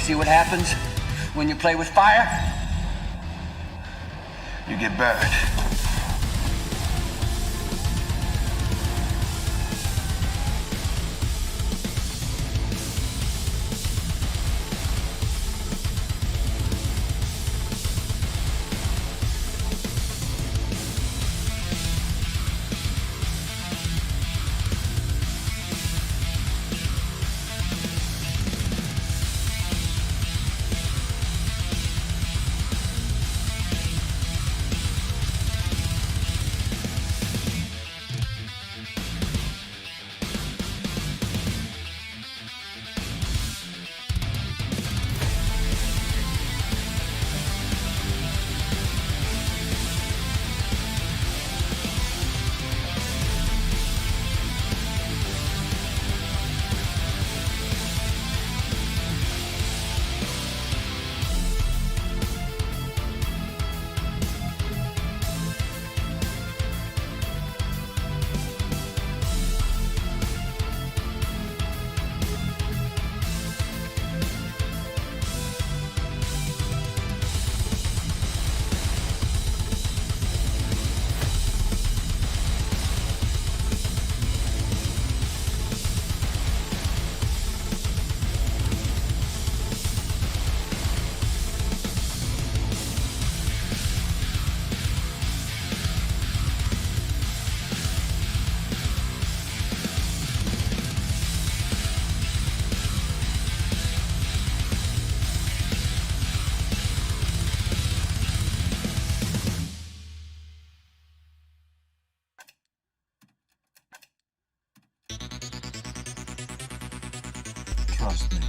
see what happens when you play with fire? You get buried. Trust me.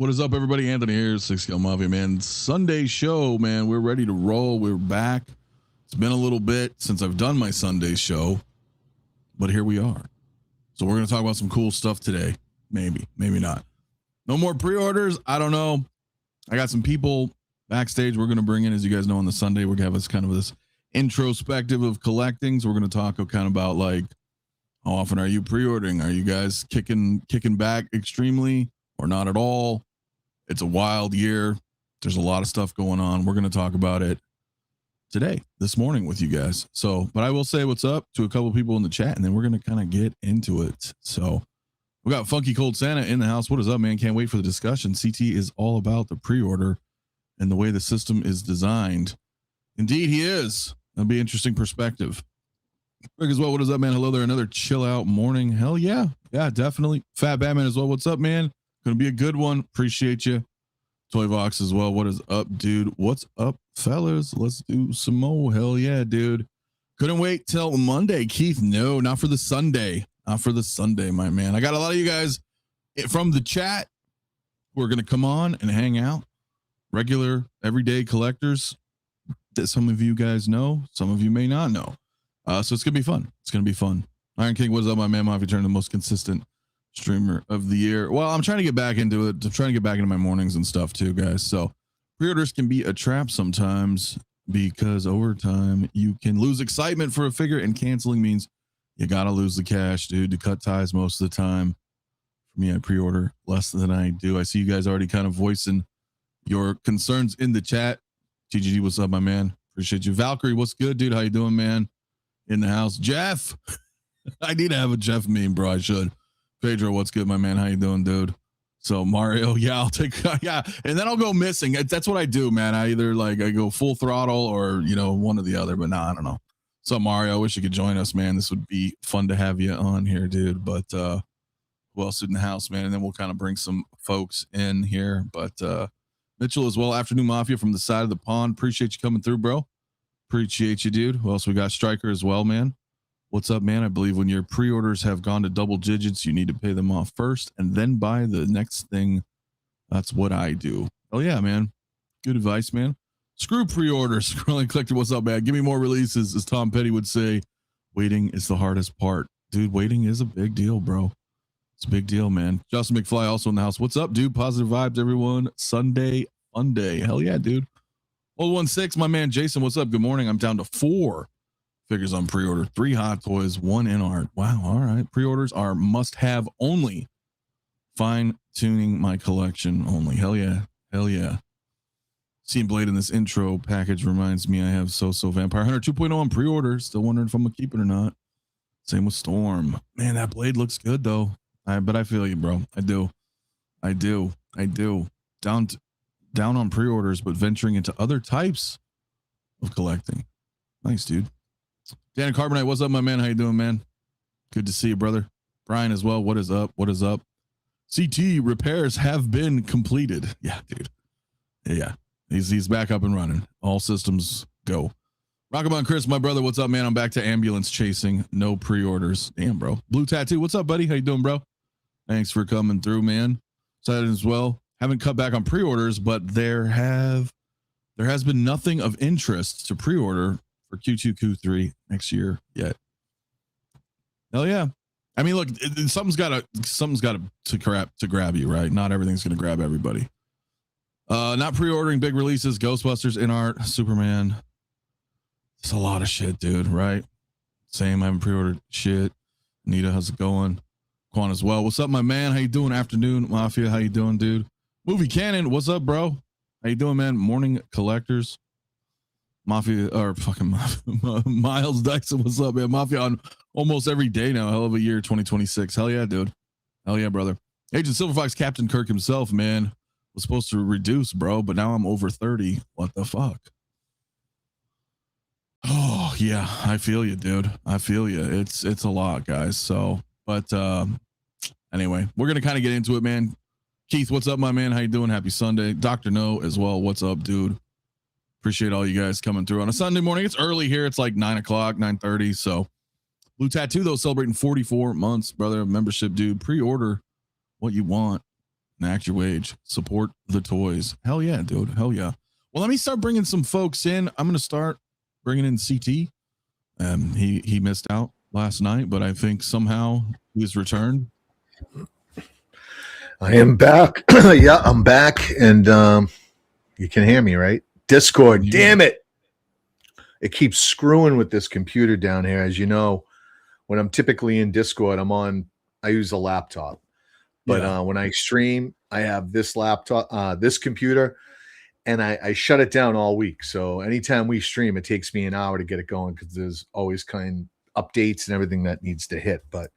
What is up, everybody? Anthony here, 𝗠𝗘𝗥𝗖𝗛, man. Sunday show, man. We're ready to roll. We're back. It's been a little bit since I've done my Sunday show, but here we are. So we're going to talk about some cool stuff today. Maybe not. No more pre-orders. I don't know. I got some people backstage we're going to bring in. As you guys know, on the Sunday, we're going to have this kind of this introspective of collecting. So we're going to talk kind of about like, how often are you pre-ordering? Are you guys kicking back extremely or not at all? It's a wild year. There's a lot of stuff going on. We're going to talk about it today, this morning with you guys. So, but I will say what's up to a couple of people in the chat, and then we're going to kind of get into it. So we got Funky Cold Santa in the house. What is up, man? Can't wait for the discussion. CT is all about the pre-order and the way the system is designed. Indeed, he is. That'll be an interesting perspective. Rick as well. What is up, man? Hello there. Another chill out morning. Hell yeah. Yeah, definitely. Fat Batman as well. What's up, man? Gonna be a good one. Appreciate you. Toyvox as well. What is up, dude? What's up, fellas? Let's do some more. Hell yeah, dude. Couldn't wait till Monday, Keith. No, not for the Sunday. Not for the Sunday, my man. I got a lot of you guys from the chat who are gonna come on and hang out. Regular, everyday collectors that some of you guys know, some of you may not know. So it's gonna be fun. It's gonna be fun. Iron King, what's up, my man? MAFIA turned the most consistent streamer of the year. Well, I'm trying to get back into it. I'm trying to get back into my mornings and stuff too, guys. So pre-orders can be a trap sometimes because over time you can lose excitement for a figure, and canceling means you gotta lose the cash, dude, to cut ties most of the time. For me, I pre-order less than I do. I see you guys already kind of voicing your concerns in the chat. TGD, what's up, my man? Appreciate you. Valkyrie, what's good, dude? How you doing, man? In the house. Jeff, I need to have a Jeff meme, bro. I should. Pedro, what's good, my man? How you doing, dude? So Mario, yeah, I'll take, yeah, and then I'll go missing. That's what I do, man. I either I go full throttle or one or the other. But nah, I don't know. So Mario, I wish you could join us, man. This would be fun to have you on here, dude. But who else in the house, man? And then we'll kind of bring some folks in here. But Mitchell as well. Afternoon Mafia from the side of the pond. Appreciate you coming through, bro. Appreciate you, dude. Who else we got? Striker as well, man. What's up, man? I believe when your pre-orders have gone to double digits, you need to pay them off first and then buy the next thing. That's what I do. Oh yeah, man. Good advice, man. Screw pre-orders. Scrolling collector, what's up, man? Give me more releases. As Tom Petty would say, waiting is the hardest part. Dude, waiting is a big deal, bro. It's a big deal, man. Justin McFly also in the house. What's up, dude? Positive vibes, everyone. Sunday, fun day. Hell yeah, dude. Old 16, my man Jason, what's up? Good morning. I'm down to 4 figures on pre-order, 3 hot toys, 1 in art. Wow. All right. Pre-orders are must-have only. Fine-tuning my collection only. Hell yeah. Hell yeah. Seeing Blade in this intro package reminds me I have So Vampire Hunter 2.0 on pre-order. Still wondering if I'm gonna keep it or not. Same with Storm. Man, that Blade looks good though. But I feel you, bro. I do. Down on pre-orders, but venturing into other types of collecting. Nice, dude. Dan Carbonite, what's up, my man? How you doing, man? Good to see you, brother. Brian as well. What is up? What is up? CT repairs have been completed. Yeah, dude. Yeah, he's back up and running. All systems go. Rockabon Chris, my brother. What's up, man? I'm back to ambulance chasing. No pre-orders. Damn, bro. Blue Tattoo. What's up, buddy? How you doing, bro? Thanks for coming through, man. Excited as well. Haven't cut back on pre-orders, but there has been nothing of interest to pre-order for Q2, Q3 next year yet. Hell yeah. I mean, look, something's got to grab you, right? Not everything's going to grab everybody. Not pre-ordering big releases, Ghostbusters, in art, Superman. It's a lot of shit, dude, right? Same, I haven't pre-ordered shit. Nita, how's it going? Quan as well. What's up, my man? How you doing? Afternoon, Mafia. How you doing, dude? Movie Cannon, what's up, bro? How you doing, man? Morning collectors. Mafia, or fucking Miles Dyson, what's up, man? Mafia on almost every day now. Hell of a year, 2026. Hell yeah, dude. Hell yeah, brother. Agent Silver Fox, Captain Kirk himself, man, was supposed to reduce, bro, but now I'm over 30. What the fuck? Oh yeah, I feel you, dude. I feel you. It's a lot, guys. So, but anyway, we're gonna kind of get into it, man. Keith, what's up, my man? How you doing? Happy Sunday. Dr. No as well. What's up, dude? Appreciate all you guys coming through on a Sunday morning. It's early here. It's like 9 o'clock, 9:30. So Blue Tattoo, though, celebrating 44 months, brother, of membership, dude. Pre-order what you want Enact your wage. Support the toys. Hell yeah, dude. Hell yeah. Well, let me start bringing some folks in. I'm going to start bringing in CT. He missed out last night, but I think somehow he's returned. I am back. Yeah, I'm back, and you can hear me, right? Discord, damn it. It keeps screwing with this computer down here. As you know, when I'm typically in Discord, I use a laptop. But when I stream, I have this laptop, this computer, and I shut it down all week. So anytime we stream, it takes me an hour to get it going because there's always kind of updates and everything that needs to hit. But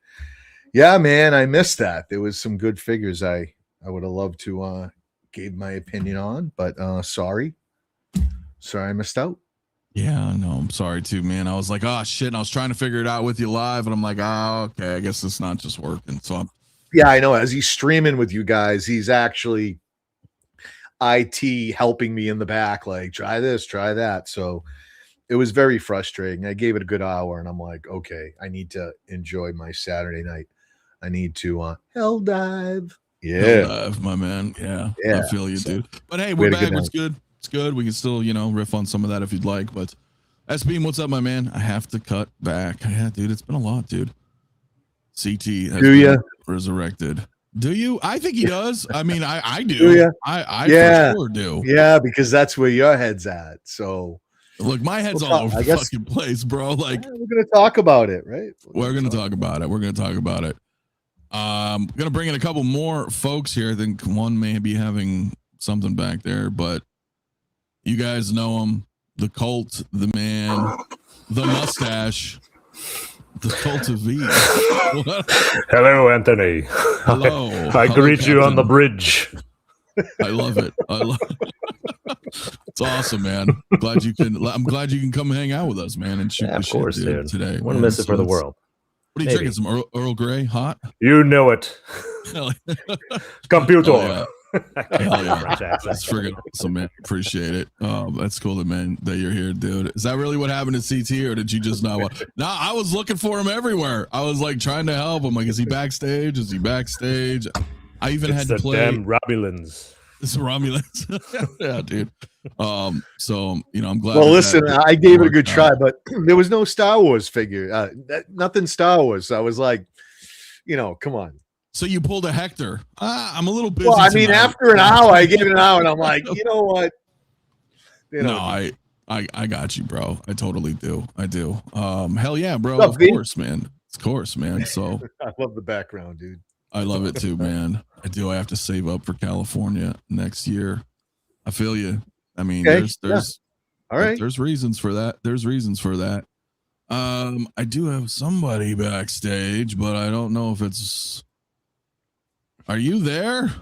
yeah, man, I missed that. There was some good figures I would have loved to give my opinion on, but sorry I missed out. Yeah, no, I'm sorry too, man. I was like, oh shit, and I was trying to figure it out with you live, and I'm like, oh, okay, I guess it's not just working. So yeah, I know. As he's streaming with you guys, he's actually IT helping me in the back, like try this, try that. So it was very frustrating. I gave it a good hour, and I'm like, okay, I need to enjoy my Saturday night. I need to hell dive. Yeah, hell dive, my man. Yeah, I feel you, dude. But hey, we're back. It's good. It's good. We can still, riff on some of that if you'd like. But S-Beam, what's up, my man? I have to cut back. Yeah, dude, it's been a lot, dude. CT has been resurrected. Do you? I think he does. I mean, I do. Do you? I for sure do. Yeah, because that's where your head's at. So look, my head's all over the fucking place, bro. Like we're gonna talk about it, right? We're gonna talk about it. We're gonna talk about it. Gonna bring in a couple more folks here. I think one may be having something back there, but you guys know him, the cult, the man, the mustache, the cult of V. Hello, Anthony. Hello. I greet you on the bridge. I love it. It's awesome, man. I'm glad you can come hang out with us, man, and shoot the shit, dude, today. Wouldn't miss it for the world. What are you drinking? Some Earl Grey, hot? You know it. Computer. Oh, yeah. Hell yeah. That's friggin' awesome, man. Appreciate it. That's cool, that you're here, dude. Is that really what happened to CT, or did you just not want? No, I was looking for him everywhere. I was like trying to help him. Like, is he backstage? Is he backstage? I even had to play. Damn Romulans. It's Romulans. Yeah, dude. So I'm glad. Well, listen, I gave it a good try, but there was no Star Wars figure. Nothing Star Wars. So I was like, come on. So you pulled a Hector. I'm a little busy. Well, I mean, after an hour, I gave it an hour, and I'm like, you know what? No, I got you, bro. I totally do. I do. Hell yeah, bro. Of course, man. Of course, man. So I love the background, dude. I love it too, man. I do. I have to save up for California next year. I feel you. I mean, there's all right. There's reasons for that. I do have somebody backstage, but I don't know if it's. Are you there?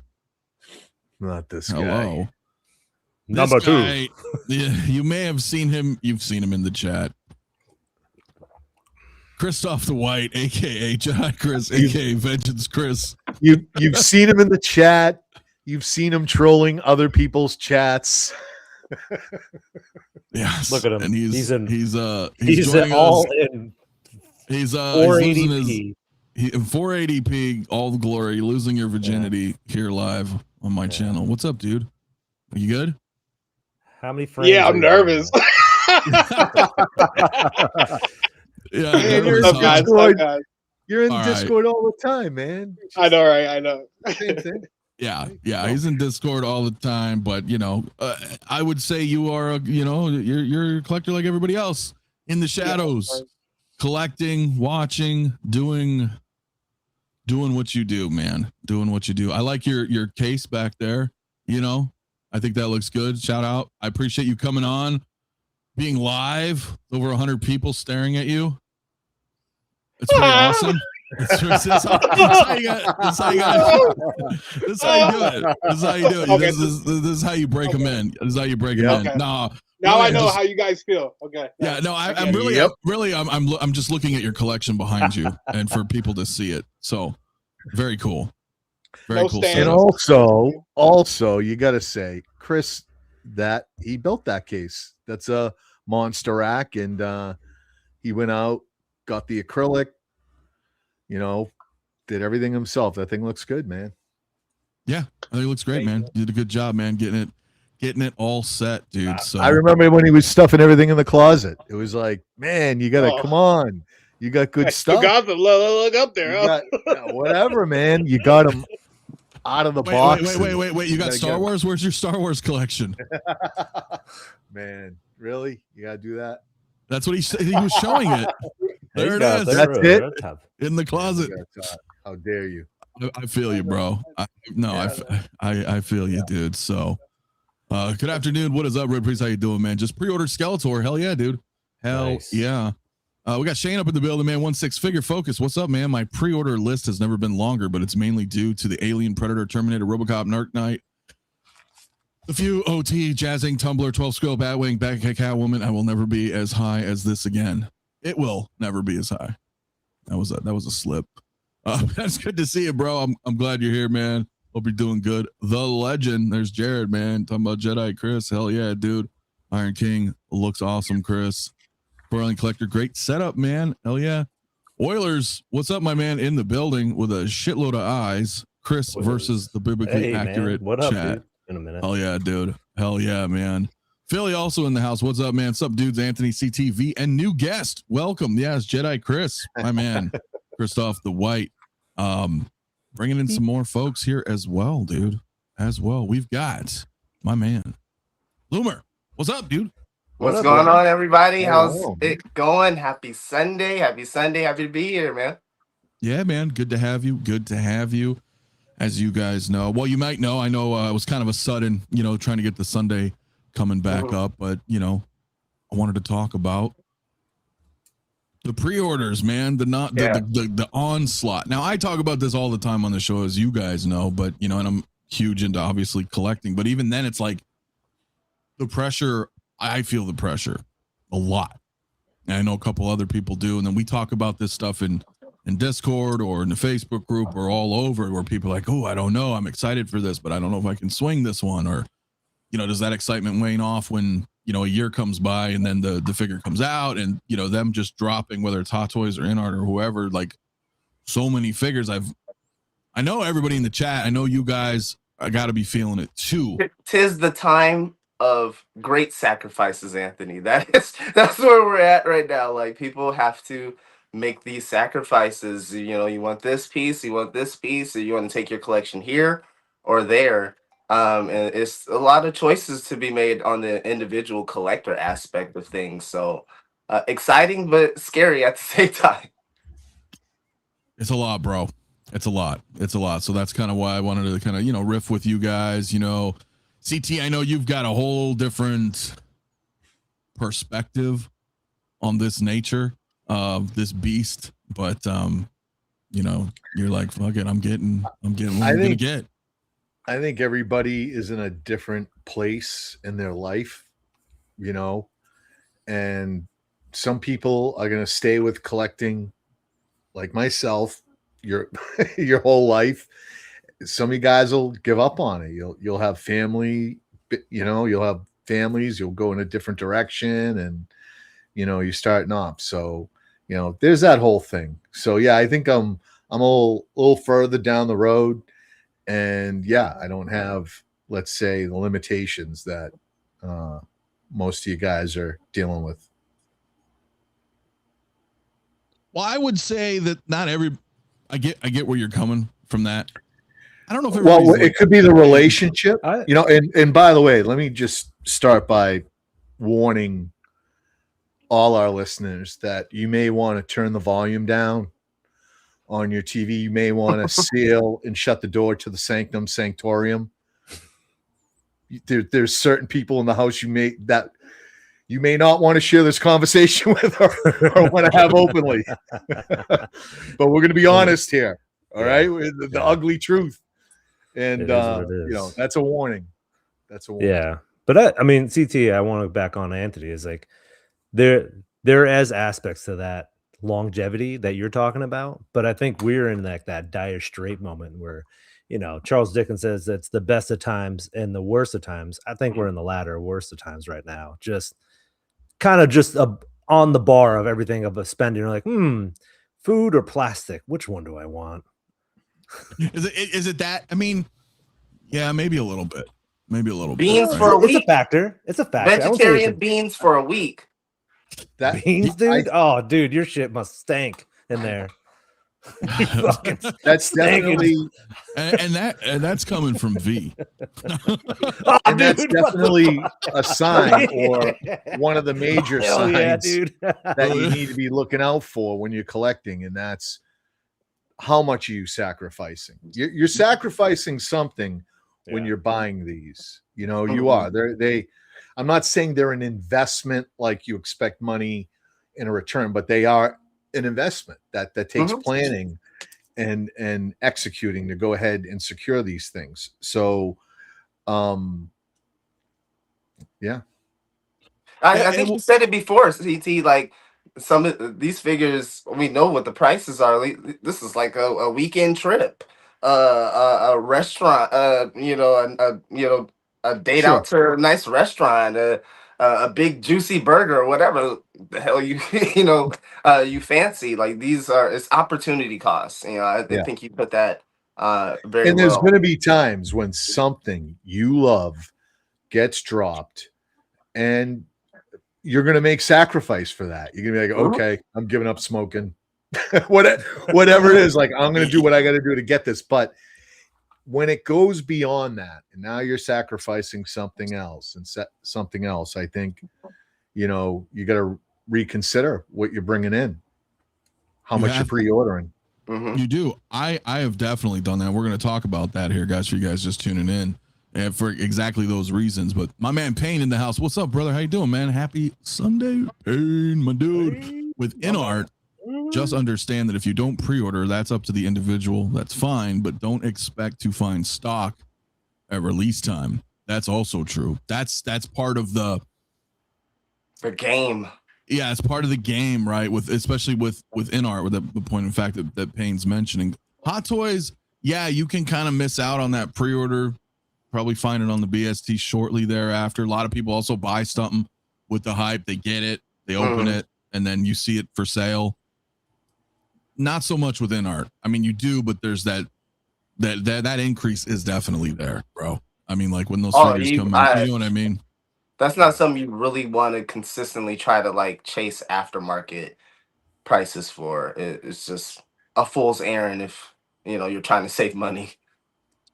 Not this Hello. guy. Number two. Yeah, you may have seen him. You've seen him in the chat. Christoph the White, aka Jedi Chris, aka Vengeance Chris. You've seen him in the chat. You've seen him trolling other people's chats. Yes. Look at him. And he's all in. He's 480p. In 480p, all the glory, losing your virginity here live on my channel. What's up, dude? Are you good? How many frames? Yeah, I'm nervous. Yeah, Man, you're in All Discord all the time, man. I know, right? I know. Same thing. Yeah, he's in Discord all the time, but I would say you are you're a collector like everybody else in the shadows, collecting, watching, doing what you do, man. Doing what you do. I like your case back there. I think that looks good. Shout out. I appreciate you coming on, being live, over 100 people staring at you. It's pretty awesome. This is how you do it. Okay. This is how you break them in. This is how you break them in. Okay. No, Now I know how you guys feel. Okay. Yeah, no, I'm just looking at your collection behind you, and for people to see it. So, very cool. Very cool. And also, you got to say, Chris, that he built that case. That's a monster rack, and he went out, got the acrylic. Did everything himself. That thing looks good, man. Yeah, I think it looks great, man. You did a good job, man, getting it all set, dude. So I remember when he was stuffing everything in the closet. It was like, man, you gotta come on. You got good I still stuff. got the look up there. You got whatever, man. You got them out of the box. Wait. You got Star Wars? Where's your Star Wars collection? Man, really? You gotta do that? That's what he said. He was showing it. There it is. That's it? In the closet. How dare you? I feel you, bro. I feel you, dude. So, good afternoon. What is up, Red Priest? How you doing, man? Just pre-ordered Skeletor. Hell yeah, dude. Hell yeah. We got Shane up in the building, man. 16-figure focus. What's up, man? My pre-order list has never been longer, but it's mainly due to the Alien, Predator, Terminator, RoboCop, Narc Knight, the few OT, Jazzing, Tumblr, 12 Scroll, Batwing, Catwoman. I will never be as high as this again. It will never be as high. That was a slip. That's good to see you, bro. I'm glad you're here, man. Hope you're doing good. The legend. There's Jared, man. Talking about Jedi Chris. Hell yeah, dude. Iron King looks awesome, Chris. Coraline Collector, great setup, man. Hell yeah. Oilers, what's up, my man? In the building with a shitload of eyes. Chris versus the biblically accurate man. What up, chat. dude? In a minute. Hell yeah, dude. Hell yeah, man. Philly also in the house. What's up, man? What's up, dudes? Anthony CTV and new guest. Welcome. Yes, Jedi Chris, my man. Christoph the White. Bringing in some more folks here as well, dude. As well. We've got my man, Loomer. What's up, dude? What's going on, everybody? How's it going? Happy Sunday. Happy Sunday. Happy to be here, man. Yeah, man. Good to have you. Good to have you. As you guys know, well, you might know, I know it was kind of a sudden, trying to get the Sunday coming back up, but, I wanted to talk about the pre-orders, man, the onslaught. Now, I talk about this all the time on the show, as you guys know, but, and I'm huge into obviously collecting, but even then it's like the pressure, I feel the pressure a lot. And I know a couple other people do. And then we talk about this stuff in Discord or in the Facebook group or all over, where people are like, oh, I don't know. I'm excited for this, but I don't know if I can swing this one. Or, does that excitement wane off when, a year comes by and then the figure comes out and, them just dropping, whether it's Hot Toys or InArt or whoever, like so many figures. I know everybody in the chat. I know you guys, I got to be feeling it too. 'Tis the time of great sacrifices, Anthony. That's where we're at right now. Like, people have to make these sacrifices. You want this piece, you want this piece, or you want to take your collection here or there. And it's a lot of choices to be made on the individual collector aspect of things. So exciting, but scary at the same time. It's a lot, bro. It's a lot. So that's kind of why I wanted to kind of, riff with you guys, CT, I know you've got a whole different perspective on this nature of this beast, but you're like, fuck it, I'm getting what I'm gonna get. I think everybody is in a different place in their life, and some people are gonna stay with collecting, like myself, your whole life. Some of you guys will give up on it. You'll have family, you'll have families, you'll go in a different direction, and you're starting off. So, there's that whole thing. So yeah, I think I'm a little further down the road, and yeah, I don't have, let's say, the limitations that most of you guys are dealing with. Well, I would say that not every, I get where you're coming from that. I don't know if it could be the relationship, and by the way, let me just start by warning all our listeners that you may want to turn the volume down on your TV. You may want to seal and shut the door to the sanctum sanctorium. There's certain people in the house you may not want to share this conversation with or want to have openly. But we're going to be honest here. All right. The ugly truth. And, that's a warning. Yeah. But I mean, CT, I want to back on Anthony, is like there is aspects to that longevity that you're talking about. But I think we're in like that dire straight moment where, Charles Dickens says it's the best of times and the worst of times. I think we're in the latter worst of times right now. Just kind of on the bar of everything of a spending. You're like, food or plastic? Which one do I want? Is it that? I mean, Yeah, maybe a little bit. Maybe a little Beans bit. for a It's a week. factor. It's a factor. I won't say Vegetarian it's beans for a week. That beans, dude. Oh, dude, your shit must stink in there. You fucking that's stinking. definitely and that's coming from V. Oh, and that's dude, what the definitely fuck? a sign or one of the major Hell signs yeah, dude. that you need to be looking out for when you're collecting, and that's how much are you sacrificing. You're sacrificing something when Yeah. you're buying these. You know, you are. They I'm not saying they're an investment like you expect money in a return, but they are an investment that takes planning and executing to go ahead and secure these things. So yeah. I think you said it before, CT. Like some of these figures, we know what the prices are. This is like a weekend trip, a restaurant, a date Sure. out to a nice restaurant, a big juicy burger, or whatever the hell you you fancy. Like it's opportunity costs. I Yeah. think you put that very And there's well. going to be times when something you love gets dropped and you're going to make sacrifice for that. You're going to be like, okay, I'm giving up smoking, whatever it is. Like, I'm going to do what I got to do to get this. But when it goes beyond that, and now you're sacrificing something else and something else, I think, you got to reconsider what you're bringing in, how much you're pre-ordering. You do. I have definitely done that. We're going to talk about that here, guys, for you guys just tuning in. And for exactly those reasons. But my man Payne in the house. What's up, brother? How you doing, man? Happy Sunday, Payne, my dude. With InArt, just understand that if you don't pre-order, that's up to the individual. That's fine, but don't expect to find stock at release time. That's also true. That's part of the game. Yeah, it's part of the game, right? Especially with InArt, with the point of fact that Payne's mentioning. Hot Toys, yeah, you can kind of miss out on that pre-order. Probably find it on the BST shortly thereafter. A lot of people also buy something with the hype. They get it, they open it, and then you see it for sale. Not so much with InArt. I mean, you do, but there's that increase is definitely there, bro. I mean, like when those figures come out, you know what I mean? That's not something you really want to consistently try to like chase aftermarket prices for. It's just a fool's errand if you're trying to save money.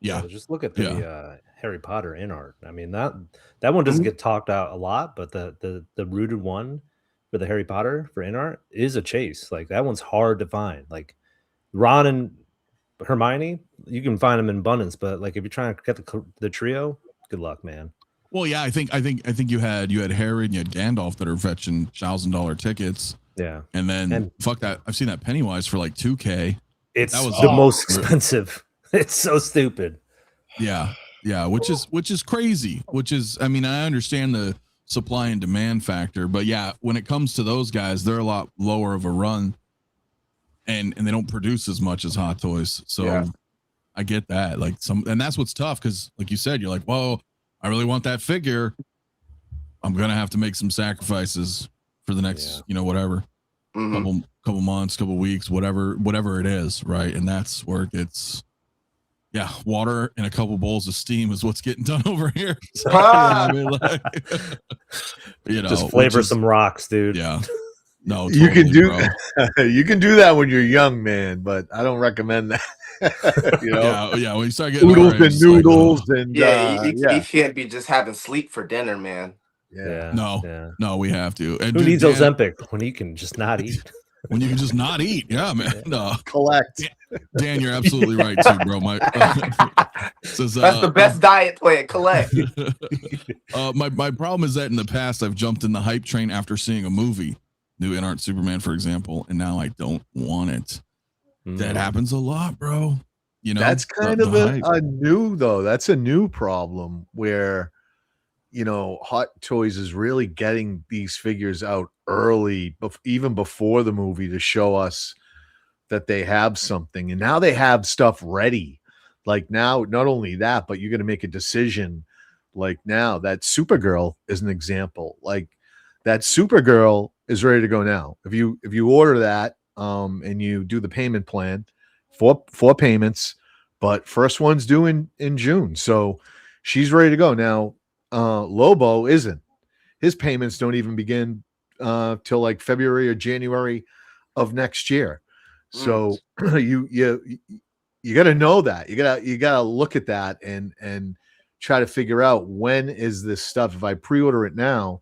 Yeah, just look at the Harry Potter InArt. I mean that one doesn't get talked out a lot, but the rooted one for the Harry Potter for InArt is a chase. Like that one's hard to find. Like Ron and Hermione, you can find them in abundance, but like if you're trying to get the trio, good luck, man. Well, yeah, I think you had Harry and you had Gandalf that are fetching $1,000 tickets. Yeah, and fuck that, I've seen that Pennywise for like $2,000. That was the most expensive. It's so stupid. Yeah, which is crazy. I mean, I understand the supply and demand factor, but yeah, when it comes to those guys, they're a lot lower of a run, and they don't produce as much as Hot Toys. So I get that. Like and that's what's tough because, like you said, you're like, whoa, I really want that figure. I'm gonna have to make some sacrifices for the next, whatever, couple months, couple weeks, whatever it is, right? And that's where it gets. Yeah, water and a couple bowls of steam is what's getting done over here. So, I mean, like, just flavor some rocks, dude. Yeah, no, totally, you can do you can do that when you're young, man, but I don't recommend that. Yeah, when you start getting oodles and noodles, and you can't be just having sleep for dinner, man. No, we have to. And who needs Ozempic when you can just not eat? When you can just not eat, yeah, man. No. Collect. Dan, you're absolutely right too, bro. Says, that's the best diet plan. Collect. My problem is that in the past I've jumped in the hype train after seeing a movie, new InArt Superman, for example, and now I don't want it. That happens a lot, bro. That's kind of a new problem where Hot Toys is really getting these figures out early, even before the movie, to show us that they have something. And now they have stuff ready. Like now, not only that, but you're going to make a decision. Like now, that Supergirl is an example. Like that Supergirl is ready to go now. If you order that and you do the payment plan, four payments, but first one's due in June, so she's ready to go now. Lobo isn't. His payments don't even begin till like February or January of next year. So you got to know that. You got to look at that and try to figure out, when is this stuff, if I pre-order it now,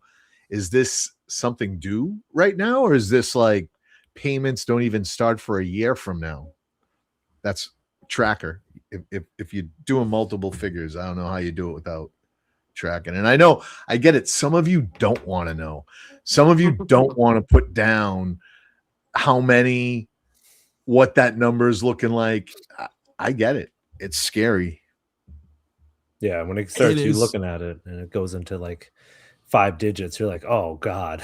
is this something due right now, or is this like payments don't even start for a year from now? That's tracker. If you're doing multiple figures, I don't know how you do it without tracking. And I know, I get it. Some of you don't want to know. Some of you don't want to put down how many, what that number is looking like. I get it. It's scary. Yeah, when it starts you looking at it and it goes into like 5 digits, you're like, oh God.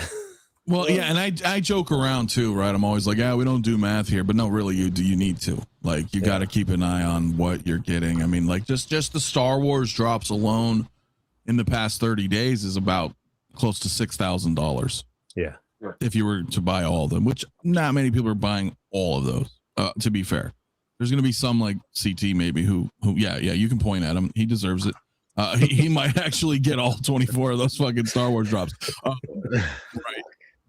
Well, yeah, and I joke around too, right? I'm always like, yeah, we don't do math here, but no, really, you need to. Like, you got to keep an eye on what you're getting. I mean, like, just the Star Wars drops alone in the past 30 days is about close to $6,000. Yeah. If you were to buy all of them, which not many people are buying all of those. To be fair, there's going to be some like CT maybe who yeah, you can point at him. He deserves it. He might actually get all 24 of those fucking Star Wars drops. Right.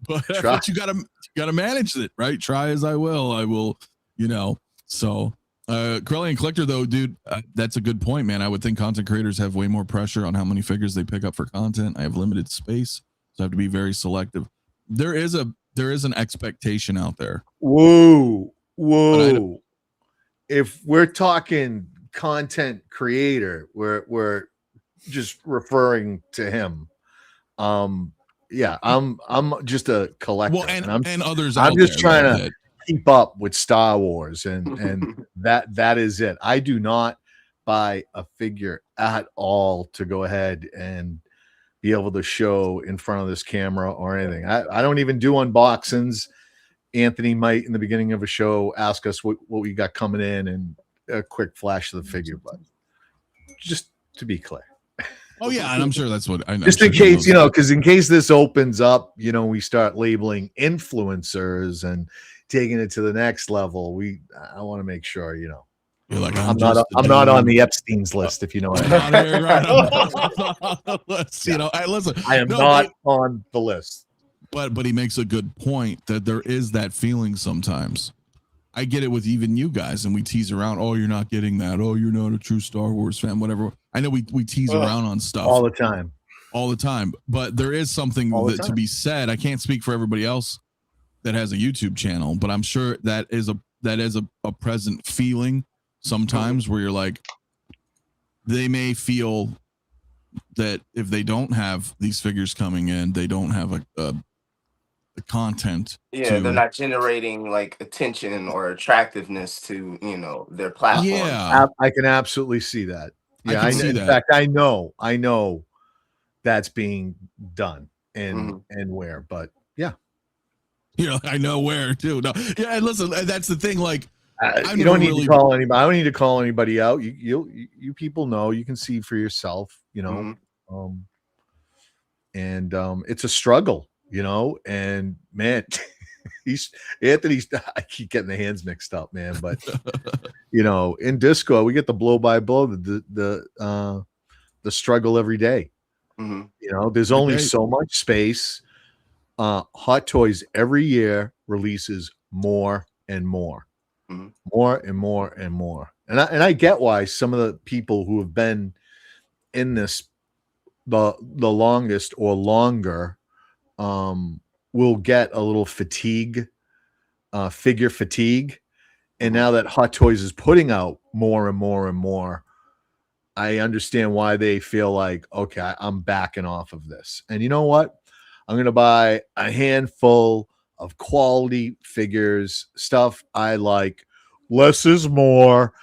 But you gotta manage it, right? Try as I will, So Corelli and Collector, though, dude, that's a good point, man. I would think content creators have way more pressure on how many figures they pick up for content. I have limited space, so I have to be very selective. There is an expectation out there. Whoa. If we're talking content creator, we're just referring to him. Yeah, I'm just a collector. Well, and others. I'm just trying to keep up with Star Wars, and that is it. I do not buy a figure at all to go ahead and be able to show in front of this camera or anything. I don't even do unboxings. Anthony might, in the beginning of a show, ask us what we got coming in and a quick flash of the figure, but just to be clear. Oh yeah, and I'm sure that's what I know. Just in case, because in case this opens up, we start labeling influencers and taking it to the next level. I want to make sure, You're like, I'm not on the Epstein's list, if you know what I mean. Listen, I am not on the list. But he makes a good point that there is that feeling sometimes. I get it with even you guys, and we tease around. Oh, you're not getting that. Oh, you're not a true Star Wars fan. Whatever. I know we tease around on stuff all the time. But there is something to be said. I can't speak for everybody else that has a YouTube channel, but I'm sure that is a present feeling sometimes where you're like, they may feel that if they don't have these figures coming in, they don't have the content. Yeah, they're not generating like attention or attractiveness to their platform. Yeah, I can absolutely see that. Yeah, in fact, I know that's being done and where, but yeah, I know where too. No, yeah, and listen, that's the thing. Like, you don't need to call anybody. I don't need to call anybody out. You people know. You can see for yourself. And it's a struggle. And man, Anthony's, I keep getting the hands mixed up, man. But in Discord, we get the blow by blow, the struggle every day. There's only so much space. Hot Toys every year releases more and more, more and more and more. And I get why some of the people who have been in this the longest or longer will get a little fatigue, figure fatigue. And now that Hot Toys is putting out more and more and more, I understand why they feel like, okay, I'm backing off of this. And you know what? I'm going to buy a handful of quality figures, stuff I like. Less is more.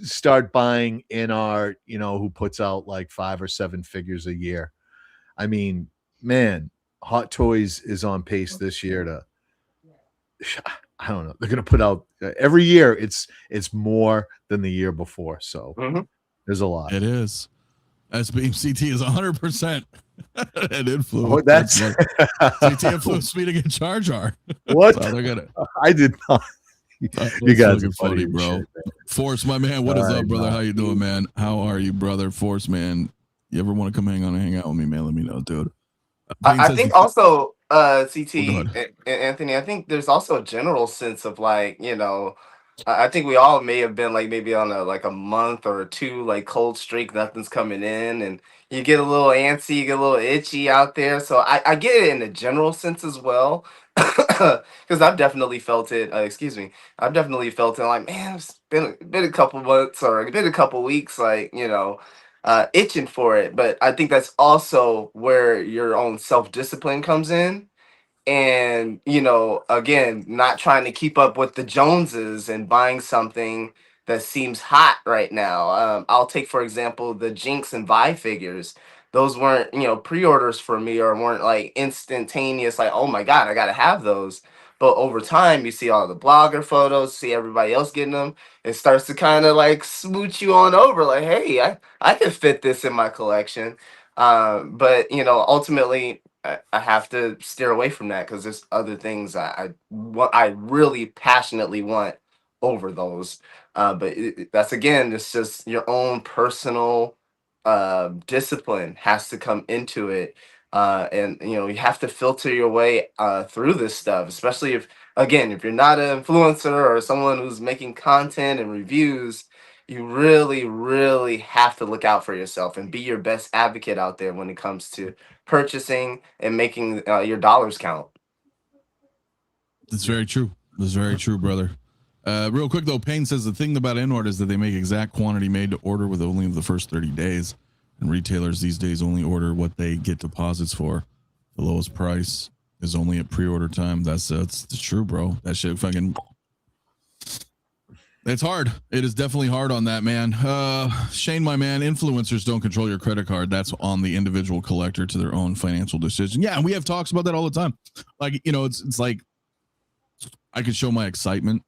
Start buying in our, who puts out like 5 or 7 figures a year. I mean, man, Hot Toys is on pace this year to, I don't know, they're going to put out every year. It's more than the year before. So there's a lot. It is. SBMCT is 100% an influence. Oh, that's CT influence me to get Jar Jar. What? So they're gonna. I did not. You guys are fucking funny, bro. Shit, Force, my man, what is up, brother? man. How you doing, man? How are you, brother? Force, man. You ever want to come hang out with me, man? Let me know, dude. I think also, CT ahead. and Anthony, I think there's also a general sense of like, I think we all may have been like maybe on a month or two like cold streak, nothing's coming in, and you get a little antsy, you get a little itchy out there. So I get it in a general sense as well, because I've definitely felt it. Excuse me, I've definitely felt it. Like, man, it's been a couple months or been a couple weeks, like itching for it. But I think that's also where your own self-discipline comes in. And, again, not trying to keep up with the Joneses and buying something that seems hot right now. I'll take, for example, the Jinx and Vi figures. Those weren't, pre-orders for me, or weren't like instantaneous, like, oh my God, I got to have those. But over time, you see all the blogger photos, see everybody else getting them. It starts to kind of like smooch you on over, like, hey, I can fit this in my collection. But, ultimately, I have to steer away from that because there's other things I really passionately want over those. But that's, again, it's just your own personal discipline has to come into it. And you have to filter your way through this stuff, especially if you're not an influencer or someone who's making content and reviews. You really, really have to look out for yourself and be your best advocate out there when it comes to purchasing and making your dollars count. That's very true. That's very true, brother. Real quick though, Payne says the thing about InOrder is that they make exact quantity made to order with only the first 30 days, and retailers these days only order what they get deposits for. The lowest price is only at pre-order time. That's true, bro. That shit fucking. It's hard. It is definitely hard on that, man. Shane, my man, influencers don't control your credit card. That's on the individual collector to their own financial decision. Yeah, and we have talks about that all the time. Like, it's like I could show my excitement.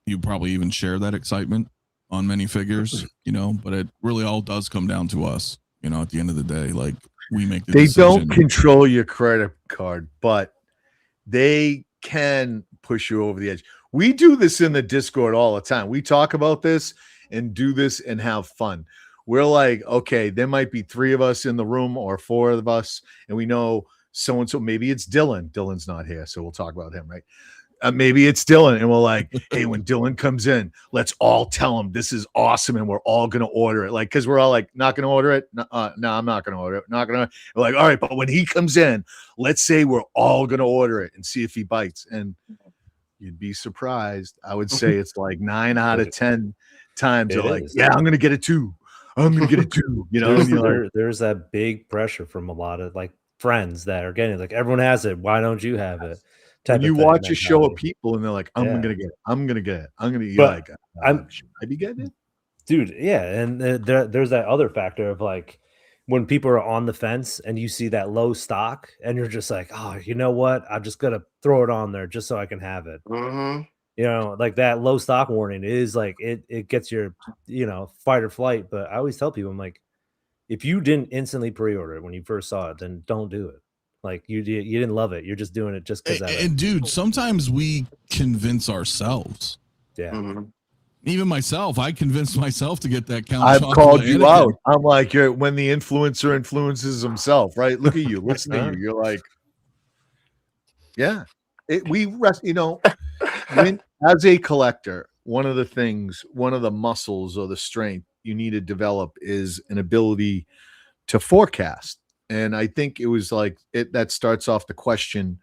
You probably even share that excitement on many figures, but it really all does come down to us, at the end of the day. Like, we make the decision. They don't control your credit card, but they can push you over the edge. We do this in the Discord all the time. We talk about this and do this and have fun. We're like, okay, there might be 3 of us in the room or 4 of us, and we know so-and-so. Maybe it's Dylan. Dylan's not here, so we'll talk about him, right? Maybe it's Dylan, and we're like, hey, when Dylan comes in, let's all tell him this is awesome, and we're all going to order it. Like, because we're all like, not going to order it? No, I'm not going to order it. Not going to. We're like, all right, but when he comes in, let's say we're all going to order it and see if he bites. And you'd be surprised. I would say it's like 9 out of 10 times they're like, yeah, I'm going to get it too. I'm going to get it too. There's that big pressure from a lot of like friends that are getting it. Like, everyone has it. Why don't you have it? And you watch a show of people and they're like, I'm going to get it. I'm going to get it. I'm going to, you're like, should I be getting it? Dude, yeah. And there's that other factor of like, when people are on the fence and you see that low stock and you're just like, oh, you know what? I'm just going to throw it on there just so I can have it. Mm-hmm. Like that low stock warning is like, it gets your, fight or flight. But I always tell people, I'm like, if you didn't instantly pre-order it when you first saw it, then don't do it. Like you didn't love it. You're just doing it just because. And dude, sometimes we convince ourselves. Yeah. Mm-hmm. Even myself, I convinced myself to get that count. I've called you out. I'm like, when the influencer influences himself, right? Look at you, listen to you. You're like, yeah. When as a collector, one of the muscles or the strength you need to develop is an ability to forecast. And I think it was like that starts off the question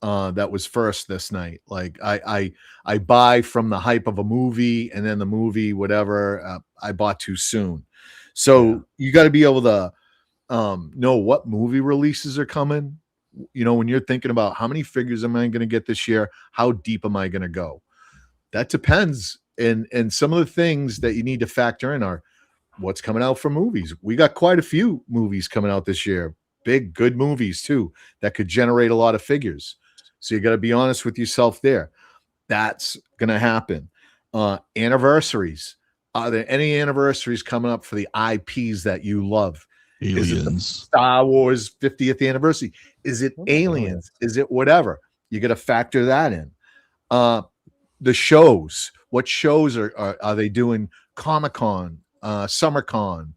that was first this night. Like I buy from the hype of a movie, and then the movie, whatever, I bought too soon. So you got to be able to know what movie releases are coming. When you're thinking about how many figures am I going to get this year, how deep am I going to go? That depends. And some of the things that you need to factor in are what's coming out for movies. We got quite a few movies coming out this year, big, good movies too, that could generate a lot of figures. So you got to be honest with yourself there. That's going to happen. Anniversaries. Are there any anniversaries coming up for the IPs that you love? Aliens. Is it the Star Wars 50th anniversary? Is it Aliens? Is it whatever? You got to factor that in. the shows. What shows are they doing? Comic-Con, SummerCon,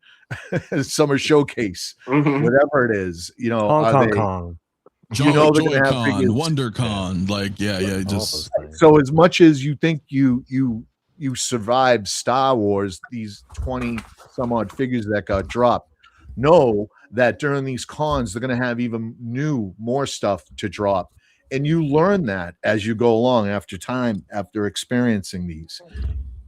Summer Showcase, Mhm. whatever it is. You know, Hong are Kong they? Kong. You know they're gonna have Joy-Con, figures. WonderCon, like all those just things. So as much as you think you survived Star Wars, these 20 some odd figures that got dropped, know that during these cons they're going to have even more stuff to drop, and you learn that as you go along after experiencing these.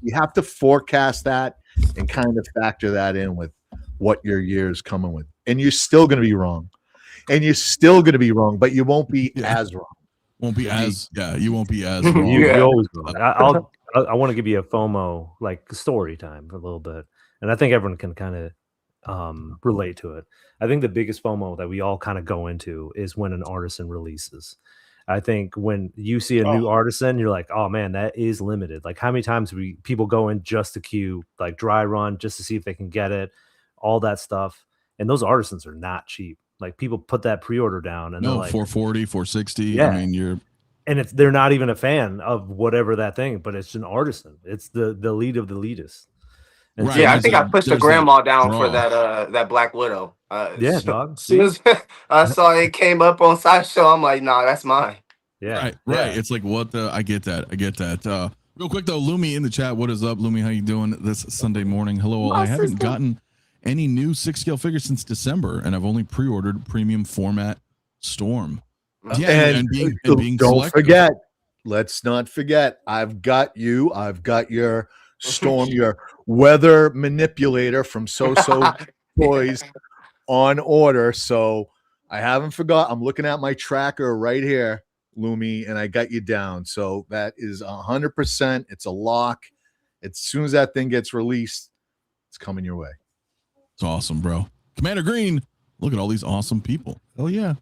You have to forecast that and kind of factor that in with what your year is coming with, and you're still going to be wrong, but you won't be as wrong. won't be You'll be- as you won't be as You- wrong. You Yeah. always wrong. I want to give you a FOMO like story time for a little bit, and I think everyone can kind of relate to it. I think the biggest FOMO that we all kind of go into is when an artisan releases. I think when you see a new artisan, you're like, oh man, that is limited. Like how many times people go in just to queue, like dry run, just to see if they can get it, all that stuff. And those artisans are not cheap. Like people put that pre-order down and they're like 440, 460. Yeah. I mean, and they're not even a fan of whatever that thing, but it's an artisan. It's the lead of the leaders. And Right. Yeah, I There's think that- I pushed the there's that grandma down for draw. that Black Widow. Yeah, so- dog. As soon as I saw it came up on Sideshow, I'm like, nah, that's mine. Yeah, Right. It's like I get that. Real quick though, Lumi in the chat. What is up, Lumi? How you doing this Sunday morning? Hello. I haven't gotten any new 6-scale figures since December, and I've only pre-ordered premium format Storm. Yeah, and being don't selective. forget. Let's not forget. I've got you. I've got your Storm, your weather manipulator from So Toys on order. So I haven't forgot. I'm looking at my tracker right here, Lumi, and I got you down. So that is 100%. It's a lock. As soon as that thing gets released, it's coming your way. It's awesome, bro. Commander Green. Look at all these awesome people. Hell yeah.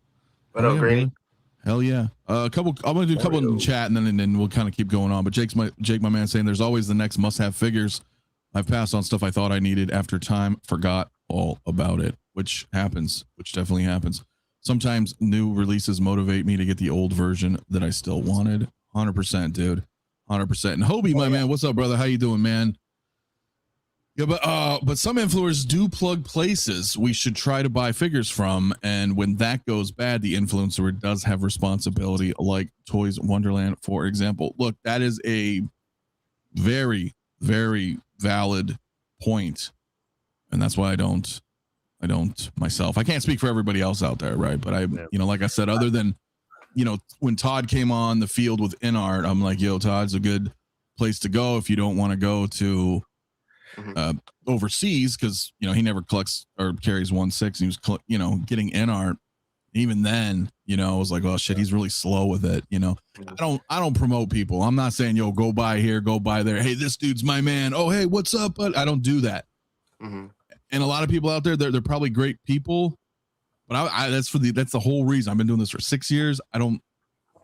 What up, Greeny? brother. Hell yeah. I'm gonna do a couple in the chat and then we'll kind of keep going on. But Jake, my man, saying there's always the next must-have figures. I've passed on stuff I thought I needed after time, forgot all about it, which definitely happens. Sometimes new releases motivate me to get the old version that I still wanted. 100%, dude. 100%. And Hobie, my man, what's up, brother? How you doing, man? Yeah, but some influencers do plug places we should try to buy figures from, and when that goes bad, the influencer does have responsibility, like Toys Wonderland, for example. Look, that is a very, very valid point, and that's why I don't myself. I can't speak for everybody else out there, right? But like I said, other than when Todd came on the field with InArt, I'm like, yo, Todd's a good place to go if you don't want to go to overseas, because he never collects or carries 1/6. He was getting InArt. Even then, I was like, oh shit, he's really slow with it. I don't promote people. I'm not saying, yo, go buy here, go buy there. Hey, this dude's my man. Oh, hey, what's up? But I don't do that. And a lot of people out there, they're probably great people, but that's the whole reason I've been doing this for 6 years. You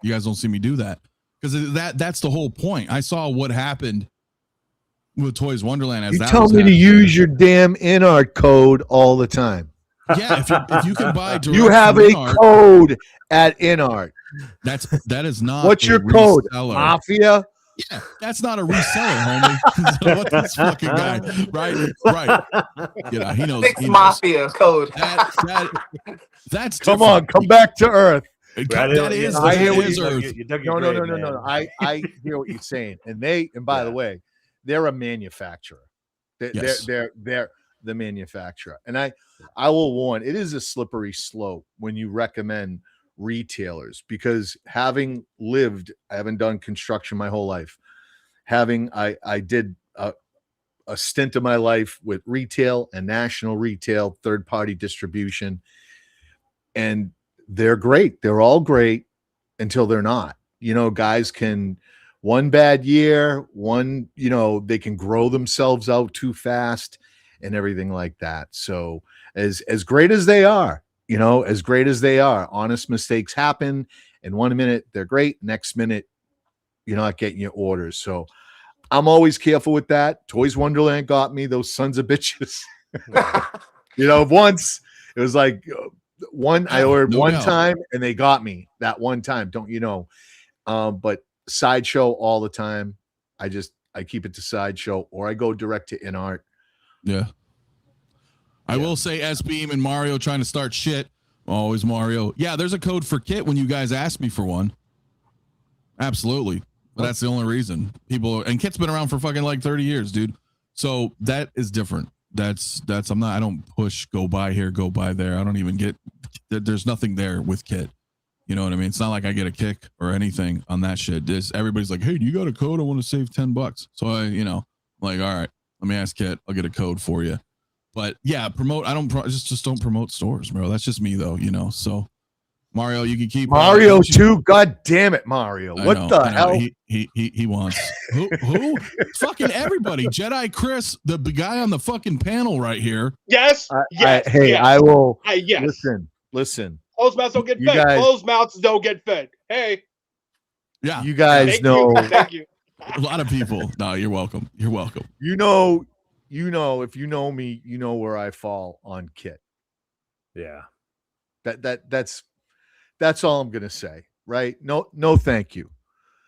guys don't see me do that, because that's the whole point. I saw what happened with Toys Wonderland. As You that tell was me to happening. use your damn InArt code all the time. Yeah, if you can buy direct You have from a InArt, code at InArt. that is not. What's a your code? reseller. Mafia? Yeah, that's not a reseller, homie. So what this fucking guy, right? He knows. Six He knows. Mafia code. That's Come different. on, come back to earth. That is I hear what is you- Earth. No. I hear what you're saying. And by the way, they're a manufacturer. Yes. They're the manufacturer. And I will warn, it is a slippery slope when you recommend retailers, because I haven't done construction my whole life. I did a stint of my life with retail and national retail, third-party distribution. And they're great. They're all great until they're not. Guys can, one bad year, they can grow themselves out too fast and everything like that. So as great as they are, honest mistakes happen. And 1 minute they're great, next minute you're not getting your orders. So I'm always careful with that. Toys Wonderland got me, those sons of bitches. Once it was like I ordered one time and they got me that one time. Don't but Sideshow all the time. I keep it to Sideshow, or I go direct to InArt. Yeah. I will say S-Beam and Mario trying to start shit. Always Mario. Yeah, there's a code for Kit when you guys ask me for one. Absolutely. But that's the only reason. And Kit's been around for fucking like 30 years, dude. So that is different. I don't push go buy here, go buy there. I don't even get, there's nothing there with Kit. You know what I mean? It's not like I get a kick or anything on that shit. Everybody's like, hey, do you got a code? I want to save $10. So I, like, all right, let me ask Kit. I'll get a code for you. But yeah, just don't promote stores, bro. That's just me though, So Mario, you can keep Mario too. God damn it, Mario! What the hell? He wants who? Fucking everybody. Jedi Chris, the guy on the fucking panel right here. Yes. I will. Yes. Listen. Closed mouths don't get fed. Closed mouths don't get fed. Hey. Yeah. You guys know. Thank you. A lot of people. No, you're welcome. You're welcome. If you know me, you know where I fall on Kit. Yeah. That's all I'm gonna say, right? No, thank you.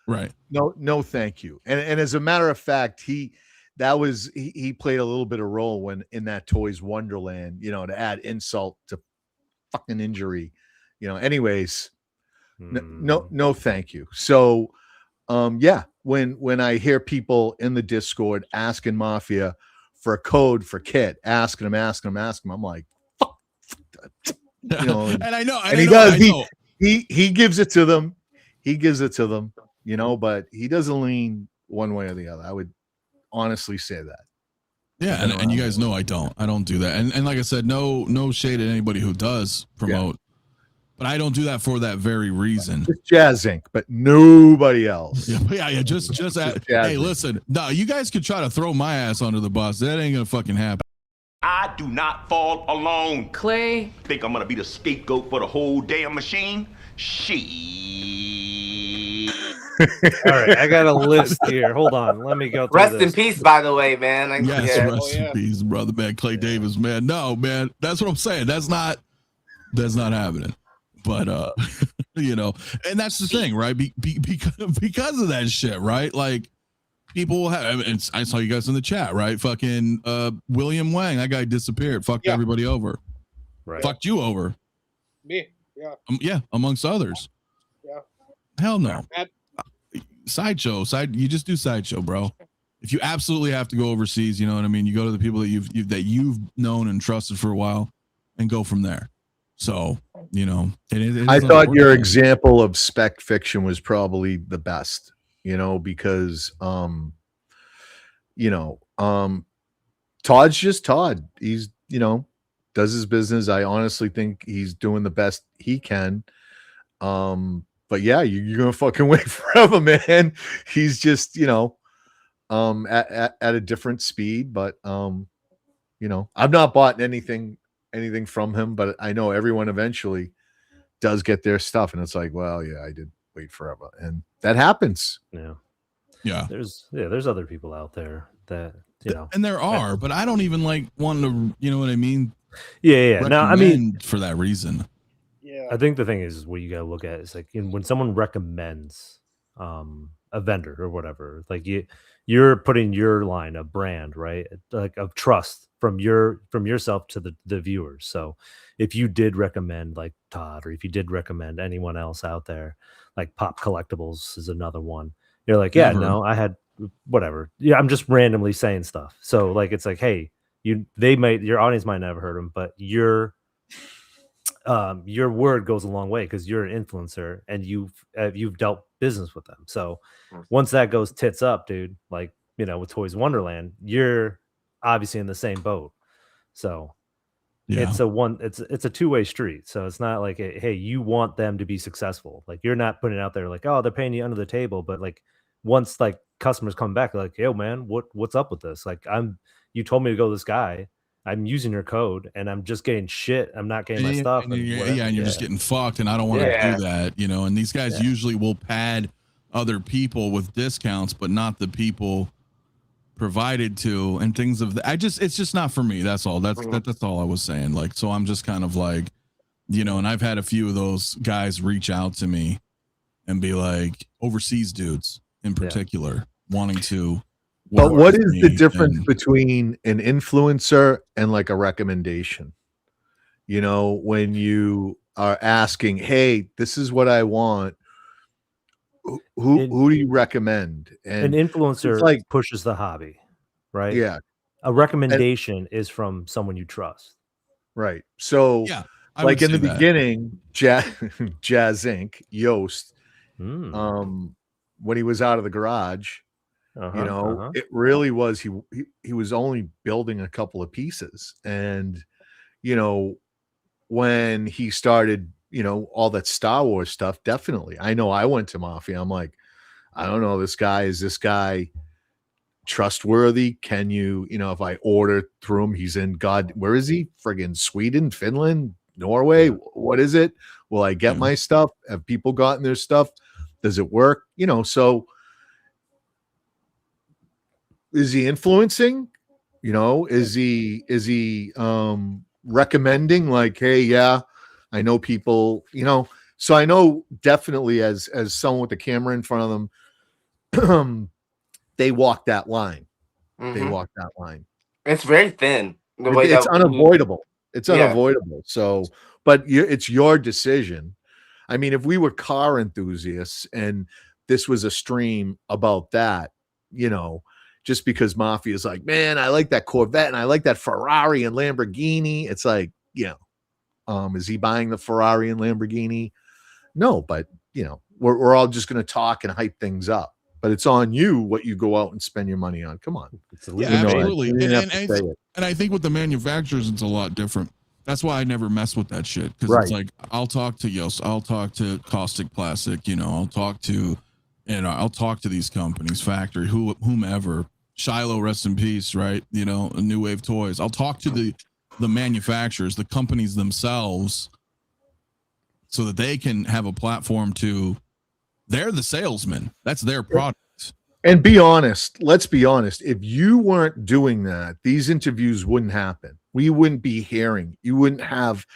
Right. No, thank you. And as a matter of fact, he played a little bit of role when in that Toys Wonderland, to add insult to fucking injury. Anyways, no, thank you. So, when I hear people in the Discord asking Mafia for a code for Kit, asking them, I'm like, fuck. And I know, he gives it to them. But he doesn't lean one way or the other. I would honestly say that. Yeah, and you guys know I don't do that. And like I said, no shade at anybody who does promote. Yeah. But I don't do that for that very reason. Just Jazz Inc., but nobody else. Yeah. Just hey, listen. No, you guys could try to throw my ass under the bus. That ain't gonna fucking happen. I do not fall alone. Clay. Think I'm gonna be the scapegoat for the whole damn machine? Shit. All right, I got a list here. Hold on, let me go through Rest this. in peace, by the way, man. Rest in peace, brother, man. Clay Davis, man. No, man, that's what I'm saying. That's not happening. But and that's the thing, right? Because of that shit, right? Like people will have. And I saw you guys in the chat, right? Fucking William Wang, that guy disappeared. Fucked everybody over. Right. Fucked you over. Me, yeah. Amongst others. Yeah. Hell no. Sideshow. You just do Sideshow, bro. If you absolutely have to go overseas, you know what I mean? You go to the people that you've known and trusted for a while and go from there. So, I thought your example of spec fiction was probably the best, because, Todd's just Todd. He's, does his business. I honestly think he's doing the best he can. But yeah, you're going to fucking wait forever, man. He's just, at a different speed, but, I've not bought anything from him, but I know everyone eventually does get their stuff, and it's like, well, yeah, I did wait forever, and that happens. Yeah. There's other people out there that and there are, but I don't even want to, you know what I mean? Yeah. No, I mean for that reason. Yeah. I think the thing is what you gotta look at is like when someone recommends a vendor or whatever, like you're putting your line of brand, right? Like of trust from yourself to the viewers. So if you did recommend like Todd, or if you did recommend anyone else out there, like Pop Collectibles is another one. You're like, yeah, no, I had whatever. Yeah, I'm just randomly saying stuff. So like it's like, hey, your audience might never heard them, but your word goes a long way because you're an influencer and you've dealt business with them. So once that goes tits up, dude, like with Toys Wonderland, you're obviously in the same boat. So it's a two-way street. So it's not like hey, you want them to be successful. Like you're not putting it out there like, oh, they're paying you under the table, but like once like customers come back, like, yo, man, what's up with this? Like you told me to go to this guy. I'm using your code and I'm just getting shit. I'm not getting my stuff. And you're just getting fucked, and I don't want to do that, and these guys usually will pad other people with discounts, but not the people provided to and things of that. It's just not for me. That's all. That's all I was saying. Like, so I'm just kind of like, and I've had a few of those guys reach out to me and be like overseas dudes in particular wanting to. But what is the me difference and- between an influencer and like a recommendation? You know, when you are asking, "Hey, this is what I want. Who do you recommend?" An And influencer it's like, pushes the hobby, right? yeah, A recommendation is from someone you trust. right. So, Yeah, I like would in the say that. beginning, Jazz Inc., Yost, Mm. when he was out of the garage, you know, it really was he was only building a couple of pieces, and you know, when he started, you know, all that Star Wars stuff, definitely. I know I went to Mafia. I'm like, I don't know, is this guy trustworthy? Can you know, if I order through him, he's in where is he? Friggin' Sweden, Finland, Norway? What is it? Will I get my stuff? Have people gotten their stuff? Does it work? You know, so is he influencing? You know, is he recommending like, hey, yeah, I know people, you know. So I know definitely as someone with the camera in front of them, they walk that line. They walk that line. It's very thin. The way It's that unavoidable. It's Yeah. unavoidable. So, but it's your decision. I mean, if we were car enthusiasts and this was a stream about that, you know, just because Mafia is like, man, I like that Corvette and I like that Ferrari and Lamborghini. It's like, you know, is he buying the Ferrari and Lamborghini? No, but you know, we're all just going to talk and hype things up. But it's on you what you go out and spend your money on. Come on. Yeah, absolutely. And I think with the manufacturers, it's a lot different. That's why I never mess with that shit. Because it's like, I'll talk to Yost, I'll talk to Caustic Plastic, you know, I'll talk to these companies, Factory, whomever, Shiloh, rest in peace, right? You know, New Wave Toys. I'll talk to the manufacturers, the companies themselves, so that they can have a platform they're the salesman. That's their product. And be honest. Let's be honest. If you weren't doing that, these interviews wouldn't happen. We wouldn't be hearing. You wouldn't have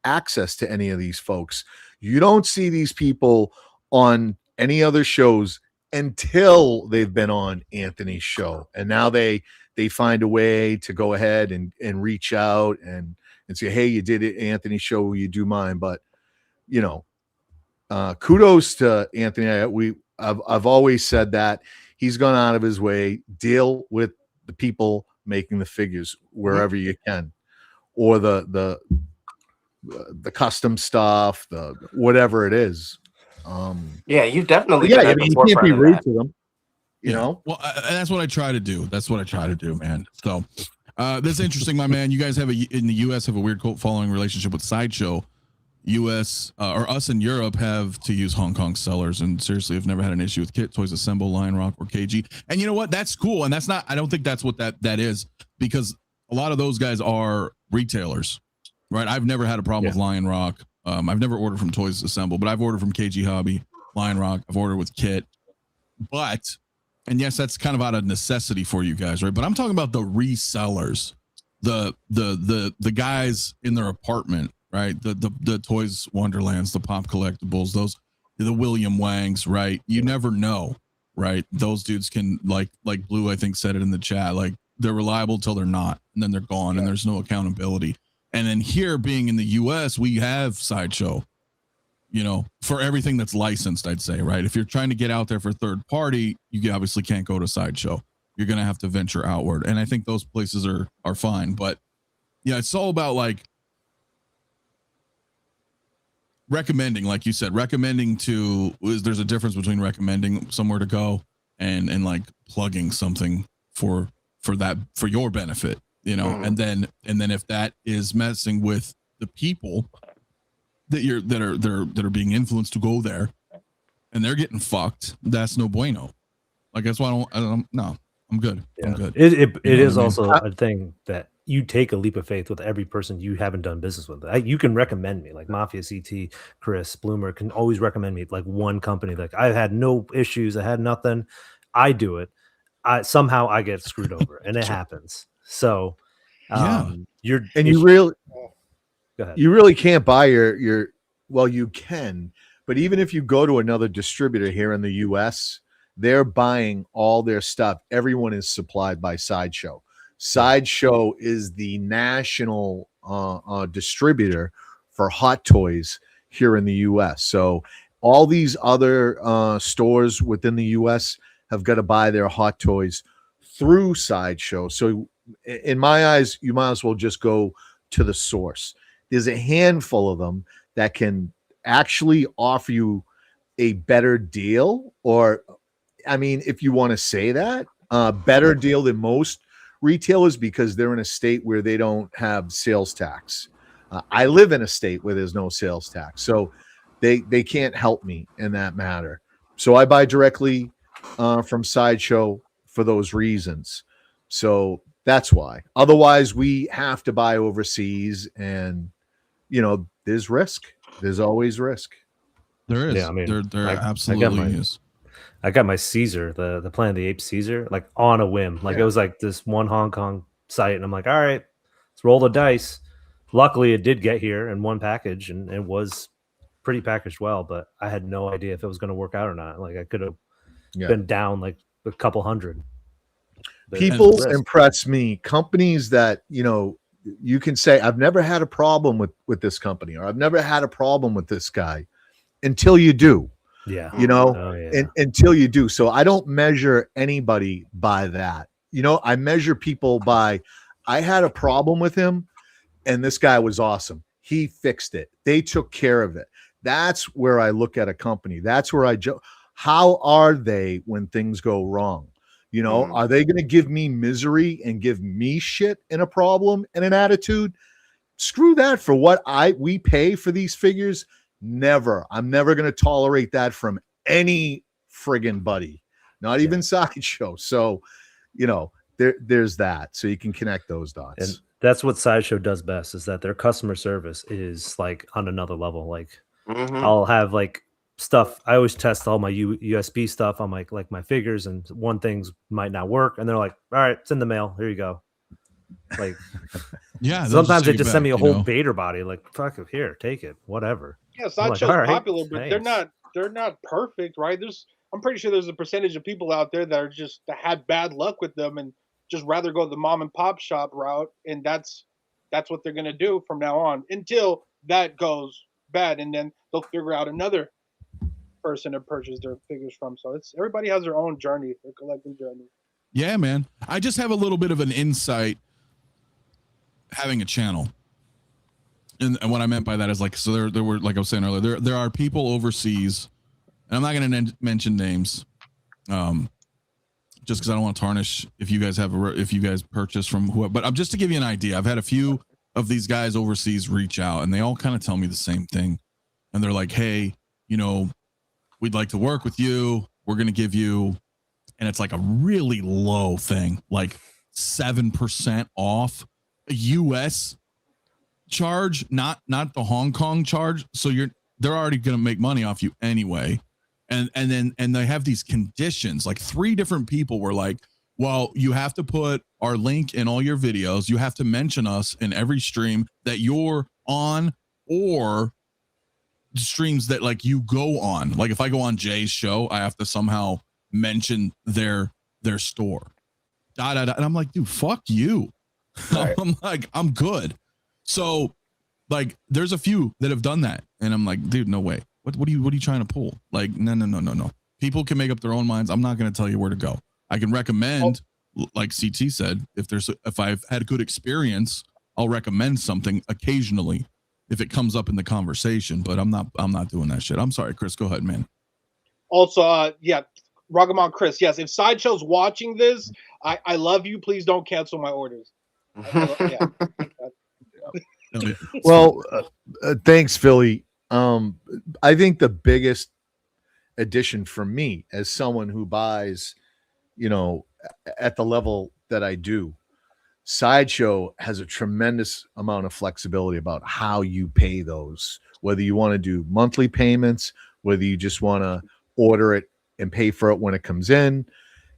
access to any of these folks. You don't see these people on any other shows until they've been on Anthony's show. And now they find a way to go ahead and reach out and say, hey, you did it, Anthony's show, will you do mine? But you know, kudos to Anthony. I've always said that he's gone out of his way, deal with the people making the figures wherever you can, or the custom stuff, the whatever it is. Yeah, you definitely. Yeah, I mean, you can't be rude to them. You know. Well, that's what I try to do. That's what I try to do, man. So, this is interesting, my man. You guys in the U.S. have a weird cult following relationship with Sideshow. U.S. Or us in Europe have to use Hong Kong sellers, and seriously, I've never had an issue with Kit, Toys Assemble, Lion Rock, or KG. And you know what? That's cool, and that's not. I don't think that's what that is, because a lot of those guys are retailers, right? I've never had a problem with Lion Rock. I've never ordered from Toys Assemble, but I've ordered from KG Hobby, Lion Rock. I've ordered with Kit, and yes, that's kind of out of necessity for you guys, right? But I'm talking about the resellers, the guys in their apartment. Right, the Toys Wonderlands, the Pop Collectibles, the William Wangs, right? You never know, right? Those dudes can like Blue, I think, said it in the chat, like they're reliable till they're not, and then they're gone, and there's no accountability. And then here, being in the U.S., we have Sideshow, you know, for everything that's licensed, I'd say, right? If you're trying to get out there for third party, you obviously can't go to Sideshow. You're gonna have to venture outward, and I think those places are fine. But yeah, it's all about like recommending, like you said, there's a difference between recommending somewhere to go and like plugging something for your benefit, you know. And then if that is messing with the people that are being influenced to go there and they're getting fucked, that's no bueno. Like, that's why I don't no, I'm good. Yeah. I'm good. It is also a thing that you take a leap of faith with every person you haven't done business with. You can recommend me, like Mafia, CT, Chris, Bloomer can always recommend me like one company. Like, I've had no issues. I had nothing. I do it. Somehow I get screwed over, and it happens. So, you really can't buy your. Well, you can, But even if you go to another distributor here in the US, they're buying all their stuff. Everyone is supplied by Sideshow. Sideshow is the national distributor for Hot Toys here in the US. So all these other stores within the US have got to buy their Hot Toys through Sideshow. So in my eyes, you might as well just go to the source. There's a handful of them that can actually offer you a better deal, or I mean, if you want to say that, better deal than most retailers, because they're in a state where they don't have sales tax. I live in a state where there's no sales tax, so they can't help me in that matter. So I buy directly from Sideshow for those reasons. So that's why. Otherwise, we have to buy overseas, and there's risk. There's always risk. There is. Yeah, I mean, there absolutely is. I got my Caesar, the Planet of the Apes Caesar, like on a whim. Like it was like this one Hong Kong site, and I'm like, all right, let's roll the dice. Luckily, it did get here in one package, and it was pretty packaged well, but I had no idea if it was going to work out or not. Like I could have been down like a couple hundred. People impress me. Companies that, you can say, I've never had a problem with this company, or I've never had a problem with this guy, until you do. Yeah. Until you do. So I don't measure anybody by that. I measure people by, I had a problem with him and this guy was awesome. He fixed it. They took care of it. That's where I look at a company. That's where how are they when things go wrong? Are they going to give me misery and give me shit and a problem and an attitude? Screw that. For what we pay for these figures, never. I'm never going to tolerate that from any friggin' buddy, not even Sideshow. So, there's that. So you can connect those dots. And that's what Sideshow does best, is that their customer service is like on another level. Like I'll have like stuff. I always test all my USB stuff on my figures, and one things might not work, and they're like, all right, it's in the mail. Here you go. Like, yeah, sometimes they just send me a whole Vader body. Like, fuck it, here, take it, whatever. Yeah, Sideshow's popular, but they're not perfect, right? I'm pretty sure there's a percentage of people out there that had bad luck with them and just rather go the mom and pop shop route, and that's what they're gonna do from now on until that goes bad, and then they'll figure out another person to purchase their figures from. So everybody has their own journey, their collecting journey. Yeah, man. I just have a little bit of an insight having a channel. And what I meant by that is like, so there were, like I was saying earlier, there are people overseas, and I'm not going to mention names, just because I don't want to tarnish if you guys purchase from whoever. But just to give you an idea, I've had a few of these guys overseas reach out, and they all kind of tell me the same thing. And they're like, hey, we'd like to work with you. We're going to give you, and it's like a really low thing, like 7% off a US charge, not the Hong Kong charge. So they're already going to make money off you anyway. And they have these conditions. Like 3 different people were like, well, you have to put our link in all your videos. You have to mention us in every stream that you're on, or streams that like you go on. Like if I go on Jay's show, I have to somehow mention their store. And I'm like, dude, fuck you. Right. I'm like, I'm good. So like there's a few that have done that, and I'm like, dude, no way. What are you trying to pull? Like, no. People can make up their own minds. I'm not going to tell you where to go. I can recommend, like CT said, if I've had a good experience, I'll recommend something occasionally if it comes up in the conversation, but I'm not doing that shit. I'm sorry, Chris, go ahead, man. Also, Ragamon Chris, yes, if Sideshow's watching this, I love you. Please don't cancel my orders. Well, thanks, Philly. I think the biggest addition for me as someone who buys, at the level that I do, Sideshow has a tremendous amount of flexibility about how you pay those, whether you want to do monthly payments, whether you just want to order it and pay for it when it comes in.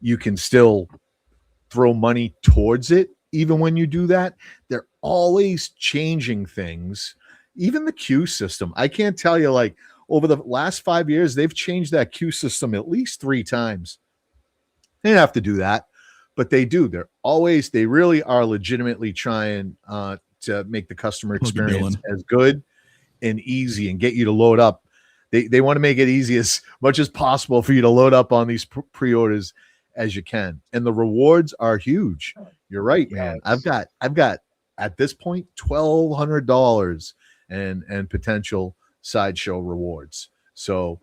You can still throw money towards it. Even when you do that, they're always changing things. Even the queue system. I can't tell you like over the last 5 years, they've changed that queue system at least 3 times. They didn't have to do that, but they do. They really are legitimately trying to make the customer experience as good and easy and get you to load up. They want to make it easy as much as possible for you to load up on these pre-orders as you can. And the rewards are huge. You're right, man. I've got at this point $1,200 and potential sideshow rewards. So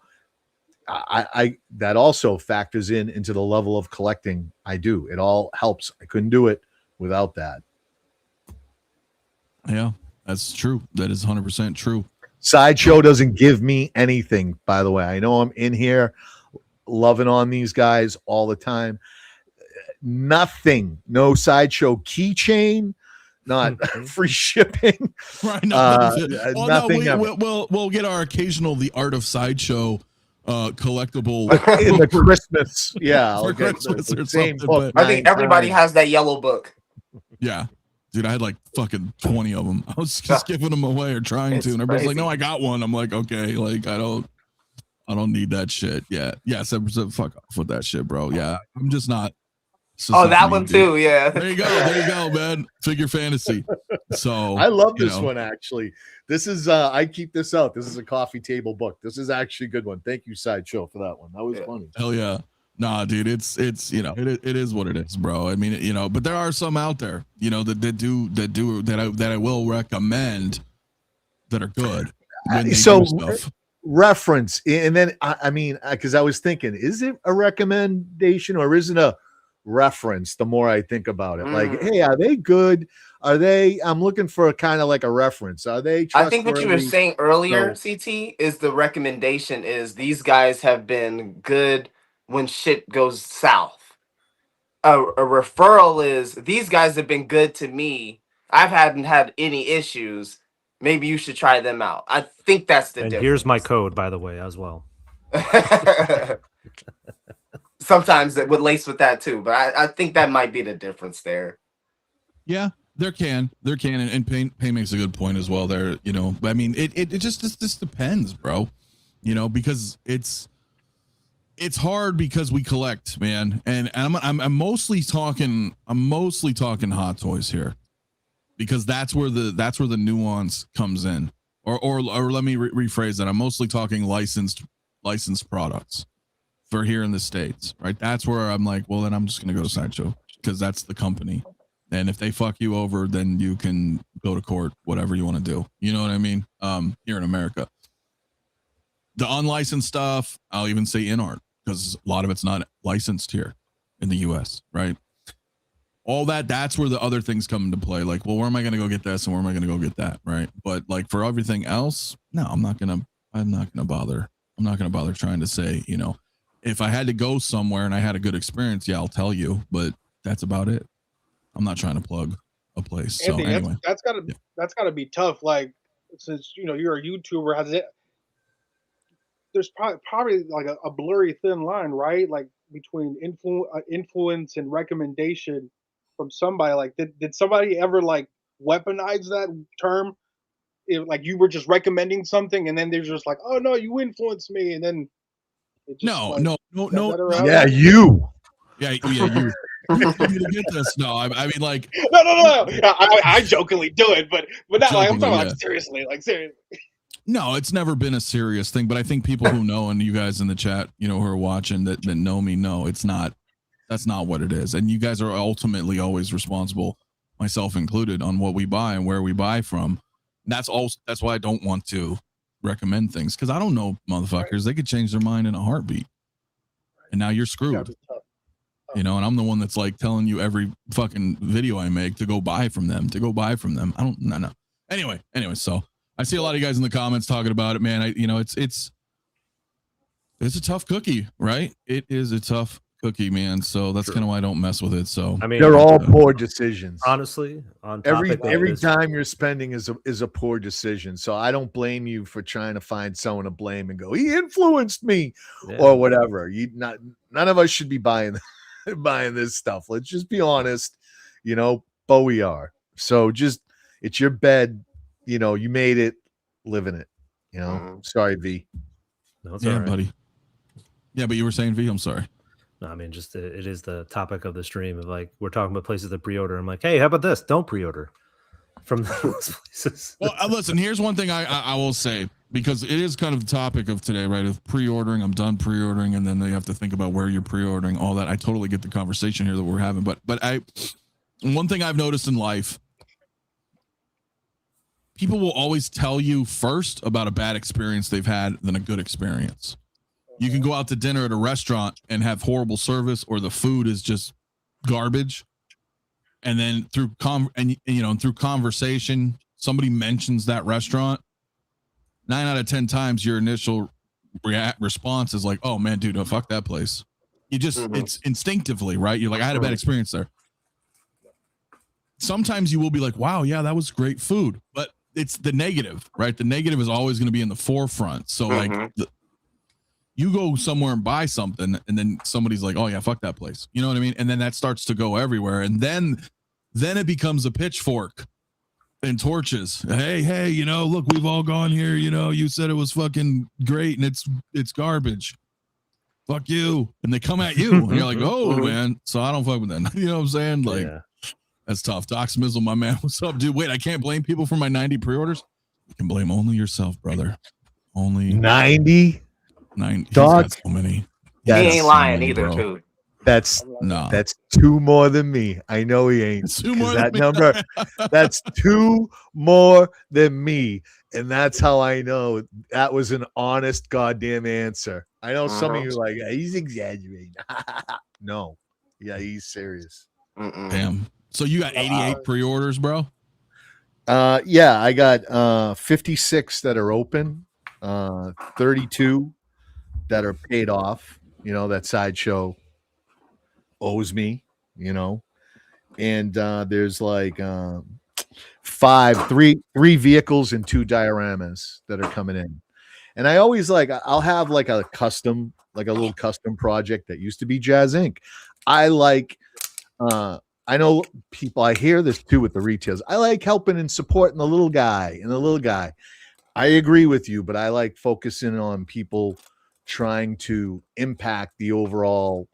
I that also factors into the level of collecting I do. It all helps. I couldn't do it without that. Yeah, that's true. That is 100% true. Sideshow doesn't give me anything, by the way. I know I'm in here loving on these guys all the time. Nothing. No Sideshow keychain, not free shipping. Right. Nothing. We'll get our occasional The Art of Sideshow collectible in the Christmas. Yeah. For Christmas or same something. book. I think everybody has that yellow book. Yeah. Dude, I had like fucking 20 of them. I was just giving them away or trying to, and everybody's like, "No, I got one." I'm like, "Okay, like I don't need that shit." Yeah, 7% fuck off with that shit, bro. Yeah, I'm just not. Oh, that one too. Yeah. There you go, man. Figure fantasy. So I love this one actually. This is I keep this out. This is a coffee table book. This is actually a good one. Thank you, Sideshow, for that one. That was funny. Hell yeah. Nah, dude, it's it is what it is, bro. I mean, but there are some out there, that I will recommend that are good. So reference, and then I mean, because I was thinking, is it a recommendation or isn't a reference? The more I think about it, like, hey, are they good? Are they? I'm looking for a kind of like a reference. Are they? I think what you were saying earlier, CT, is the recommendation is these guys have been good when shit goes south. A referral is these guys have been good to me. I haven't had any issues. Maybe you should try them out. I think that's the difference. Here's my code, by the way, as well. Sometimes it would lace with that too, but I think that might be the difference there. Yeah, there can, and Payne makes a good point as well there. I mean, it just depends, bro. Because it's hard because we collect, man, and I'm mostly talking hot toys here, because that's where the nuance comes in. Or let me rephrase that. I'm mostly talking licensed products for here in the States, right? That's where I'm like, well, then I'm just gonna go to Sideshow because that's the company, and if they fuck you over, then you can go to court, whatever you want to do. You know what I mean? Here in America, the unlicensed stuff, I'll even say in art, because a lot of it's not licensed here in the US, right? All that's where the other things come into play. Like, well, where am I going to go get this and where am I going to go get that, right? But like for everything else, no, I'm not going to bother. I'm not going to bother trying to say, if I had to go somewhere and I had a good experience, yeah, I'll tell you, but that's about it. I'm not trying to plug a place. Anthony, so anyway, that's gotta be tough. Like, since you're a YouTuber, there's probably like a blurry thin line, right? Like between influence and recommendation from somebody. Like, did somebody ever like weaponize that term? If like you were just recommending something and then they're just like, oh no, you influenced me, and then it just, no. Yeah, you. Yeah, you. To get this, no. I mean, like, no. I jokingly do it, but not like I'm talking like seriously, No, it's never been a serious thing, but I think people who know, and you guys in the chat, who are watching that know me know it's not. That's not what it is, and you guys are ultimately always responsible, myself included, on what we buy and where we buy from. That's why I don't want to recommend things, because I don't know motherfuckers. Right. They could change their mind in a heartbeat, and now you're screwed. And I'm the one that's like telling you every fucking video I make to go buy from them. I don't no. Anyway, so I see a lot of you guys in the comments talking about it, man. It's a tough cookie, right? It is a tough cookie, man. So that's kind of why I don't mess with it. So I mean, they're all poor decisions. Honestly, on every time you're spending is a poor decision. So I don't blame you for trying to find someone to blame and go, he influenced me or whatever. None of us should be buying this stuff. Let's just be honest, but we are. So it's your bed, you made it, live in it, Sorry, V. No, it's Yeah, all right. buddy. Yeah, but you were saying V. I'm sorry. No, I mean, just it is the topic of the stream of like we're talking about places that pre-order. I'm like, hey, how about this? Don't pre-order from those places. Well, listen. Here's one thing I will say, because it is kind of the topic of today, right? Of pre-ordering. I'm done pre-ordering, and then they have to think about where you're pre-ordering, all that. I totally get the conversation here that we're having, but one thing I've noticed in life, people will always tell you first about a bad experience they've had than a good experience. You can go out to dinner at a restaurant and have horrible service, or the food is just garbage. And then through through conversation, somebody mentions that restaurant. 9 out of 10 times, your initial response is like, "Oh man, dude, no, fuck that place." You just it's instinctively, right? You're like, "I had a bad experience there." Sometimes you will be like, "Wow, yeah, that was great food," but it's the negative, right? The negative is always going to be in the forefront. So like. You go somewhere and buy something, and then somebody's like, "Oh yeah, fuck that place." You know what I mean? And then that starts to go everywhere, and then it becomes a pitchfork and torches. Hey, you know, look, we've all gone here. You know, you said it was fucking great, and it's garbage. Fuck you. And they come at you, and you're like, "Oh man," so I don't fuck with that. You know what I'm saying? Like, that's tough. Doc Smizzle, my man, what's up, dude? Wait, I can't blame people for my 90 pre-orders. You can blame only yourself, brother. Only 90. 9. Dog. He's got so many. He ain't lying many, either, bro. too. That's 2 more than me. I know he ain't. It's 2 more that than number. That's 2 more than me, and that's how I know that was an honest goddamn answer. I know some of you are like, he's exaggerating. No, yeah, he's serious. Damn. So you got 88 pre-orders, bro? Yeah, I got 56 that are open, 32 that are paid off. You know, that Sideshow owes me, you know, and there's like three vehicles and 2 dioramas that are coming in. And I always I'll have like a little custom project that used to be Jazz Inc. I know people, I hear this too with the retailers. I like helping and supporting the little guy. I agree with you, but I like focusing on people trying to impact the overall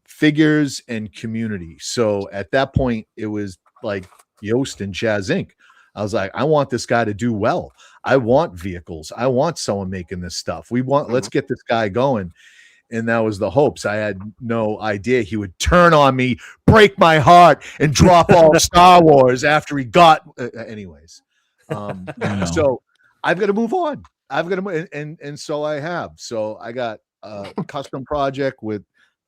figures and community. So at that point, it was like Yost and Jazz Inc. I was like, I want this guy to do well. I want vehicles. I want someone making this stuff. Let's get this guy going. And that was the hopes. I had no idea he would turn on me, break my heart, and drop all Star Wars after he got. Anyways, so I've got to move on. I've got to, and so I have. So I got a custom project with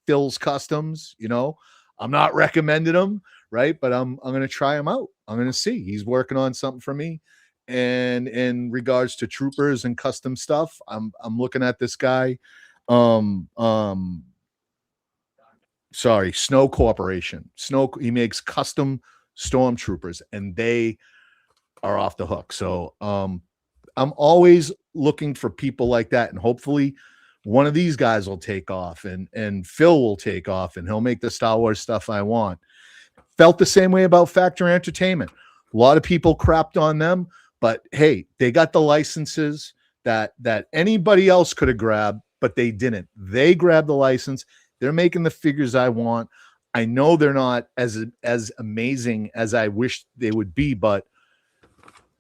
Phil's Customs. You know, I'm not recommending him, right? But I'm going to try him out. I'm going to see. He's working on something for me. And in regards to troopers and custom stuff, I'm looking at this guy. Snow Corporation. He makes custom stormtroopers, and they are off the hook. So I'm always looking for people like that, and hopefully one of these guys will take off, and Phil will take off, and he'll make the Star Wars stuff I want. Felt the same way about Factory Entertainment. A lot of people crapped on them, but hey, they got the licenses that anybody else could have grabbed, but they didn't. They grabbed the license. They're making the figures I want. I know they're not as amazing as I wish they would be, but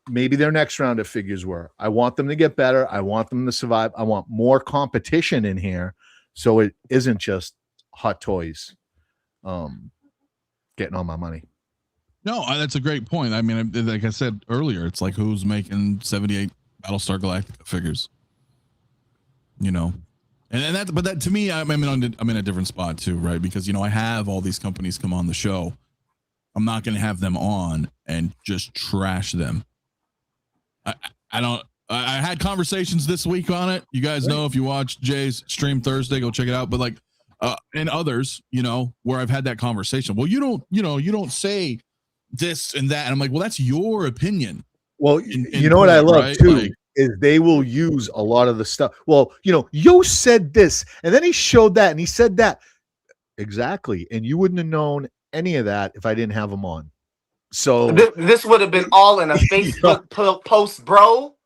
maybe their next round of figures were. I want them to get better. I want them to survive. I want more competition in here, so it isn't just Hot Toys getting all my money. No, that's a great point. I mean, like I said earlier, it's like who's making 78 Battlestar Galactica figures, you know? And that to me, I'm in a different spot too, right? Because, you know, I have all these companies come on the show. I'm not going to have them on and just trash them. I had conversations this week on it. You guys know, if you watch Jay's stream Thursday, go check it out. But like, and others, you know, where I've had that conversation. Well, you don't say this and that. And I'm like, well, that's your opinion. Well, you know what I love too is they will use a lot of the stuff. Well, you know, Yo said this, and then he showed that, and he said that. Exactly. And you wouldn't have known any of that if I didn't have him on. So this would have been all in a Facebook post, bro.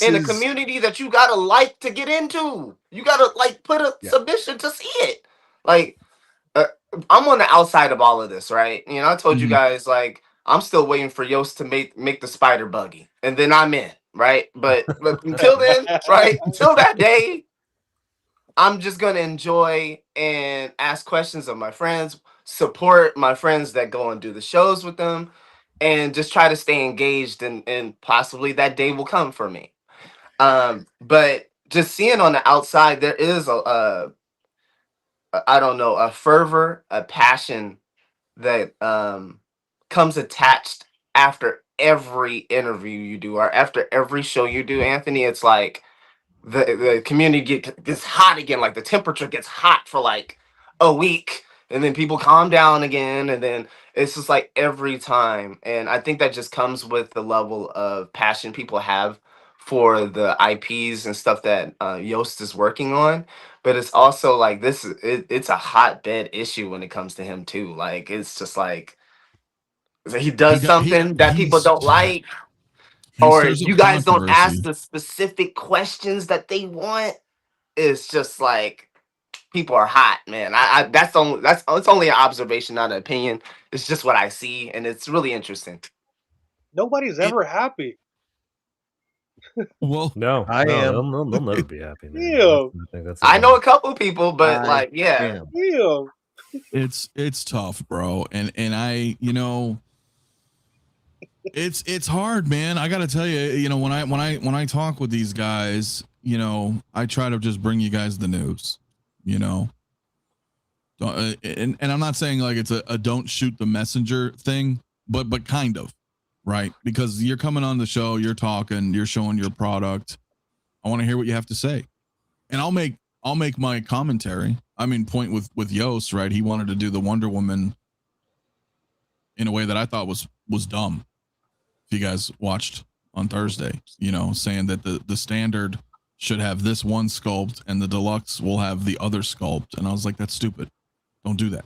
in a community that you gotta like to get into. You gotta like put a submission to see it. Like, I'm on the outside of all of this, right? You know, I told you guys, like, I'm still waiting for Yost to make the spider buggy, and then I'm in, right? But until then, right? Until that day, I'm just gonna enjoy and ask questions of my friends, support my friends that go and do the shows with them, and just try to stay engaged, and possibly that day will come for me. But just seeing on the outside, there is I don't know, a fervor, a passion that comes attached after every interview you do or after every show you do, Anthony. It's like the community gets hot again, like the temperature gets hot for like a week, and then people calm down again, and then it's just like every time. And I think that just comes with the level of passion people have for the IPs and stuff that Yost is working on. But it's also like it's a hotbed issue when it comes to him too. Like, it's just like he does something that people don't like, or you guys don't ask the specific questions that they want. It's just like people are hot, man. It's only an observation, not an opinion. It's just what I see, and it's really interesting. Nobody's ever happy. Well, no, I am. They'll never be happy. Man. Yeah. I know a couple people, but yeah. It's tough, bro. And I, you know, it's hard, man. I gotta tell you, you know, when I talk with these guys, you know, I try to just bring you guys the news, you know. And I'm not saying like it's a don't shoot the messenger thing, but kind of, right? Because you're coming on the show, you're talking, you're showing your product. I want to hear what you have to say, and I'll make my commentary. I mean, point with Yost, right? He wanted to do the Wonder Woman in a way that I thought was dumb. If you guys watched on Thursday, you know, saying that the standard should have this one sculpt and the deluxe will have the other sculpt, and I was like, that's stupid. Don't do that.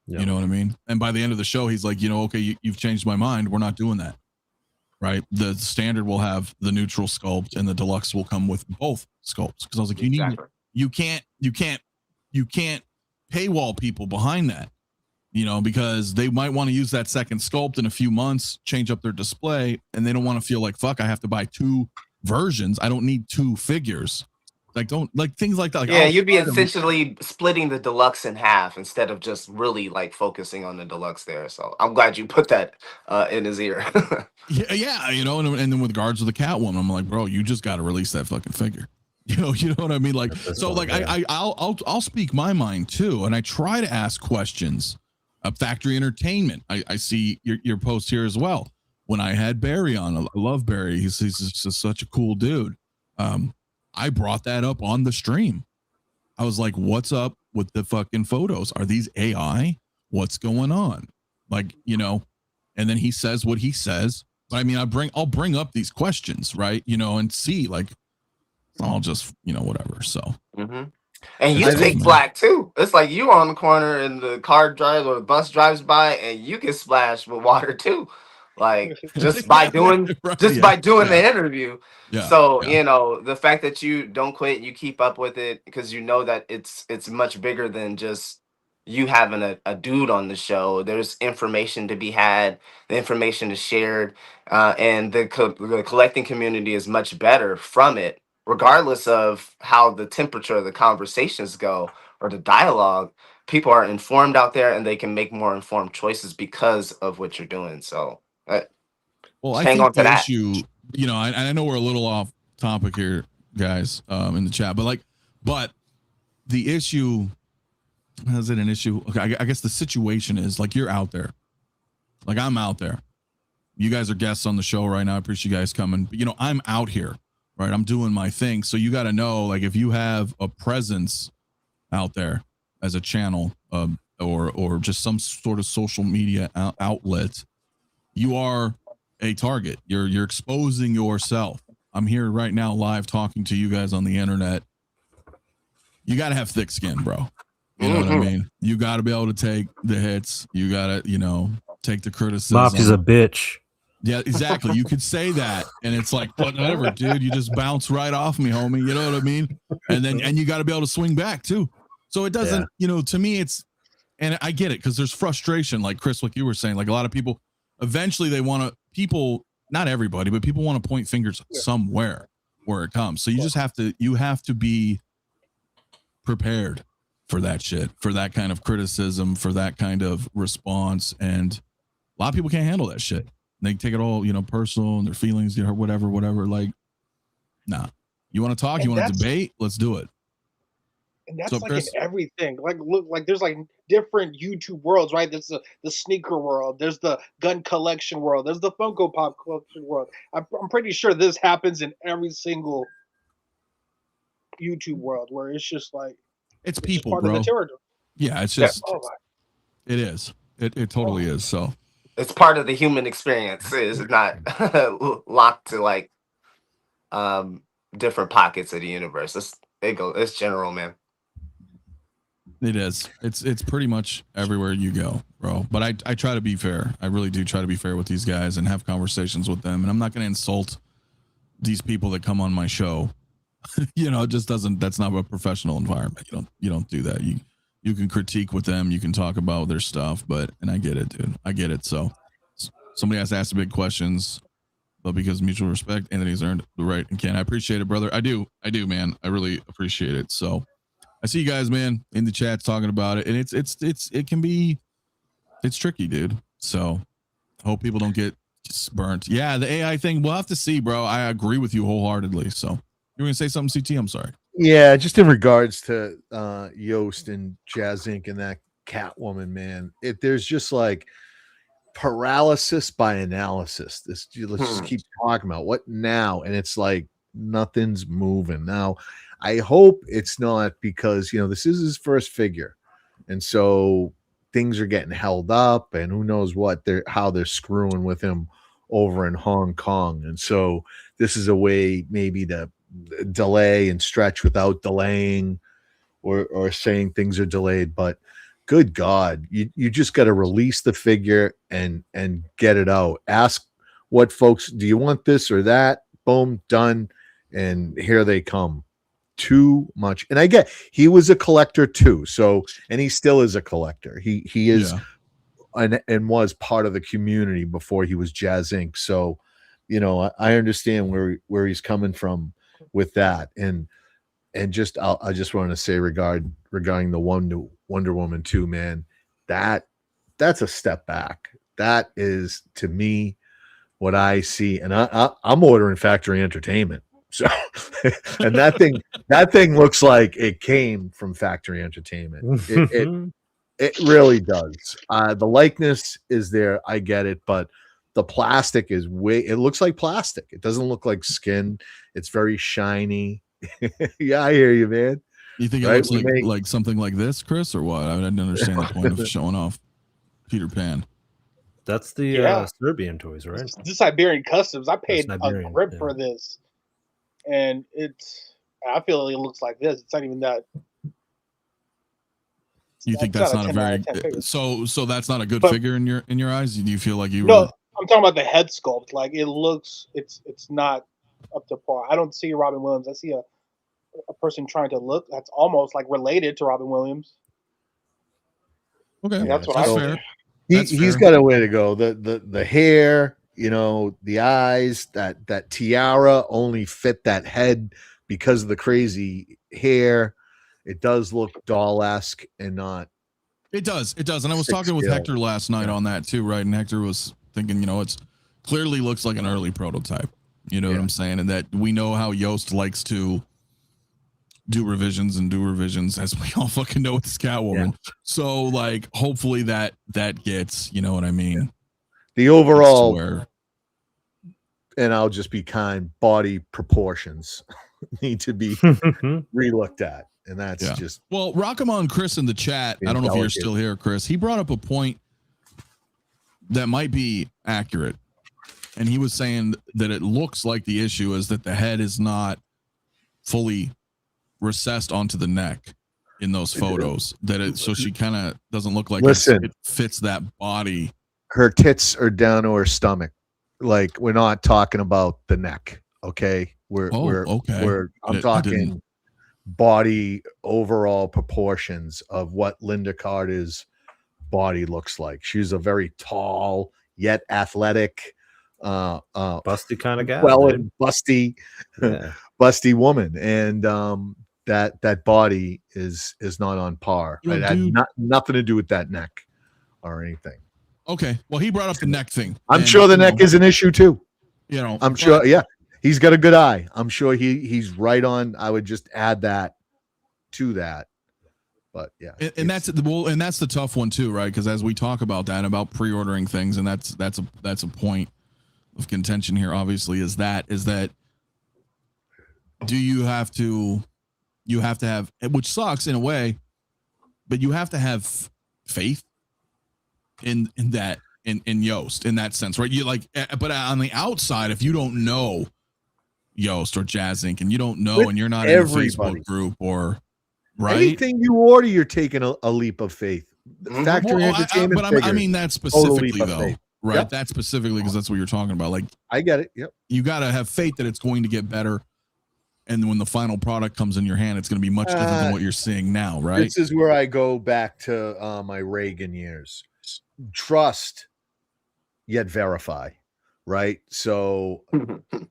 Yeah. You know what I mean? And by the end of the show, he's like, you know, okay, you've changed my mind. We're not doing that. Right? The standard will have the neutral sculpt, and the deluxe will come with both sculpts. Because I was like, you can't paywall people behind that, you know, because they might want to use that second sculpt in a few months, change up their display, and they don't want to feel like, fuck, I have to buy two versions. I don't need two figures. Like, don't, like, things like that. Like, yeah, you'd be essentially splitting the deluxe in half instead of just really like focusing on the deluxe there. So I'm glad you put that in his ear. yeah, you know, and then with regards to the Catwoman, I'm like, bro, you just got to release that fucking figure. You know what I mean? Like, so like, I'll speak my mind too, and I try to ask questions. Factory Entertainment, I see your post here as well. When I had Barry on, I love Barry. He's just such a cool dude. I brought that up on the stream. I was like, what's up with the fucking photos? Are these AI? What's going on? Like, you know, and then he says what he says. But I mean, I'll bring up these questions, right? You know, and see, like, I'll just, you know, whatever. So and you take flack too. It's like you on the corner and the car drives or the bus drives by and you get splashed with water too. Like, just by doing the interview. Yeah, so you know, the fact that you don't quit, you keep up with it, because you know that it's much bigger than just you having a dude on the show. There's information to be had, the information is shared, and the collecting community is much better from it, regardless of how the temperature of the conversations go or the dialogue. People are informed out there, and they can make more informed choices because of what you're doing. So well, I think the issue, you know, I know we're a little off topic here, guys, in the chat, but the issue, is it an issue? Okay, I guess the situation is, like, you're out there, like, I'm out there. You guys are guests on the show right now. I appreciate you guys coming, but, you know, I'm out here, right? I'm doing my thing. So you got to know, like, if you have a presence out there as a channel, or just some sort of social media outlet, you are a target. You're exposing yourself. I'm here right now live talking to you guys on the internet. You got to have thick skin, bro. You know what I mean? You got to be able to take the hits. You got to, you know, take the criticism. Mafia's a bitch. Yeah, exactly. You could say that, and it's like, whatever, dude. You just bounce right off me, homie. You know what I mean? And you got to be able to swing back too. So it doesn't, to me, it's, and I get it because there's frustration, like Chris, like you were saying, like a lot of people. Eventually, they want to. People, not everybody, but people want to point fingers somewhere where it comes. So you just have to. You have to be prepared for that shit, for that kind of criticism, for that kind of response, and a lot of people can't handle that shit. They take it all, personal and their feelings, whatever. Like, nah. You want to talk? You want to debate? Let's do it. And that's like Chris? In everything. Like, look, like there's like different YouTube worlds, right? There's the sneaker world. There's the gun collection world. There's the Funko Pop collection world. I'm pretty sure this happens in every single YouTube world where it's just like it's people, part bro. Of the territory. Yeah, it's just it is. It totally is. So. It's part of the human experience. It's not locked to like different pockets of the universe. It's general, man. It is. It's pretty much everywhere you go, bro. But I try to be fair. I really do try to be fair with these guys and have conversations with them. And I'm not going to insult these people that come on my show. It just doesn't. That's not a professional environment. You don't do that. You can critique with them. You can talk about their stuff, and I get it, dude. I get it. So somebody has to ask the big questions, but because of mutual respect, Anthony's earned the right and can. I appreciate it, brother. I do, man. I really appreciate it. So I see you guys, man, in the chats talking about it, and it's tricky, dude. So I hope people don't get burnt. Yeah, the AI thing, we'll have to see, bro. I agree with you wholeheartedly. So you were gonna say something, CT? I'm sorry. Yeah, just in regards to Yoast and Jazz Inc. and that Catwoman, man, there's just like paralysis by analysis. Let's just keep talking about what now, and it's like nothing's moving. Now, I hope it's not because this is his first figure, and so things are getting held up, and who knows how they're screwing with him over in Hong Kong, and so this is a way maybe to delay and stretch without delaying or saying things are delayed. But good God, you just got to release the figure and get it out. Ask what folks, do you want this or that? Boom, done. And here they come. Too much. And I get he was a collector too. So, and he still is a collector. He is and was part of the community before he was Jazz Inc. So, I understand where he's coming from with that, and just I just want to say regarding the Wonder Woman 2, man, that's a step back. That is, to me, what I see, and I'm ordering factory entertainment. So, and that thing looks like it came from factory entertainment. It really does. The likeness is there. I get it, but the plastic is it looks like plastic. It doesn't look like skin. It's very shiny. Yeah, I hear you, man. You think it looks like something like this, Chris, or what? I didn't understand the point of showing off Peter Pan. That's the Serbian toys, right? This Siberian Customs. I paid a grip for this, and I feel it looks like this. It's not even that. You think that's not a very so that's not a good figure in your eyes? Do you feel like you? No, I'm talking about the head sculpt. Like it looks, it's not up to par. I don't see Robin Williams. I see a person trying to look that's almost like related to Robin Williams. Okay, that's what I fair. He's got a way to go. The hair, the eyes, that tiara only fit that head because of the crazy hair. It does look doll-esque and not. It does. And I was talking with Hector last night on that too, right? And Hector was thinking, it's clearly looks like an early prototype. You know what I'm saying? And that we know how Yoast likes to do revisions, as we all fucking know with this Catwoman. Yeah. So like, hopefully that gets, you know what I mean? The overall, and I'll just be kind, body proportions need to be relooked at. And that's just well, Rockamon Chris in the chat. I don't know if you're still here, Chris. He brought up a point that might be accurate. And he was saying that it looks like the issue is that the head is not fully recessed onto the neck in those photos. So she kind of doesn't look like it fits that body. Her tits are down to her stomach. like we're not talking about the neck. Okay, okay. I'm talking body overall proportions of what Linda Carter's body looks like. She's a very tall yet athletic, busty kind of guy, and busty, yeah. busty woman, and that body is not on par. You know, It had nothing to do with that neck or anything. Okay, well, he brought up the neck thing. I'm sure the neck is an issue too. You know, I'm sure. Yeah, he's got a good eye. I'm sure he's right on. I would just add that to that. But yeah, and that's the tough one too, right? Because as we talk about that, about pre-ordering things, and that's a point of contention here. Obviously, is that do you have to have, which sucks in a way, but you have to have faith in that in Yost in that sense, right? You like, but on the outside, if you don't know Yost or Jazz Inc. and you don't know, and you're not in a Facebook group or right, anything you order, you're taking a leap of faith. Factory Entertainment, but I mean that specifically though, faith. right? Yep. That specifically because that's what you're talking about. Like, I get it. Yep. You got to have faith that it's going to get better. And when the final product comes in your hand, it's going to be much different than what you're seeing now, right? This is where I go back to my Reagan years. Trust, yet verify, right? So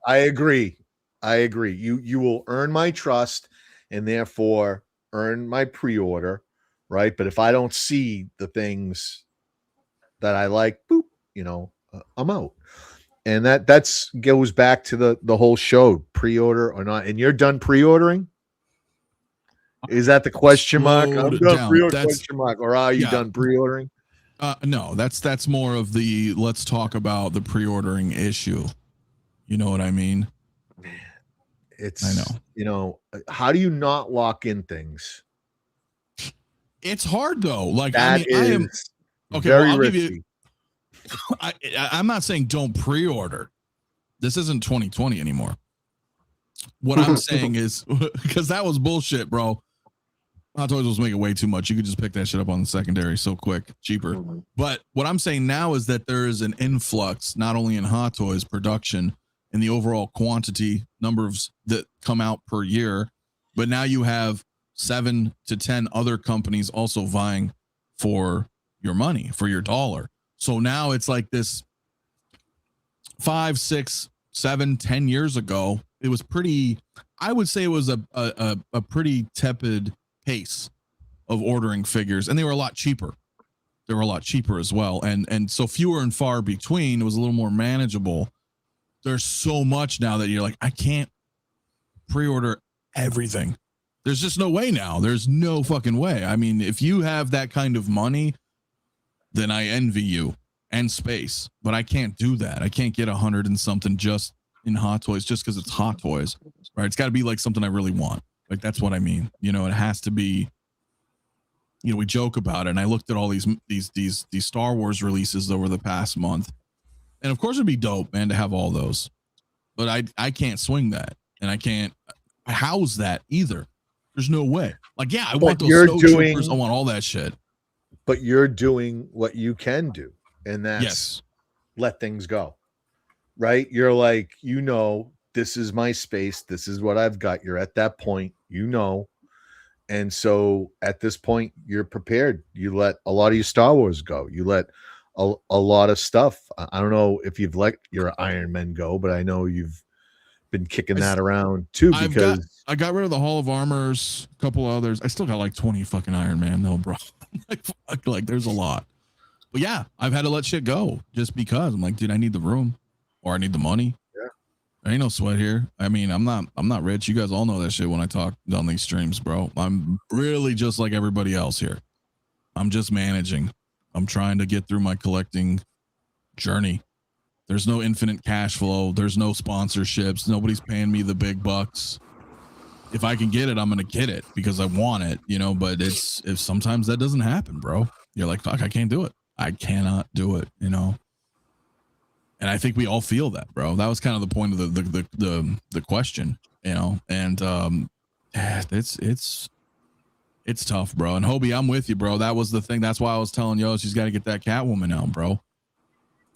I agree. You will earn my trust and therefore earn my pre-order, right? But if I don't see the things that I like, boop, I'm out. And that's goes back to the whole show, pre-order or not. And you're done pre-ordering? Is that the question mark? I'm done pre-order question mark. Or are you done pre-ordering? No, that's more of the let's talk about the pre-ordering issue. You know what I mean? I know. How do you not lock in things? It's hard though. Like that I am okay. Very I'll risky. give you. I'm not saying don't pre-order. This isn't 2020 anymore. What I'm saying is because that was bullshit, bro. Hot Toys was making way too much. You could just pick that shit up on the secondary so quick, cheaper. But what I'm saying now is that there is an influx, not only in Hot Toys production and the overall quantity numbers that come out per year, but now you have 7 to 10 other companies also vying for your money, for your dollar. So now it's like this 5, 6, 7, 10 years ago, it was pretty, I would say it was a pretty tepid pace of ordering figures, and they were a lot cheaper. They were a lot cheaper as well. And so fewer and far between, it was a little more manageable. There's so much now that you're like, I can't pre-order everything. There's just no way now. There's no fucking way. I mean, if you have that kind of money, then I envy you and space, but I can't do that. I can't get 100 and something just in Hot Toys just because it's Hot Toys, right? It's got to be like something I really want. Like, that's what I mean. It has to be, we joke about it. And I looked at all these Star Wars releases over the past month. And of course it'd be dope, man, to have all those, but I can't swing that, and I can't house that either. There's no way. Like, yeah, I want those snowtroopers. I want all that shit. But you're doing what you can do, and that's let things go, right? You're like, this is my space. This is what I've got. You're at that point, and so at this point, you're prepared. You let a lot of your Star Wars go. You let a lot of stuff. I don't know if you've let your Iron Men go, but I know you've been kicking that around too, because I got rid of the Hall of Armors, a couple others. I still got like 20 fucking Iron Man though, bro. like there's a lot. But yeah, I've had to let shit go just because I'm like, dude, I need the room or I need the money. Yeah. There ain't no sweat here. I mean, I'm not rich. You guys all know that shit when I talk on these streams, bro. I'm really just like everybody else here. I'm just managing. I'm trying to get through my collecting journey. There's no infinite cash flow. There's no sponsorships. Nobody's paying me the big bucks. If I can get it, I'm going to get it because I want it, but if sometimes that doesn't happen, bro. You're like, fuck, I can't do it. I cannot do it, And I think we all feel that, bro. That was kind of the point of the question, and it's tough, bro. And Hobie, I'm with you, bro. That was the thing. That's why I was telling she's got to get that Catwoman out, bro.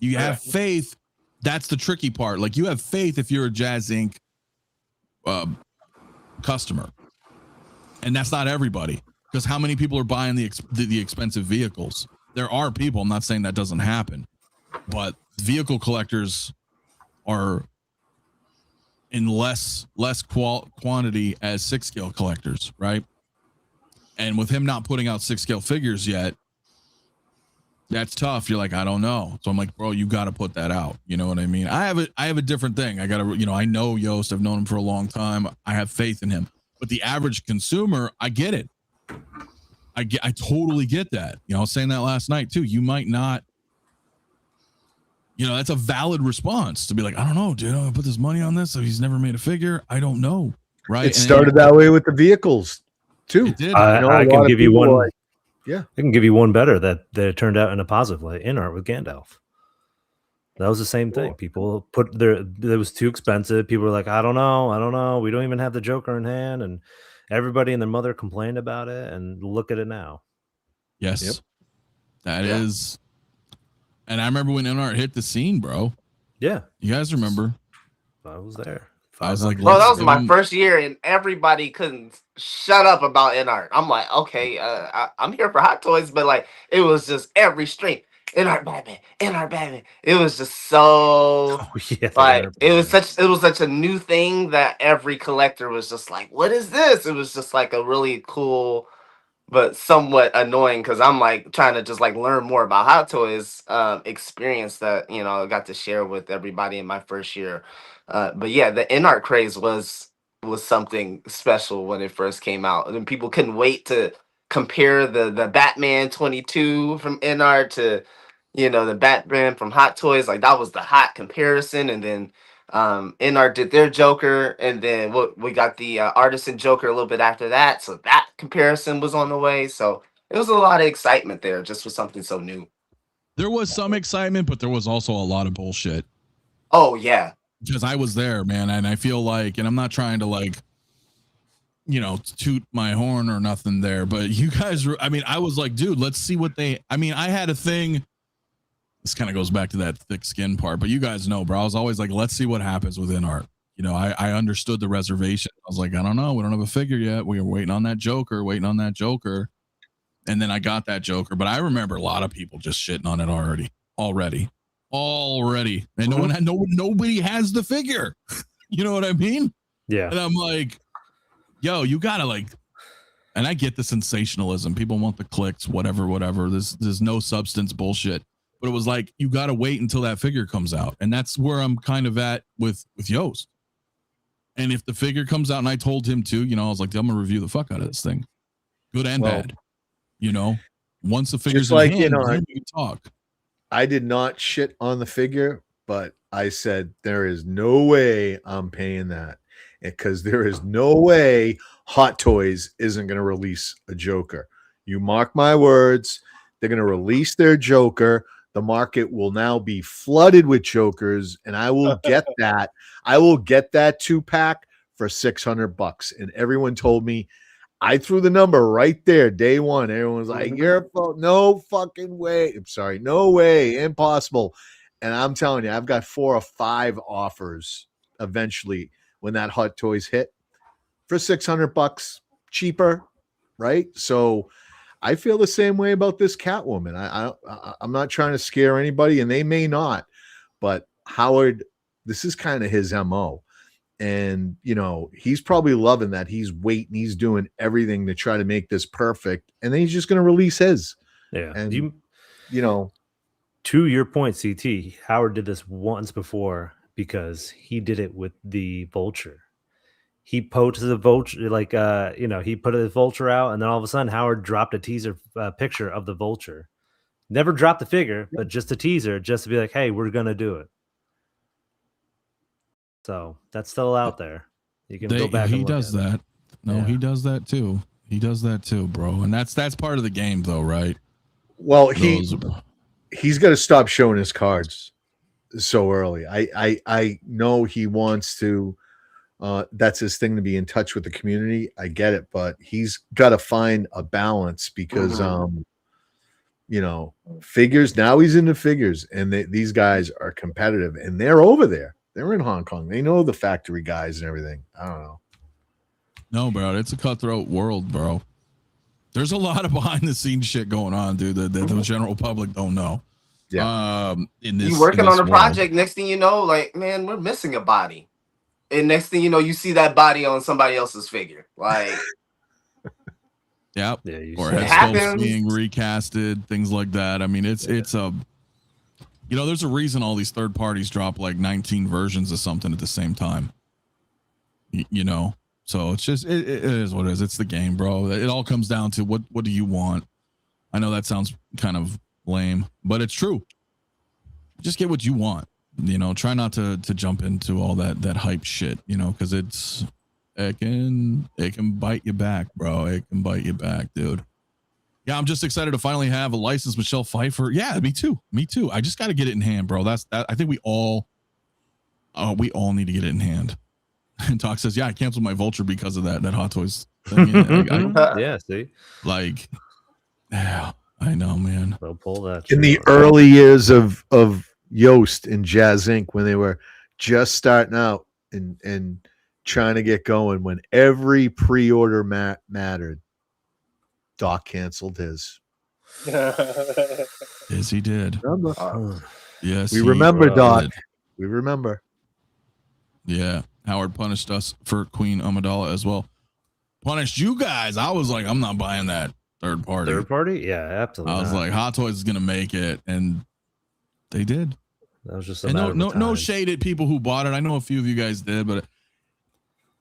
You have faith, That's the tricky part. Like, you have faith if you're a Jazz Inc. Customer, and that's not everybody, because how many people are buying the expensive vehicles? There are people. I'm not saying that doesn't happen, but vehicle collectors are in less quantity as 6-scale collectors, right? And with him not putting out 6-scale figures yet, that's tough. You're like, I don't know. So I'm like, bro, you got to put that out. You know what I mean? I have a different thing. I got to, I know Yost. I've known him for a long time. I have faith in him. But the average consumer, I get it. I totally get that. I was saying that last night too. You might not, that's a valid response to be like, I don't know, dude. I put this money on this. So he's never made a figure. I don't know. Right. It started that way with the vehicles too. It did. I can give you one. Yeah, I can give you one better that turned out in a positive way. InArt with Gandalf. That was the same thing. People it was too expensive. People were like, I don't know. We don't even have the Joker in hand, and everybody and their mother complained about it. And look at it now. Yes, yep. That is. And I remember when InArt hit the scene, bro. Yeah, you guys remember? I was there. I was like, bro, that was my first year, and everybody couldn't shut up about InArt. I'm like, okay, I'm here for Hot Toys, but like, it was just every stream. InArt Batman. It was just so like it was such a new thing that every collector was just like, what is this? It was just like a really cool but somewhat annoying, because I'm like trying to just like learn more about Hot Toys experience that I got to share with everybody in my first year. But yeah, the InArt craze was something special when it first came out, and people couldn't wait to compare the Batman 22 from InArt to the Batman from Hot Toys. Like, that was the hot comparison. And then InArt did their Joker, and then we got the Artisan Joker a little bit after that, so that comparison was on the way. So it was a lot of excitement there just for something so new. There was some excitement, but there was also a lot of bullshit. Oh yeah, because I was there, man, and I feel like, and I'm not trying to like toot my horn or nothing there, but you guys were, I was like, dude, let's see what I had a thing. This kind of goes back to that thick skin part, but you guys know, bro, I was always like, let's see what happens with InArt. I understood the reservation. I was like, I don't know. We don't have a figure yet. We were waiting on that Joker. And then I got that Joker, but I remember a lot of people just shitting on it already. And nobody has the figure. You know what I mean? Yeah. And I'm like, yo, you gotta like, and I get the sensationalism. People want the clicks, whatever. There's no substance bullshit. But it was like, you got to wait until that figure comes out. And that's where I'm kind of at with Yost. And if the figure comes out, and I told him to, I was like, I'm going to review the fuck out of this thing. Good and bad. Once the figure's like, in hand, we can talk. I did not shit on the figure, but I said, there is no way I'm paying that. Because there is no way Hot Toys isn't going to release a Joker. You mark my words. They're going to release their Joker. The market will now be flooded with Jokers, and I will get that. I will get that 2-pack for $600. And everyone told me, I threw the number right there, day one. Everyone was like, no fucking way. I'm sorry, no way, impossible. And I'm telling you, I've got 4 or 5 offers eventually when that Hot Toys hit for $600 cheaper, right? So I feel the same way about this Catwoman. I'm not trying to scare anybody, and they may not, but Howard, this is kind of his MO. And, he's probably loving that. He's waiting. He's doing everything to try to make this perfect. And then he's just going to release his. Yeah. And, to your point, CT, Howard did this once before because he did it with the Vulture. He posted the Vulture, he put a Vulture out, and then all of a sudden Howard dropped a teaser picture of the Vulture. Never dropped the figure, but just a teaser, just to be like, hey, we're going to do it. So that's still out there. You can go back and look does that. No, he does that too. He does that too, bro. And that's part of the game though, right? Well, he's got to stop showing his cards so early. I know he wants to, that's his thing, to be in touch with the community. I get it, but he's got to find a balance because figures. Now he's into figures, and these guys are competitive, and they're over there. They're in Hong Kong. They know the factory guys and everything. I don't know. No, bro, it's a cutthroat world, bro. There's a lot of behind the scenes shit going on, dude, that the general public don't know. Yeah. You're working on a project. Next thing you know, like, man, we're missing a body. And next thing you know, you see that body on somebody else's figure. Like, yep. Yeah, Or head sculpts being recasted, things like that. I mean, it's a, there's a reason all these third parties drop like 19 versions of something at the same time. So it's just it is what it is. It's the game, bro. It all comes down to what do you want? I know that sounds kind of lame, but it's true. Just get what you want. Try not to jump into all that hype shit, because it can bite you back, bro. It can bite you back, dude. Yeah, I'm just excited to finally have a licensed Michelle Pfeiffer. Yeah, me too. I just got to get it in hand, bro. I think we all need to get it in hand. And Talk says, yeah, I canceled my Vulture because of that Hot Toys thing. Yeah, see? Like, yeah, I know, man. They'll pull that. In the early years of Yoast and Jazz Inc., when they were just starting out and trying to get going, when every pre-order mattered, Doc canceled his. Yes, he did. Remember? Yes, we remember, Doc. Did. We remember. Yeah, Howard punished us for Queen Amidala as well. Punished you guys. I was like, I'm not buying that third party. Third party? Yeah, absolutely. I was like, Hot Toys is gonna make it, and they did. That was just no shade at people who bought it. I know a few of you guys did, but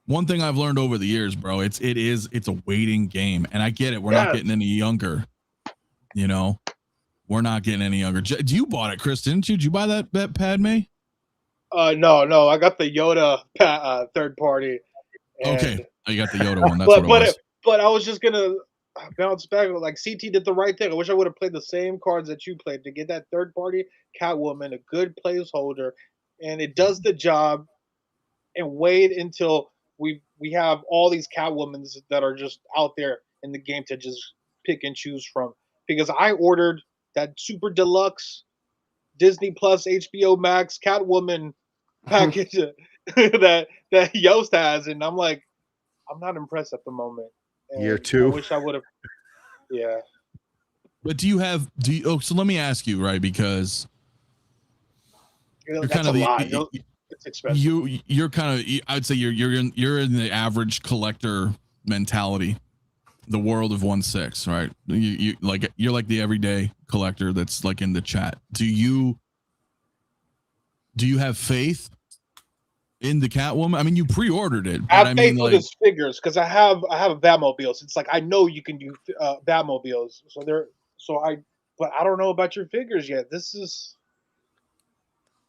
one thing I've learned over the years, bro, it's a waiting game, and I get it. We're not getting any younger. We're not getting any younger. You bought it, Chris, didn't you? Did you buy that Padme? No, I got the Yoda third party. Okay, you got the Yoda one. That's what it was. But I was just gonna bounce back. Like, CT did the right thing. I wish I would have played the same cards that you played to get that third party Catwoman, a good placeholder, and it does the job. And wait until we have all these Catwomans that are just out there in the game to just pick and choose from. Because I ordered that super deluxe Disney Plus HBO Max Catwoman package that Yoast has, and I'm like, I'm not impressed at the moment. And Year 2. I wish I would have. Yeah. But so let me ask you, right? Because you're kind of it's expensive. You're kind of, I'd say you're in the average collector mentality, the world of 1/6, right? You're like the everyday collector that's like in the chat. Do you have faith in the Catwoman? I mean, you pre-ordered it. I have faith with his figures because I have Batmobiles. It's like I know you can do Batmobiles, but I don't know about your figures yet. This is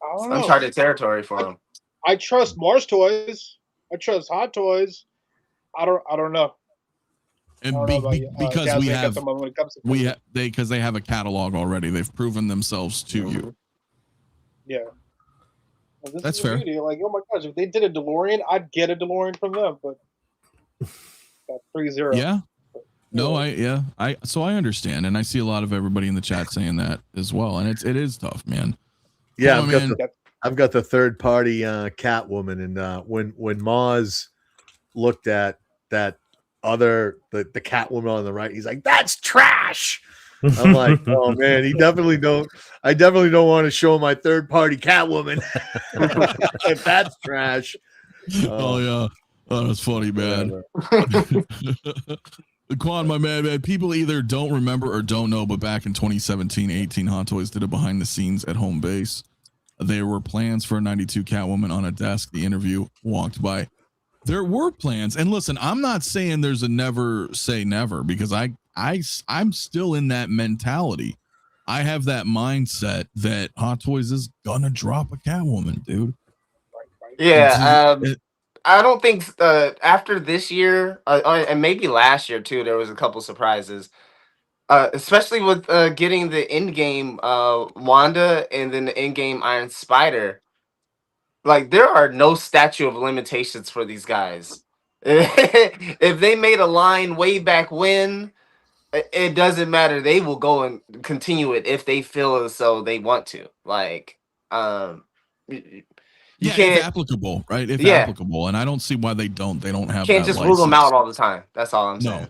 uncharted territory for him. I trust Mars Toys. I trust Hot Toys. I don't know. And because they have a catalog already. They've proven themselves to you. Yeah. Well, that's fair. Beauty. Like, oh my gosh, if they did a DeLorean, I'd get a DeLorean from them. But got 3-0. Yeah. No, I understand, and I see a lot of everybody in the chat saying that as well, and it is tough, man. Yeah, I've got the third party Catwoman, and when Maz looked at that the Catwoman on the right, he's like, "That's trash." I'm like, "Oh man, I definitely don't want to show my third party Catwoman if that's trash." Oh yeah, that's funny, man. Quan, my man, people either don't remember or don't know, but back in 2017-18, Hot Toys did a behind the scenes at home base. There were plans for a 92 Catwoman on a desk. The interview walked by. There were plans, and listen, I'm not saying there's a never say never, because I'm still in that mentality. I have that mindset that Hot Toys is gonna drop a Catwoman, dude. Yeah, I don't think after this year, and maybe last year too, there was a couple surprises, especially with getting the in-game Wanda and then the in-game Iron Spider. Like, there are no statute of limitations for these guys. If they made a line way back when, it doesn't matter. They will go and continue it if they feel as though they want to. Like, you Yeah, can't. if applicable, right? If Yeah. applicable, and I don't see why they don't. They don't have. Can't that just rule them license. out all the time. That's all I'm saying.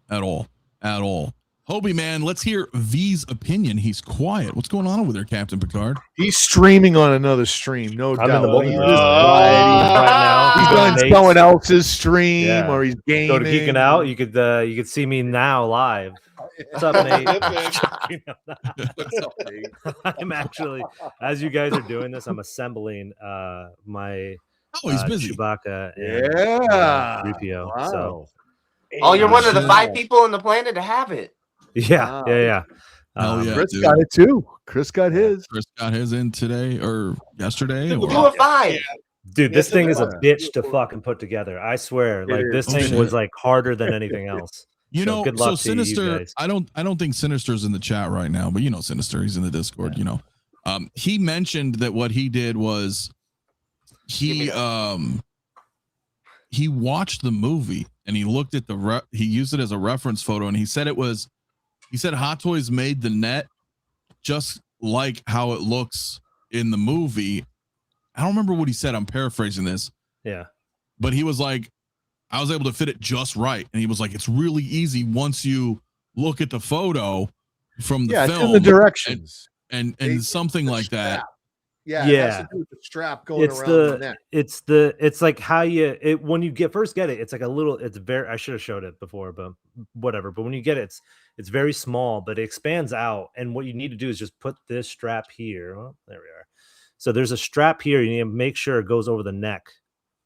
No, at all. Hobie, man, let's hear V's opinion. He's quiet. What's going on over there, Captain Picard? He's streaming on another stream, no I'm in doubt. the He's movie just right now. He's on Mates. someone else's stream, Yeah. or he's gaming. Go to Geeking Out. You could see me now live. What's up, Nate? What's up, Nate? I'm actually, as you guys are doing this, I'm assembling my he's busy. Chewbacca Yeah. and 3PO. Wow. So Oh, you're one of the 5 people on the planet to have it. yeah. Hell yeah, Chris dude. got it too. Chris got his. Chris got his in today or yesterday. You Or... were 5. Dude, this thing is a bitch to fucking put together. I swear. Like this Oh, thing shit. was like harder than anything else. You know, good so luck to you Sinister. guys. I don't think Sinister's in the chat right now, but you know Sinister. He's in the Discord. Yeah. You know, he mentioned that what he did was he watched the movie and he looked at he used it as a reference photo, and he said Hot Toys made the net just like how it looks in the movie. I don't remember what he said. I'm paraphrasing this. Yeah. But he was like, I was able to fit it just right. And he was like, it's really easy once you look at the photo from the Yeah, film. it's in the directions. And They- something the like strap. that. Yeah, Yeah. it has to do with the strap going It's around the neck. it's like how you when you first get it, it's like a little, it's very, I should have showed it before, but whatever. But when you get it, it's very small, but it expands out. And what you need to do is just put this strap here. Well, there we are. So there's a strap here. You need to make sure it goes over the neck.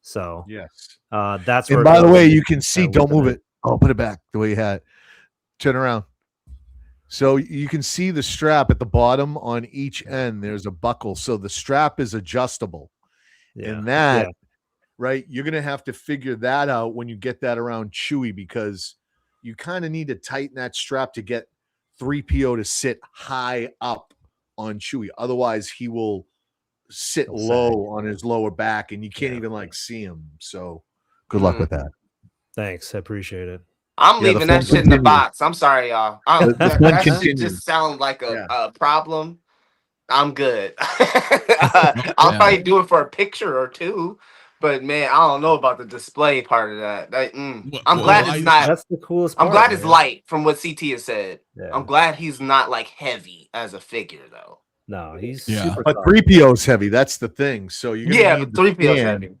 So Yes. that's And where. by it the goes. way, you can see, Whip don't it move in. it. Oh, put it back the way you had it. Turn around. So you can see the strap at the bottom on each end. There's a buckle. So the strap is adjustable. Yeah. And that, right, you're going to have to figure that out when you get that around Chewie, because you kind of need to tighten that strap to get 3PO to sit high up on Chewie. Otherwise, he will sit low on his lower back and you can't even like see him. So good luck with that. Thanks, I appreciate it. I'm Yeah, the leaving that fun shit in the continues. box. I'm sorry, y'all. The That fun shit continues. just sounds like Yeah. a problem. I'm good. I'll probably do it for a picture or two, but man, I don't know about the display part of that. I'm glad it's not. That's the coolest I'm part, glad it's man. light from what CT has said. Yeah. I'm glad he's not like heavy as a figure though. No, he's Yeah. super But soft. 3PO's heavy. That's the thing. So you're Yeah, need the 3PO's stand. heavy.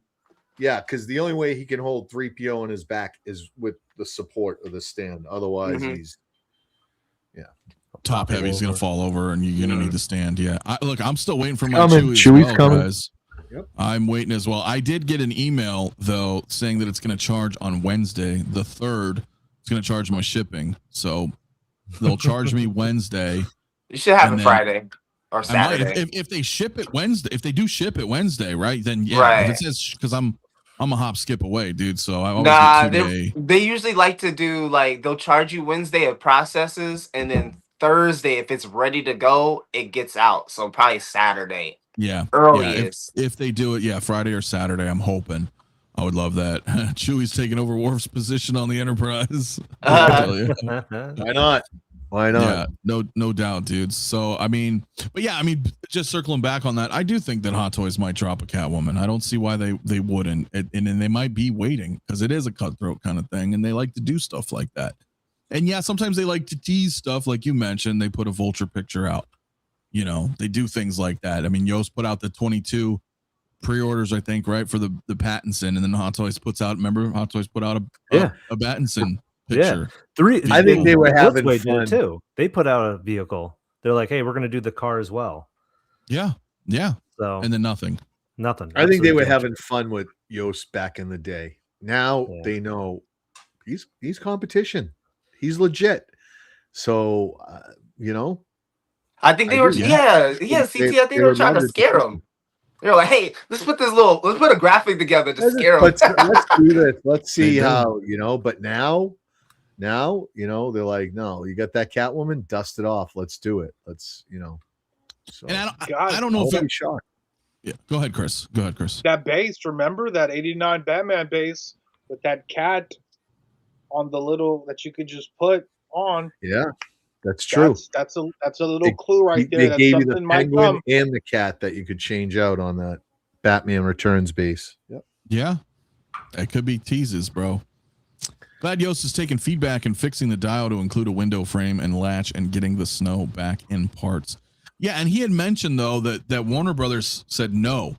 Yeah, because the only way he can hold 3PO on his back is with the support of the stand. Otherwise, Mhm. he's Top heavy's going to fall over and you're going to need to stand. Yeah. Look, I'm still waiting for my Coming. Chewie Chewie's as well, coming. guys. Yep. I'm waiting as well. I did get an email, though, saying that it's going to charge on Wednesday, the 3rd. It's going to charge my shipping. So they'll charge me Wednesday. You should have And it then Friday or I might, Saturday. if they ship it Wednesday, if they do ship it Wednesday, right? Then yeah. Right. If it says, because I'm a hop skip away, dude. So I always Nah, get 2-day. they usually like to do like they'll charge you Wednesday of processes, and then Thursday, if it's ready to go, it gets out. So probably Saturday. Yeah. Earliest. If they do it, yeah, Friday or Saturday, I'm hoping. I would love that. Chewie's taking over Worf's position on the Enterprise. I tell you. why not? Why not? Yeah, no doubt, dudes. So I mean, but yeah, I mean, just circling back on that, I do think that Hot Toys might drop a Catwoman. I don't see why they wouldn't, and they might be waiting because it is a cutthroat kind of thing, and they like to do stuff like that. And yeah, sometimes they like to tease stuff, like you mentioned. They put a Vulture picture out. You know, they do things like that. I mean, Yost put out the 22 pre-orders, I think, right, for the Pattinson, and then Hot Toys puts out. Remember, Hot Toys put out a Pattinson picture. I think they were having Blitzway did fun too. They put out a vehicle. They're like, hey, we're going to do the car as well. Yeah. So And then nothing. I think they were Absolutely. having fun with Yost back in the day. Now they know he's competition. He's legit. So you know, I think they I were, do, yeah, CT. I think they were trying to remembered scare him. They're like, hey, let's put a graphic together to scare them. let's do this. Let's see They do. how, you know. But now, you know, they're like, no, you got that Catwoman, dust it off. Let's do it. Let's, you know. So And I don't know if I'll be it, shocked. yeah. Go ahead, Chris. That base, remember that 89 Batman base with that cat on the little that you could just put on. Yeah, that's true. That's a little clue right there. They That gave you the something might penguin come. and the cat that you could change out on that Batman Returns base. Yep. Yeah, that could be teases, bro. Glad Yost is taking feedback and fixing the dial to include a window frame and latch and getting the snow back in parts. Yeah, and he had mentioned though that Warner Brothers said no.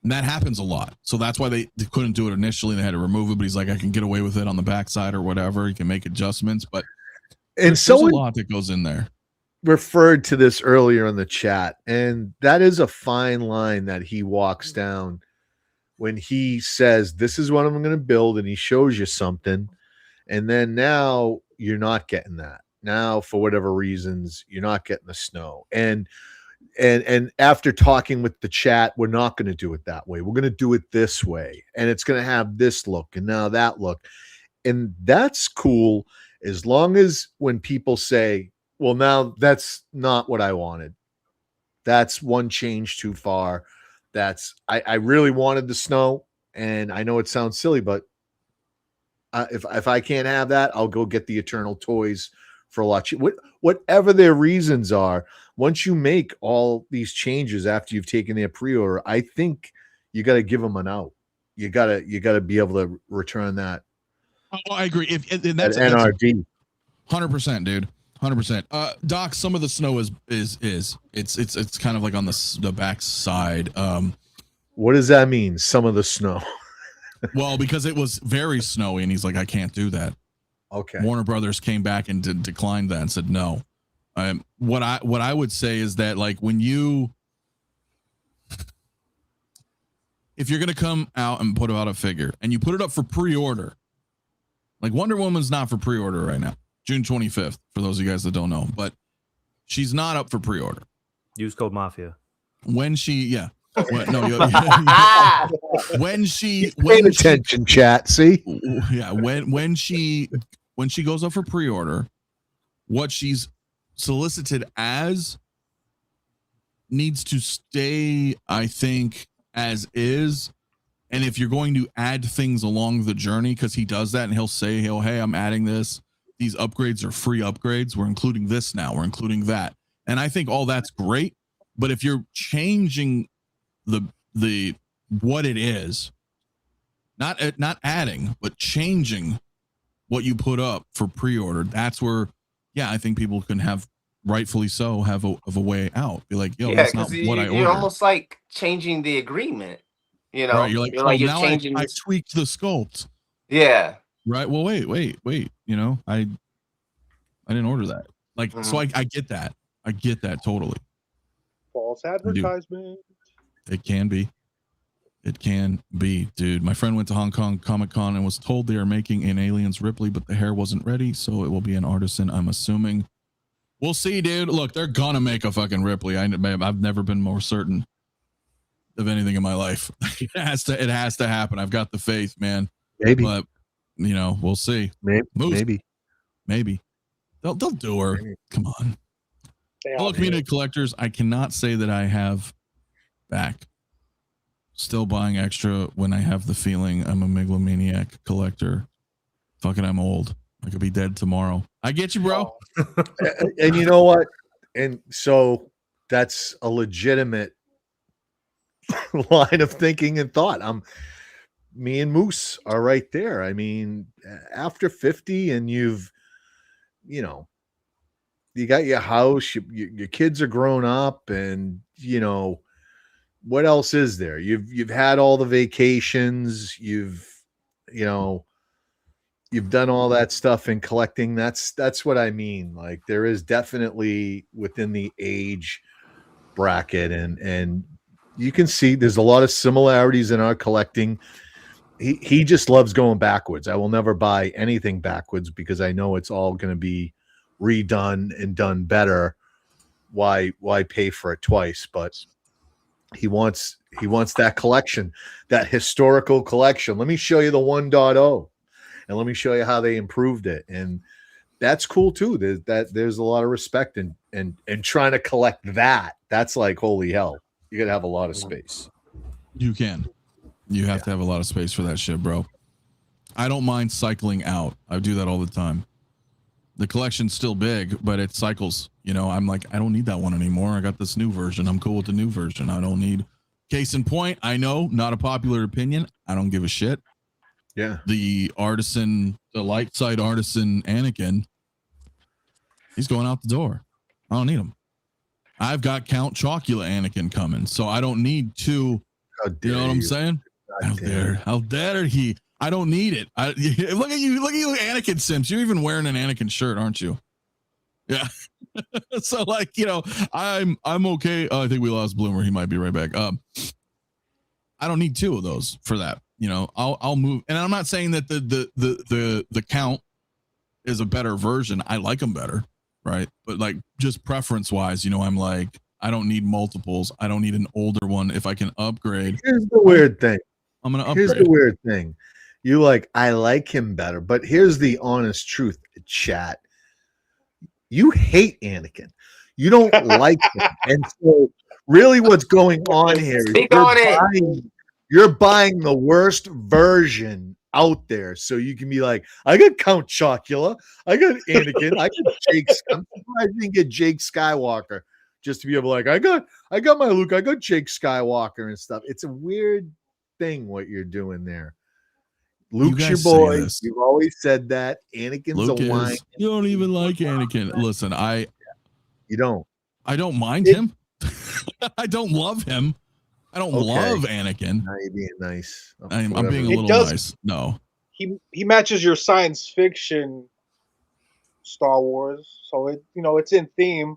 And that happens a lot. So that's why they couldn't do it initially. They had to remove it, but he's like, I can get away with it on the backside or whatever. You can make adjustments, but there's a lot that goes in there. Referred to this earlier in the chat, and that is a fine line that he walks down when he says, this is what I'm going to build, and he shows you something, and then now you're not getting that. Now, for whatever reasons, you're not getting the snow. And after talking with the chat, we're not going to do it that way. We're going to do it this way, and it's going to have this look and now that look. And that's cool as long as when people say, well, now that's not what I wanted. That's one change too far. I really wanted the snow, and I know it sounds silly, but if I can't have that, I'll go get the Eternal toys for a lot cheaper. Whatever their reasons are, once you make all these changes after you've taken their pre-order, I think you got to give them an out. You got to be able to return that. Oh, I agree. And that's NRD. 100%, dude. 100%. Doc, some of the snow is it's kind of like on the back side. What does that mean? Some of the snow. Well, because it was very snowy, and he's like, I can't do that. Okay. Warner Brothers came back and declined that and said no. What I would say is that, like, if you're gonna come out and put out a figure and you put it up for pre-order, like Wonder Woman's not for pre-order right now, June 25th, for those of you guys that don't know, but she's not up for pre-order. Use code MAFIA. When she Pay attention, chat. See, yeah, when she goes up for pre-order, what she's solicited as needs to stay, I think, as is. And if you're going to add things along the journey, because he does that, and he'll say, hey, I'm adding this. These upgrades are free upgrades. We're including this now. We're including that. And I think all that's great. But if you're changing the what it is, not adding, but changing what you put up for pre-order, that's where, yeah, I think people can have, rightfully so, have a way out. Be like, yo, that's not what I ordered. You're almost like changing the agreement. You know, right, you're like, you're changing. I tweaked the sculpt. Yeah. Right. Well, wait. You know, I didn't order that. Like, so I get that. I get that totally. False advertisement. It can be. It can be, dude. My friend went to Hong Kong Comic-Con and was told they are making an Aliens Ripley, but the hair wasn't ready, so it will be an artisan, I'm assuming. We'll see, dude. Look, they're gonna make a fucking Ripley. I've never been more certain of anything in my life. It has to happen. I've got the faith, man. Maybe. But you know, we'll see. Maybe. They'll do her. Maybe. Come on. Hello, community collectors. I cannot say that I have back. Still buying extra when I have the feeling I'm a megalomaniac collector. Fucking, I'm old. I could be dead tomorrow. I get you, bro. And you know what? And so that's a legitimate line of thinking and thought. Me and Moose are right there. I mean, after 50 and you got your house, your kids are grown up, and what else is there? You've had all the vacations, you've done all that stuff in collecting. That's what I mean. Like, there is definitely within the age bracket, and you can see there's a lot of similarities in our collecting. He just loves going backwards. I will never buy anything backwards because I know it's all going to be redone and done better. Why pay for it twice? But he wants that collection, that historical collection. Let me show you the 1.0, and let me show you how they improved it. And that's cool too. There's a lot of respect and trying to collect that. That's like, holy hell. You got to have a lot of space. You have to have a lot of space for that shit, bro. I don't mind cycling out. I do that all the time. The collection's still big, but it cycles. You know, I'm like, I don't need that one anymore. I got this new version. I'm cool with the new version. I don't need. Case in point, I know, not a popular opinion. I don't give a shit. Yeah. The light side artisan Anakin, he's going out the door. I don't need him. I've got Count Chocula Anakin coming, so I don't need two. You know what I'm saying? How dare he? I don't need it. Look at you, Anakin Sims. You're even wearing an Anakin shirt, aren't you? Yeah. So like, you know, I'm okay. I think we lost Bloomer. He might be right back. I don't need two of those for that. You know, I'll move. And I'm not saying that the Count is a better version. I like them better, right? But like just preference wise, you know, I'm like, I don't need multiples. I don't need an older one. If I can upgrade. Here's the weird thing. I'm gonna upgrade. Here's the weird thing. You like, I like him better, but here's the honest truth, chat. You hate Anakin. You don't like him. And so really what's going on here is you're buying the worst version out there. So you can be like, I got Count Chocula, I got Anakin, I got Jake. I'm surprised you didn't get Jake Skywalker just to be able to like, I got my Luke, I got Jake Skywalker and stuff. It's a weird thing what you're doing there. Luke's your boy. You've always said that. Anakin's a wine. You don't even like Anakin. Listen, you don't. I don't mind him. I don't love him. I don't love Anakin. Now you're being nice. I'm being a little nice. No. He matches your science fiction Star Wars, so it's in theme.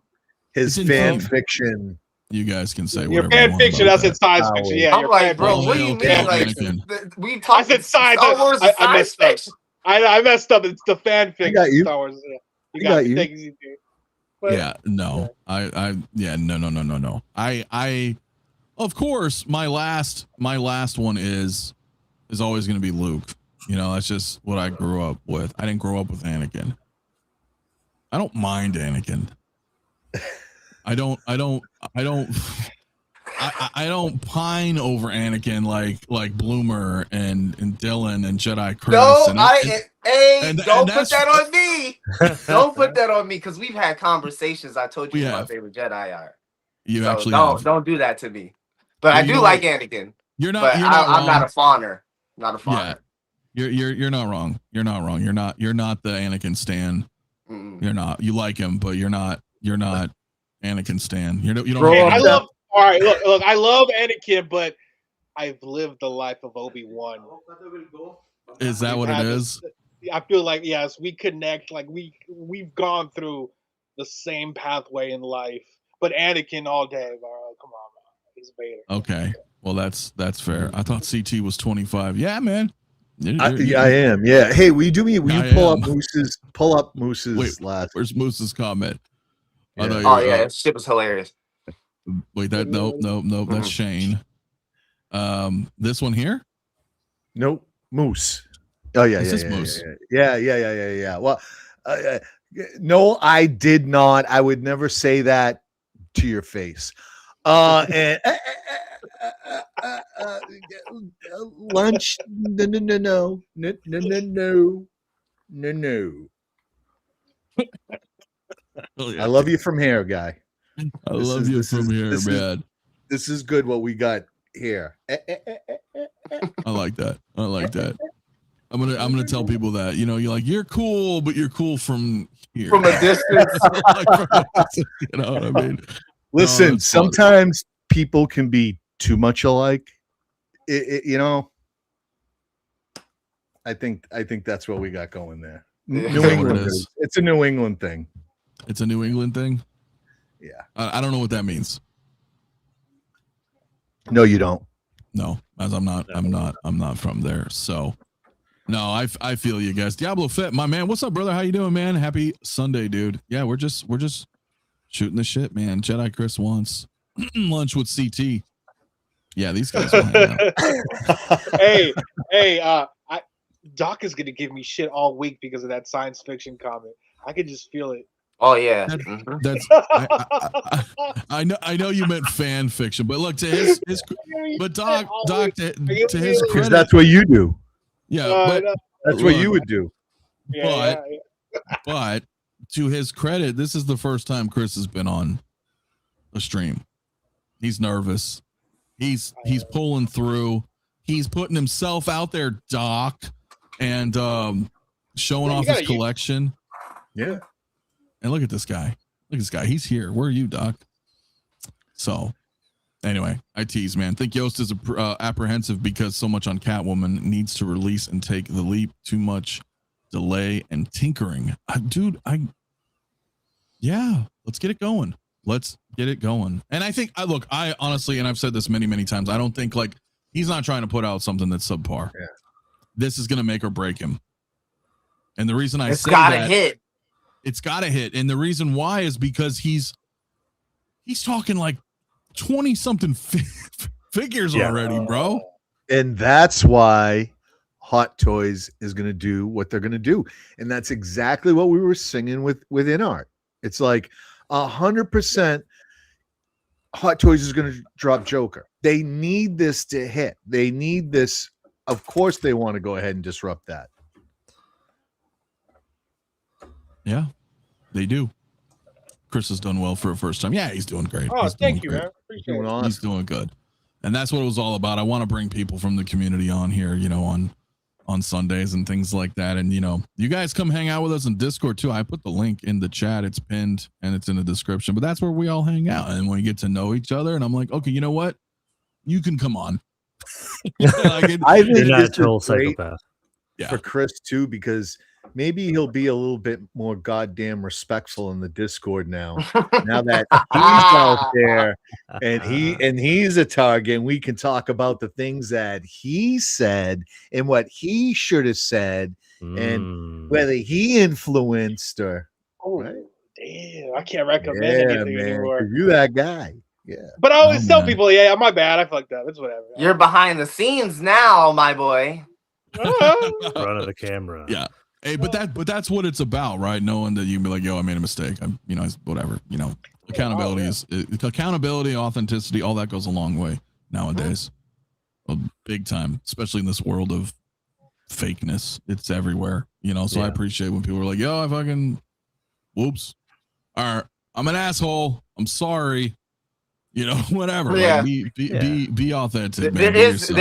His fan fiction. You guys can say your whatever. Fan fiction. That's in science fiction. Yeah. I'm like, bro, what do you mean? Like, we talked. I said science. Star Wars is I messed fiction. up. I messed up. It's the fan fiction. Star Wars. You got you. Thank you. But, yeah. No. No. I. Of course, my last one is always going to be Luke. You know, that's just what I grew up with. I didn't grow up with Anakin. I don't mind Anakin. I don't pine over Anakin like Bloomer and Dylan and Jedi Chris. No, don't put that on me. Don't put that on me because we've had conversations. I told you who my favorite Jedi are. Don't do that to me. But I do like Anakin. You're not. I'm not a fawner. Not a fawner. Yeah. You're not wrong. You're not wrong. You're not the Anakin stan. You're not. You like him, but you're not Anakin stan. You don't. All right, look. I love Anakin, but I've lived the life of Obi-Wan. Is that what it is? I feel like yes, we connect. Like we've gone through the same pathway in life. But Anakin all day, bro. Come on, man. He's Vader. Okay, well that's fair. I thought CT was 25. Yeah, man. I am. Yeah. Hey, will you pull up Moose's last? Where's Moose's comment? Yeah. That shit was hilarious. Wait, nope. That's Shane. This one here? Nope. Moose. Oh yeah, Is this Moose? Yeah. Well, no, I did not. I would never say that to your face. And lunch? No. I love you from here, guy. I love you from here, man. This is good. What we got here. I like that. I'm gonna tell people that, you know, you're cool, but you're cool from here. From a distance. You know what I mean? Listen, sometimes people can be too much alike. You know, I think that's what we got going there. New England. It's a New England thing. It's a New England thing. Yeah. I don't know what that means. No, you don't. No, as I'm not from there. So no, I feel you guys. Diablo Fit, my man. What's up, brother? How you doing, man? Happy Sunday, dude. Yeah, we're just shooting the shit, man. Jedi Chris wants lunch with CT. Yeah, these guys will hang out. Hey, Doc is gonna give me shit all week because of that science fiction comment. I can just feel it. Oh yeah, that's. I know you meant fan fiction, but look, to his but Doc to his credit, that's what you do. Yeah, but that's what you would do. But to his credit, this is the first time Chris has been on a stream. He's nervous. He's pulling through. He's putting himself out there, Doc, and showing off his collection. Yeah. And look at this guy. Look at this guy. He's here. Where are you, Doc? So, anyway, I tease, man. I think Yost is apprehensive because so much on Catwoman needs to release and take the leap. Too much delay and tinkering. Dude, let's get it going. Let's get it going. And I think, I honestly, and I've said this many, many times, I don't think he's not trying to put out something that's subpar. Yeah. This is going to make or break him. And the reason it's gotta hit. And the reason why is because he's talking like 20 something figures already, bro. And that's why Hot Toys is going to do what they're going to do. And that's exactly what we were singing within art. It's like 100% Hot Toys is going to drop Joker. They need this to hit. They need this. Of course they want to go ahead and disrupt that. Yeah, they do. Chris has done well for a first time. Yeah, he's doing great. Oh, thank you, man. Appreciate it. He's doing good. And that's what it was all about. I want to bring people from the community on here, on Sundays and things like that. And, you guys come hang out with us in Discord too. I put the link in the chat. It's pinned and it's in the description, but that's where we all hang out. And we get to know each other. And I'm like, okay, you know what? You can come on. I think this is great for Chris too, because maybe he'll be a little bit more goddamn respectful in the Discord now. Now that he's out there and he's a target, and we can talk about the things that he said and what he should have said and whether he influenced or. Oh, right? Damn! I can't recommend anything anymore. You that guy. Yeah. But I always tell people, my bad. I fucked up. It's whatever. You're behind the scenes now, my boy. Front of the camera. Yeah. Hey, but that's what it's about, right? Knowing that you can be like, yo, I made a mistake. Whatever. Accountability, authenticity, all that goes a long way nowadays. Well, big time, especially in this world of fakeness. It's everywhere, So I appreciate when people are like, yo, I fucking whoops. All right, I'm an asshole. I'm sorry. Whatever. Yeah. Be authentic. There is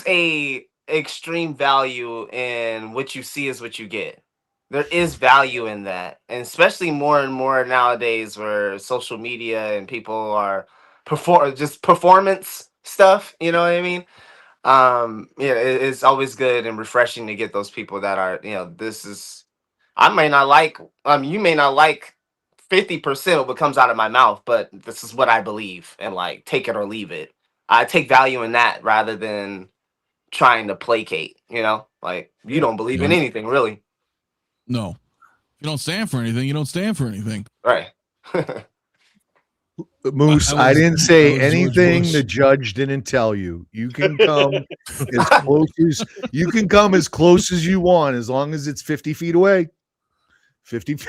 a extreme value in what you see is what you get. There is value in that, and especially more and more nowadays where social media and people are performance stuff. You know what I mean? It's always good and refreshing to get those people that are, I may not like, you may not like 50% of what comes out of my mouth, but this is what I believe, and take it or leave it. I take value in that rather than trying to placate, you don't believe in anything really. No, you don't stand for anything. You don't stand for anything. Right. Moose, I didn't say anything the judge didn't tell you. You can come as close as you want, as long as it's 50 feet away. 50 feet.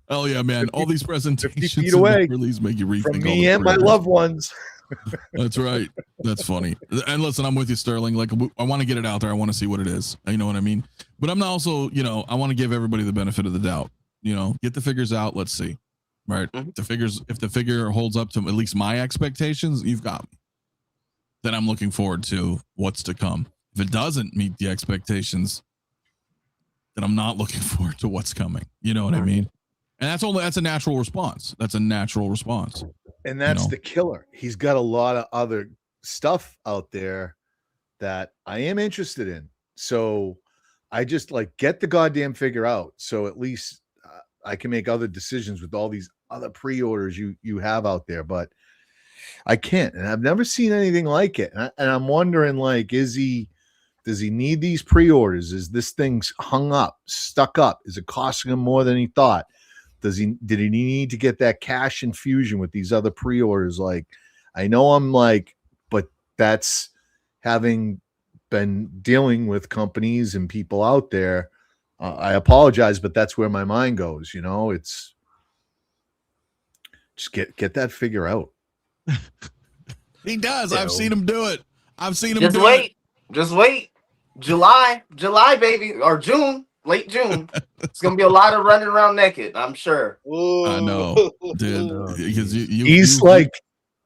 Oh yeah, man! All these presentations 50 feet away release make you rethink from me and my loved ones. That's right. That's funny. And listen, I'm with you, Sterling. I want to get it out there. I want to see what it is. You know what I mean? But I'm also, I want to give everybody the benefit of the doubt. Get the figures out. Let's see. Right? Mm-hmm. If the figure holds up to at least my expectations, you've got me. Then I'm looking forward to what's to come. If it doesn't meet the expectations, then I'm not looking forward to what's coming. You know what I mean? And that's a natural response. That's a natural response. And that's the killer. He's got a lot of other stuff out there that I am interested in. So I just get the goddamn figure out. So at least I can make other decisions with all these other pre-orders you have out there. But I can't. And I've never seen anything like it. And I'm wondering, does he need these pre-orders? Is this thing hung up, stuck up? Is it costing him more than he thought? Did he need to get that cash infusion with these other pre-orders? I know but that's having been dealing with companies and people out there. I apologize, but that's where my mind goes. It's just get that figure out. He does. I've seen him do it. Just wait. July, baby, or June. late June. It's gonna be a lot of running around naked, I'm sure. I know, dude. Because he's like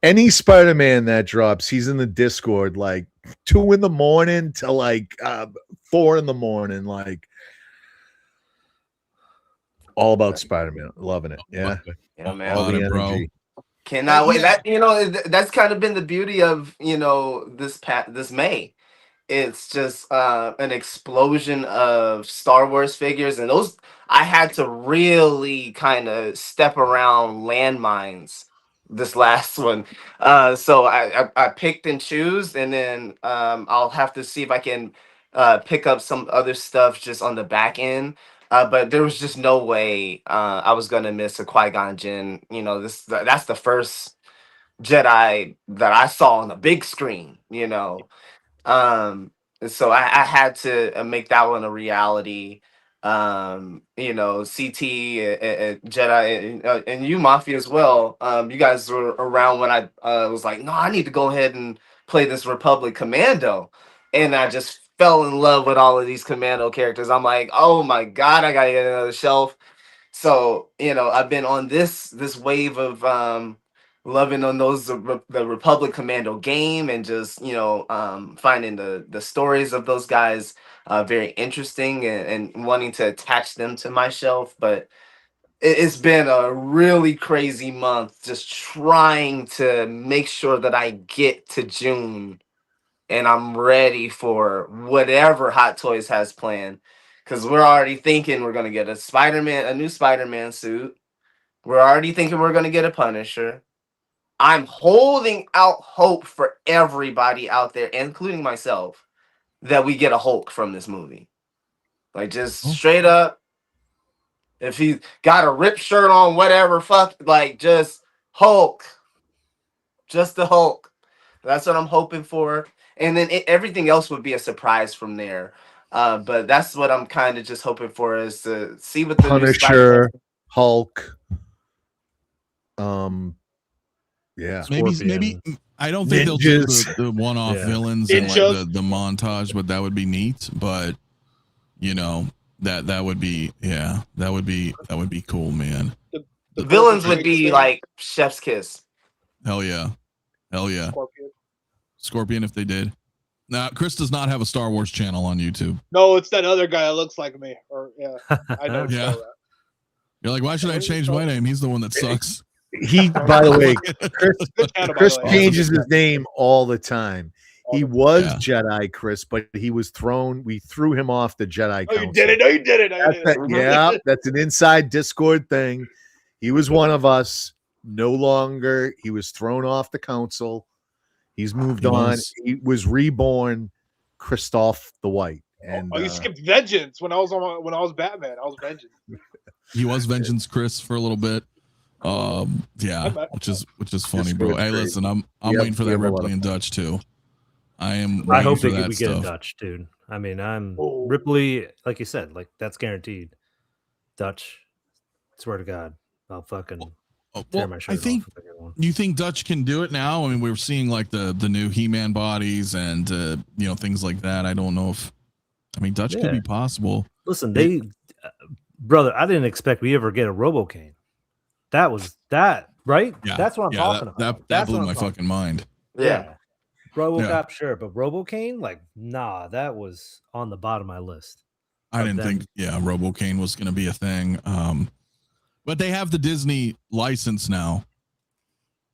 any Spider-Man that drops, he's in the Discord like 2 a.m. to like 4 a.m. like all about Spider-Man. Loving it. Yeah. Yeah, man. All the energy. Bro. Cannot wait. That that's kind of been the beauty of this May. It's just an explosion of Star Wars figures, and those I had to really kind of step around landmines this last one. So I picked and choose, and then I'll have to see if I can pick up some other stuff just on the back end. But there was just no way I was gonna miss a Qui-Gon Jinn. That's the first Jedi that I saw on the big screen. So I had to make that one a reality. CT and Jedi and you Mafia as well. You guys were around when I was like, no, I need to go ahead and play this Republic Commando, and I just fell in love with all of these Commando characters. I'm like, oh my god, I gotta get another shelf. So I've been on this wave of loving on the Republic Commando game, and just finding the stories of those guys very interesting, and wanting to attach them to my shelf. But it's been a really crazy month just trying to make sure that I get to June and I'm ready for whatever Hot Toys has planned, because we're already thinking we're going to get a new Spider-Man suit. We're already thinking we're going to get a Punisher. I'm holding out hope for everybody out there, including myself, that we get a Hulk from this movie. Like, just straight up, if he got a ripped shirt on, whatever, just Hulk. Just the Hulk. That's what I'm hoping for. And then everything else would be a surprise from there. But that's what I'm kind of just hoping for, is to see what the Punisher, Hulk. Yeah. Maybe I don't think they'll do the one-off villains and like the montage, but that would be neat. But that would be that would be cool, man. The villains would be like Chef's Kiss. Hell yeah. Scorpion if they did. Now, Chris does not have a Star Wars channel on YouTube. No, it's that other guy that looks like me. I know. Yeah. You're like, why should I change my name? He's the one that sucks. He, by the way, Chris changes his name all the time. He was Jedi Chris, but we threw him off the Jedi Council. You did it. Yeah, that's an inside Discord thing. He was one of us. No longer. He was thrown off the council. He's moved on. He was reborn Christoph the White. And you skipped Vengeance when I was Batman. I was Vengeance. He was Vengeance Chris for a little bit. Which is funny, bro. Hey, listen, I'm waiting for that Ripley and Dutch too. I hope we get a Dutch, dude. I mean, Ripley, like you said, like that's guaranteed. Dutch, swear to God, I'll fucking tear my shirt off. You think Dutch can do it now? I mean, we're seeing like the new He-Man bodies and things like that. I don't know if Dutch could be possible. Listen, brother, I didn't expect we ever get a Robocane. That was right? Yeah, that's what I'm talking about. That blew my fucking mind. Yeah. RoboCop, sure, but Robocane, that was on the bottom of my list. I didn't think, Robocane was going to be a thing. But they have the Disney license now.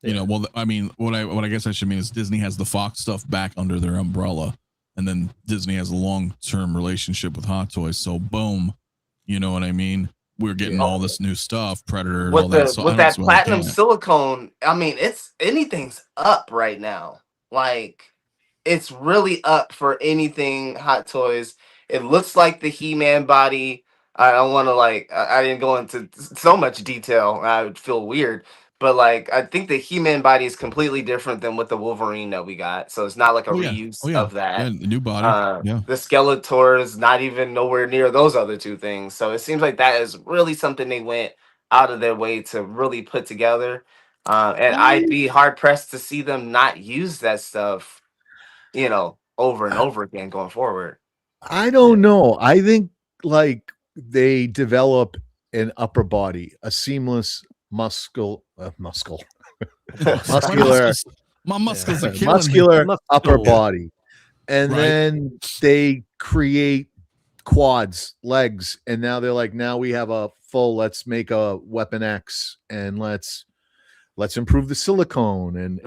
Yeah. What I guess I should mean is Disney has the Fox stuff back under their umbrella, and then Disney has a long-term relationship with Hot Toys. So boom, you know what I mean? We're getting all this new stuff, Predator, with all that. So with that platinum silicone, anything's up right now. Like, it's really up for anything Hot Toys. It looks like the He-Man body. I don't want to I didn't go into so much detail. I would feel weird, but I think the He-Man body is completely different than with the Wolverine that we got. So it's not like a reuse of that. Yeah, the new body. The Skeletor is not even nowhere near those other two things. So it seems like that is really something they went out of their way to really put together. And I'd be hard pressed to see them not use that stuff, over and over again going forward. I don't know. I think they develop an upper body, a seamless muscular My muscles are killing muscular me. upper body, and Right. then they create quads, legs, and now they're like, now we have a full. Let's make a Weapon X, and let's improve the silicone and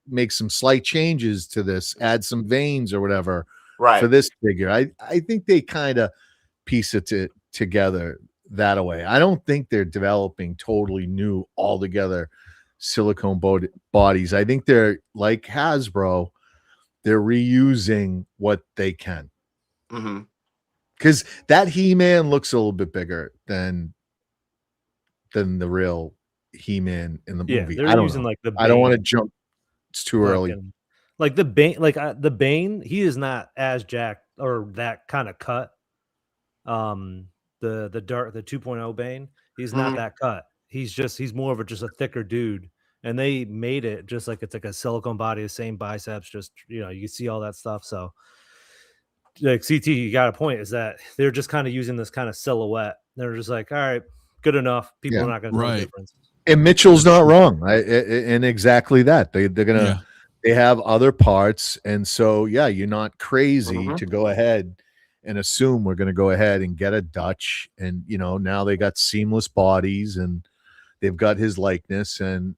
make some slight changes to this, add some veins or whatever for this figure. I think they kind of piece it together that way. I don't think they're developing totally new altogether silicone bodies. I think they're like Hasbro, they're reusing what they can. Because that He-Man looks a little bit bigger than the real He-Man in the movie. They're I don't using know. like the I don't want to Bane. jump. It's too early. Like the Bane, the Bane, he is not as jacked or that kind of cut. The 2.0 Bane, he's not that cut. He's more of a thicker dude. And they made it just like it's like a silicone body, the same biceps, just you can see all that stuff. So like CT, you got a point, is that they're just kind of using this kind of silhouette. They're just like, all right, good enough. People are not gonna know the difference. And Mitchell's not wrong. And exactly that. They're gonna they have other parts, and so you're not crazy to go ahead and assume we're gonna go ahead and get a Dutch, and now they got seamless bodies and they've got his likeness, and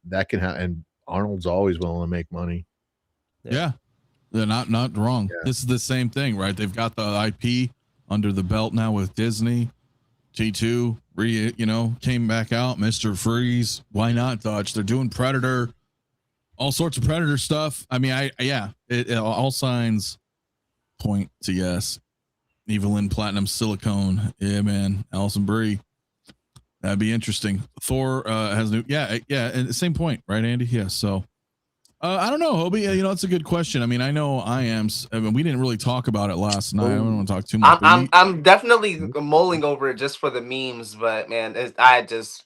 that can happen. And Arnold's always willing to make money. Yeah, they're not wrong. This is the same thing, right? They've got the IP under the belt now with Disney. T2 came back out. Mr. Freeze, why not Dutch? They're doing Predator, all sorts of Predator stuff. I mean, it all signs point to yes. Evelyn Platinum Silicone, yeah, man. Allison Brie, that'd be interesting. Thor has new, and the same point, right, Andy? Yeah. So I don't know, Hobie. That's a good question. I mean, I know we didn't really talk about it last night. I don't want to talk too much. I'm definitely mulling over it just for the memes, but man, I just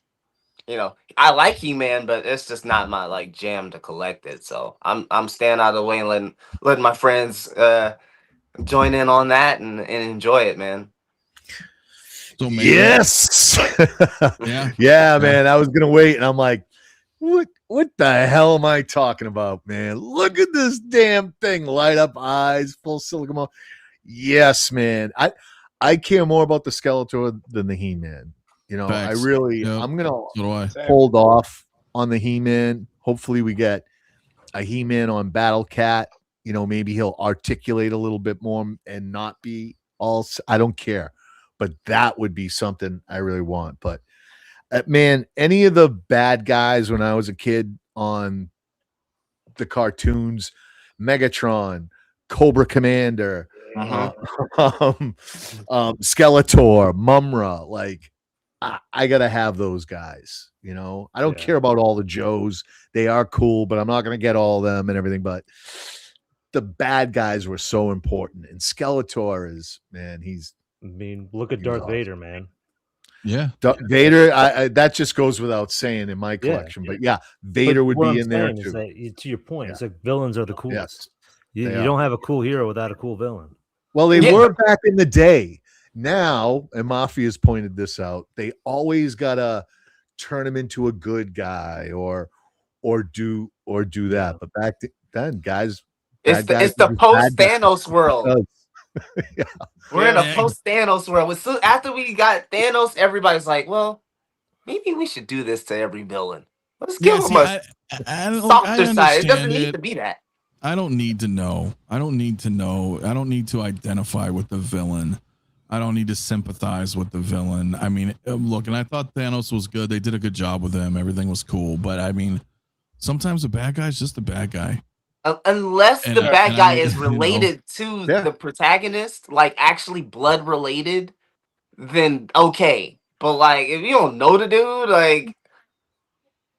I like He-Man, but it's just not my like jam to collect it. So I'm staying out of the way and letting my friends join in on that and enjoy it, man. So yes. Yeah, man. I was gonna wait, and I'm like, what the hell am I talking about, man? Look at this damn thing. Light up eyes, full silicone. Yes, man. I care more about the Skeletor than the He-Man. Facts. I'm gonna hold off on the He-Man. Hopefully we get a He-Man on Battle Cat. Maybe he'll articulate a little bit more and not be all. I don't care, but that would be something I really want. But man, any of the bad guys when I was a kid on the cartoons, Megatron, Cobra Commander, Skeletor, Mumra, like I gotta have those guys. I don't care about all the Joes. They are cool, but I'm not gonna get all of them and everything. But the bad guys were so important, and Skeletor is, man, look at Darth Vader, man. Yeah, Vader. That just goes without saying in my collection, but Vader would be in there too. To your point, it's like villains are the coolest. Yes, you don't have a cool hero without a cool villain. Well, they were back in the day. Now, and Mafia's pointed this out, they always gotta turn him into a good guy or do that. But back then, guys, it's the post Thanos world. We're in a post Thanos world. So after we got Thanos, everybody's like, well, maybe we should do this to every villain. Let's give them a softer side. It doesn't need to be that. I don't need to know. I don't need to identify with the villain. I don't need to sympathize with the villain. I mean, look, and I thought Thanos was good. They did a good job with him. Everything was cool. But I mean, sometimes a bad guy is just a bad guy. Unless the bad guy is related to the protagonist, like actually blood related, then okay. But like, if you don't know the dude, like,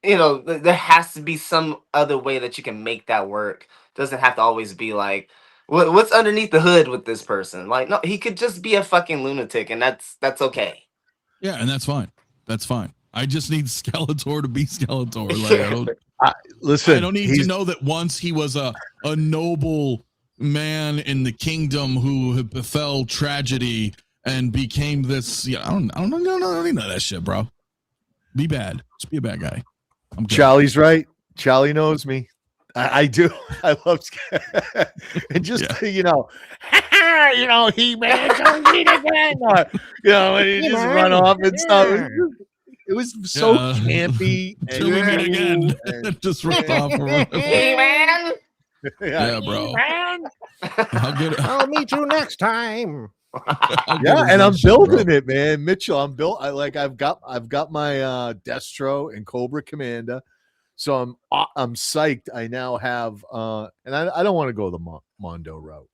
there has to be some other way that you can make that work. Doesn't have to always be like, what's underneath the hood with this person? Like, no, he could just be a fucking lunatic, and that's okay. Yeah, and that's fine. That's fine. I just need Skeletor to be Skeletor. Like, I don't need to know that once he was a noble man in the kingdom who befell tragedy, and became this. Yeah, I don't know. No, I don't need none of that shit, bro. Be bad. Just be a bad guy. I'm good. Charlie's right. Charlie knows me. I do. I love and just He-Man, don't eat again. When he just run off and stuff. It was so campy. Till we meet again. And Just ripped off. Hey, man. Yeah, bro. I'll meet you next time. Yeah, and I'm building it, man. Mitchell, I've got my Destro and Cobra Commander. So I'm psyched. I now have and I don't want to go the Mondo route.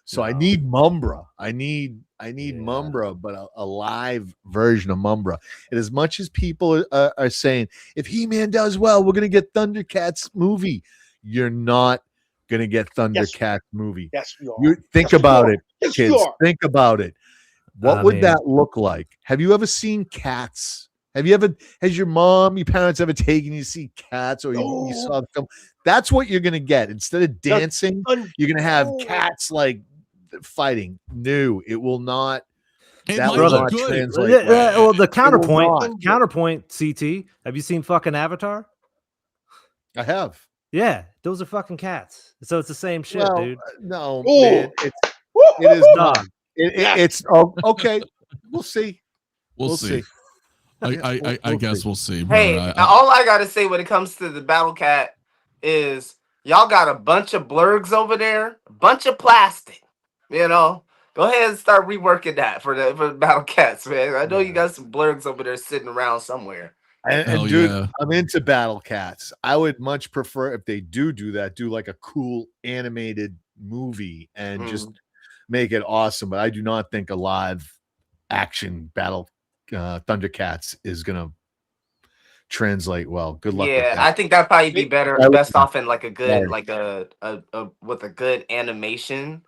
So I need Mumbra. I need Mumbra, but a live version of Mumbra. And as much as people are saying, if He-Man does well, we're gonna get Thundercats movie. You're not gonna get Thundercats movie. Yes, we are. You think about it, Yes, kids. we are. Think about it. What would that look like? Have you ever seen Cats? Has your parents ever taken you to see Cats, or you saw the film? That's what you're gonna get. Instead of dancing, you're gonna have cats like fighting. No, it will not. That will not translate. Well, the counterpoint, CT. Have you seen fucking Avatar? I have. Yeah, those are fucking cats. So it's the same shit, dude. No, man, it is not. It's okay. We'll see. We'll see. I guess we'll see. Bro. Hey, all I gotta say when it comes to the Battle Cat is y'all got a bunch of blurgs over there, a bunch of plastic. Go ahead and start reworking that for the Battle Cats, man. I know you got some blurgs over there sitting around somewhere. And dude, I'm into Battle Cats. I would much prefer if they do that, do like a cool animated movie and just make it awesome. But I do not think a live action battle Thundercats is gonna translate well. Good luck. Yeah, I think that'd probably be best off in like a good, like a with a good animation.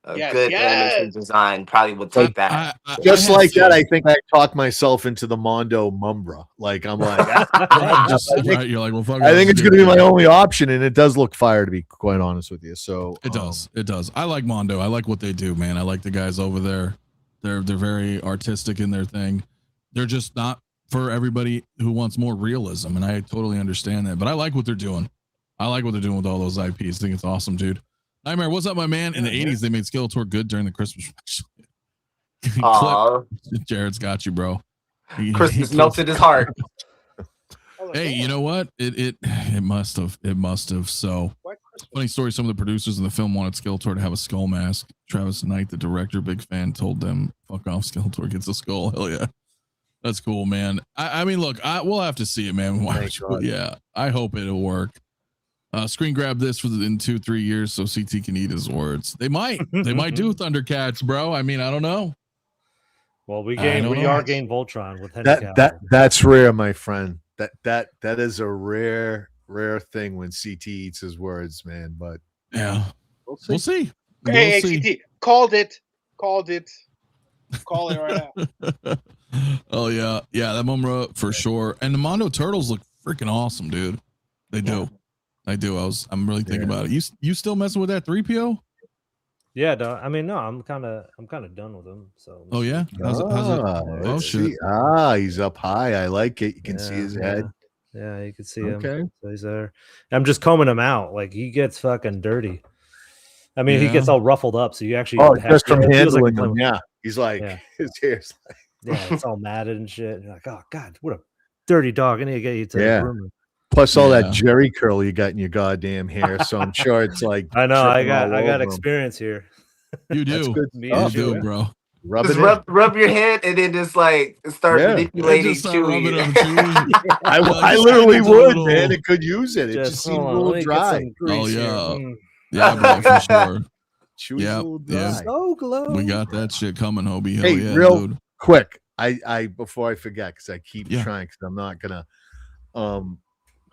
Animation design probably would take that. Just like that, I think I talked myself into the Mondo Mumbra. Like I'm like, you're like, well, fuck, I think it's going to be my only option, and it does look fire, to be quite honest with you. So it does. I like Mondo. I like what they do, man. I like the guys over there. They're very artistic in their thing. They're just not for everybody who wants more realism, and I totally understand that. But I like what they're doing. I like what they're doing with all those IPs. I think it's awesome, dude. Nightmare, what's up, my man? In the 80s, they made Skeletor good during the Christmas clip. Jared's got you, bro. Christmas melted his heart. Hey, you know what? It must have. So, funny story. Some of the producers in the film wanted Skeletor to have a skull mask. Travis Knight, the director, big fan, told them, "Fuck off, Skeletor gets a skull." Hell yeah, that's cool, man. I mean, look, we'll have to see it, man. Yeah, I hope it'll work. Screen grab this in 2-3 years so CT can eat his words. They might do Thundercats, bro. I mean, I don't know. Well, we are gain Voltron with Henry that's rare, my friend. That is a rare thing when CT eats his words, man. But yeah, we'll see. Hey, CT, called it. Call it right now. Oh yeah, that Mumbra for sure. And the Mondo Turtles look freaking awesome, dude. They do. I do. I'm really thinking about it. You still messing with that 3PO? Yeah, I mean, no, I'm kind of done with him. So. Oh yeah. How's it? Oh shit. He's up high. I like it. You can see his head. Yeah, you can see him. Okay. So he's there. I'm just combing him out. Like he gets fucking dirty. I mean, he gets all ruffled up. So you actually just from handling him. Yeah. He's like his hair's like it's all matted and shit. You're like, oh God, what a dirty dog. I need to get you to the room. Plus all that Jerry curl you got in your goddamn hair, so I'm sure it's like I know I got experience here. You do. That's good. You do, bro. Rub your head and then just like start manipulating Chewy. I literally would, man. It could use it. It just seemed a little dry. Oh yeah, yeah, bro, for sure. Yeah. So glow. We got that shit coming, Hobie. Hey, real quick. I before I forget, because I keep trying, because I'm not gonna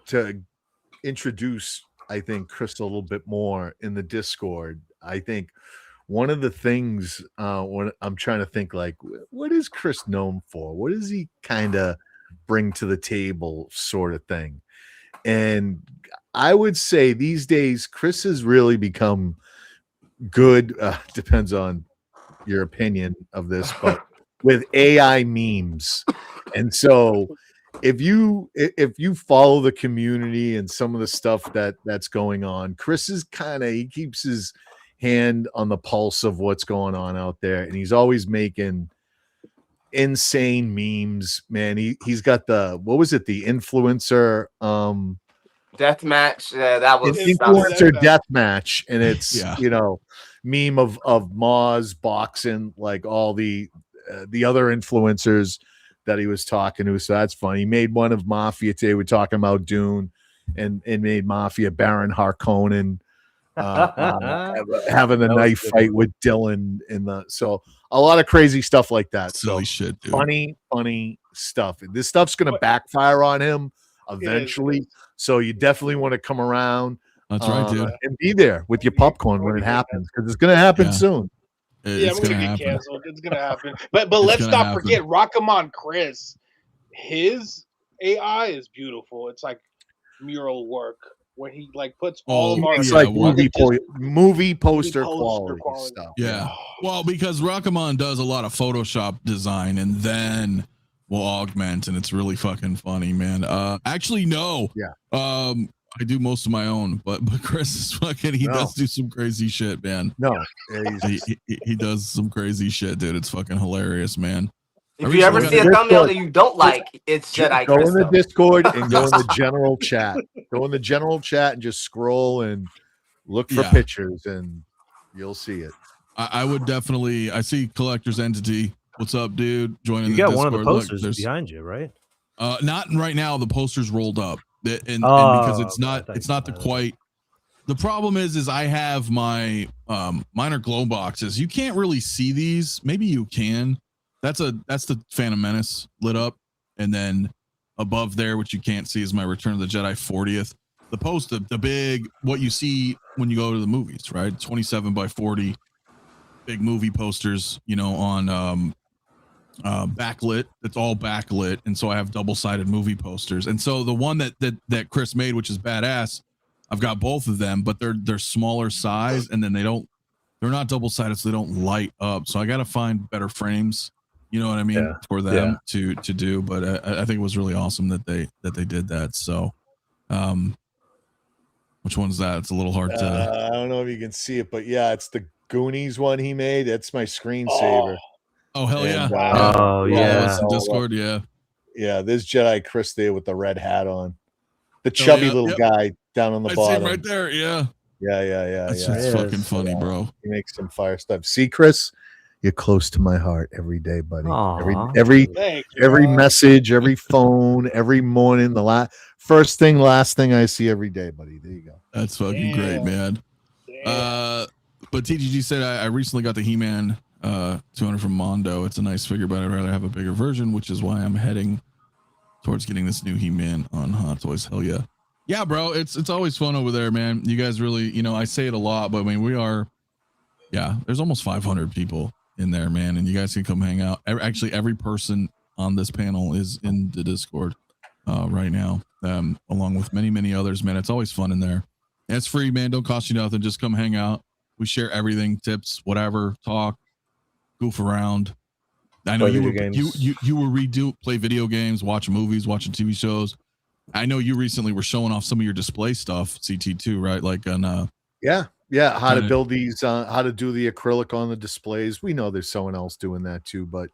to introduce, I think, Chris a little bit more in the Discord. I think one of the things when I'm trying to think, like, what is Chris known for? What does he kind of bring to the table, sort of thing? And I would say these days, Chris has really become good. Depends on your opinion of this, but with AI memes. And so if you follow the community and some of the stuff that's going on, Chris is he keeps his hand on the pulse of what's going on out there, and he's always making insane memes, man. He's got the the influencer death match. That was influencer death match, and it's meme of Maz boxing like all the other influencers that he was talking to. So that's funny. He made one of Mafia today. We're talking about Dune, and made Mafia Baron Harkonnen having a knife fight with Dylan so a lot of crazy stuff like that. Silly shit, dude. Funny stuff. This stuff's gonna backfire on him eventually. So you definitely want to come around. That's right, dude. And be there with your popcorn when it happens, because it's gonna happen soon. It's gonna get canceled. It's gonna happen. But let's not forget Rockamon Chris. His AI is beautiful. It's like mural work where he puts all of our movie poster quality stuff. Yeah. Well, because Rockamon does a lot of Photoshop design and then will augment, and it's really fucking funny, man. Actually, no. Yeah. I do most of my own, but Chris is fucking. He does do some crazy shit, man. No, he does some crazy shit, dude. It's fucking hilarious, man. If you ever see a thumbnail that you don't like, it's Jedi. Go in the Discord and go in the general chat. Go in the general chat and just scroll and look for pictures, and you'll see it. I would definitely. I see Collector's Entity. What's up, dude? Joining the Discord. You got one of the posters behind you, right? Not right now. The poster's rolled up, and because it's not the quite. The problem is I have my minor glow boxes. You can't really see these. Maybe you can. That's the Phantom Menace lit up, and then above there, which you can't see, is my Return of the Jedi 40th. The post, the big, what you see when you go to the movies, right? 27 by 40, big movie posters, on backlit. It's all backlit, and so I have double-sided movie posters. And so the one that Chris made, which is badass, I've got both of them, but they're smaller size, and then they're not double-sided, so they don't light up. So I got to find better frames. You know what I mean, for them to do, but I think it was really awesome that they did that. So, which one's that? It's a little hard to. I don't know if you can see it, but yeah, it's the Goonies one he made. That's my screensaver. Oh hell yeah! Discord, yeah. There's Jedi Chris there with the red hat on, the chubby little guy down on the bottom. See him right there, yeah. That's fucking funny, bro. He makes some fire stuff. See, Chris. You're close to my heart every day, buddy. Aww. Every message, every phone, every morning, first thing, last thing I see every day, buddy. There you go. That's fucking great, man. But TGG said I recently got the He-Man 200 from Mondo. It's a nice figure, but I'd rather have a bigger version, which is why I'm heading towards getting this new He-Man on Hot Toys. Hell yeah. Yeah, bro. It's always fun over there, man. You guys really, I say it a lot, but I mean, there's almost 500 people in there, man, and you guys can come hang out. Actually, every person on this panel is in the Discord right now, along with many others, man. It's always fun in there, and it's free, man. Don't cost you nothing. Just come hang out. We share everything, tips, whatever, talk, goof around. I know you play video games, watch movies, watching TV shows. I know you recently were showing off some of your display stuff, CT2, right? Like on how to build these, how to do the acrylic on the displays. We know there's someone else doing that too, but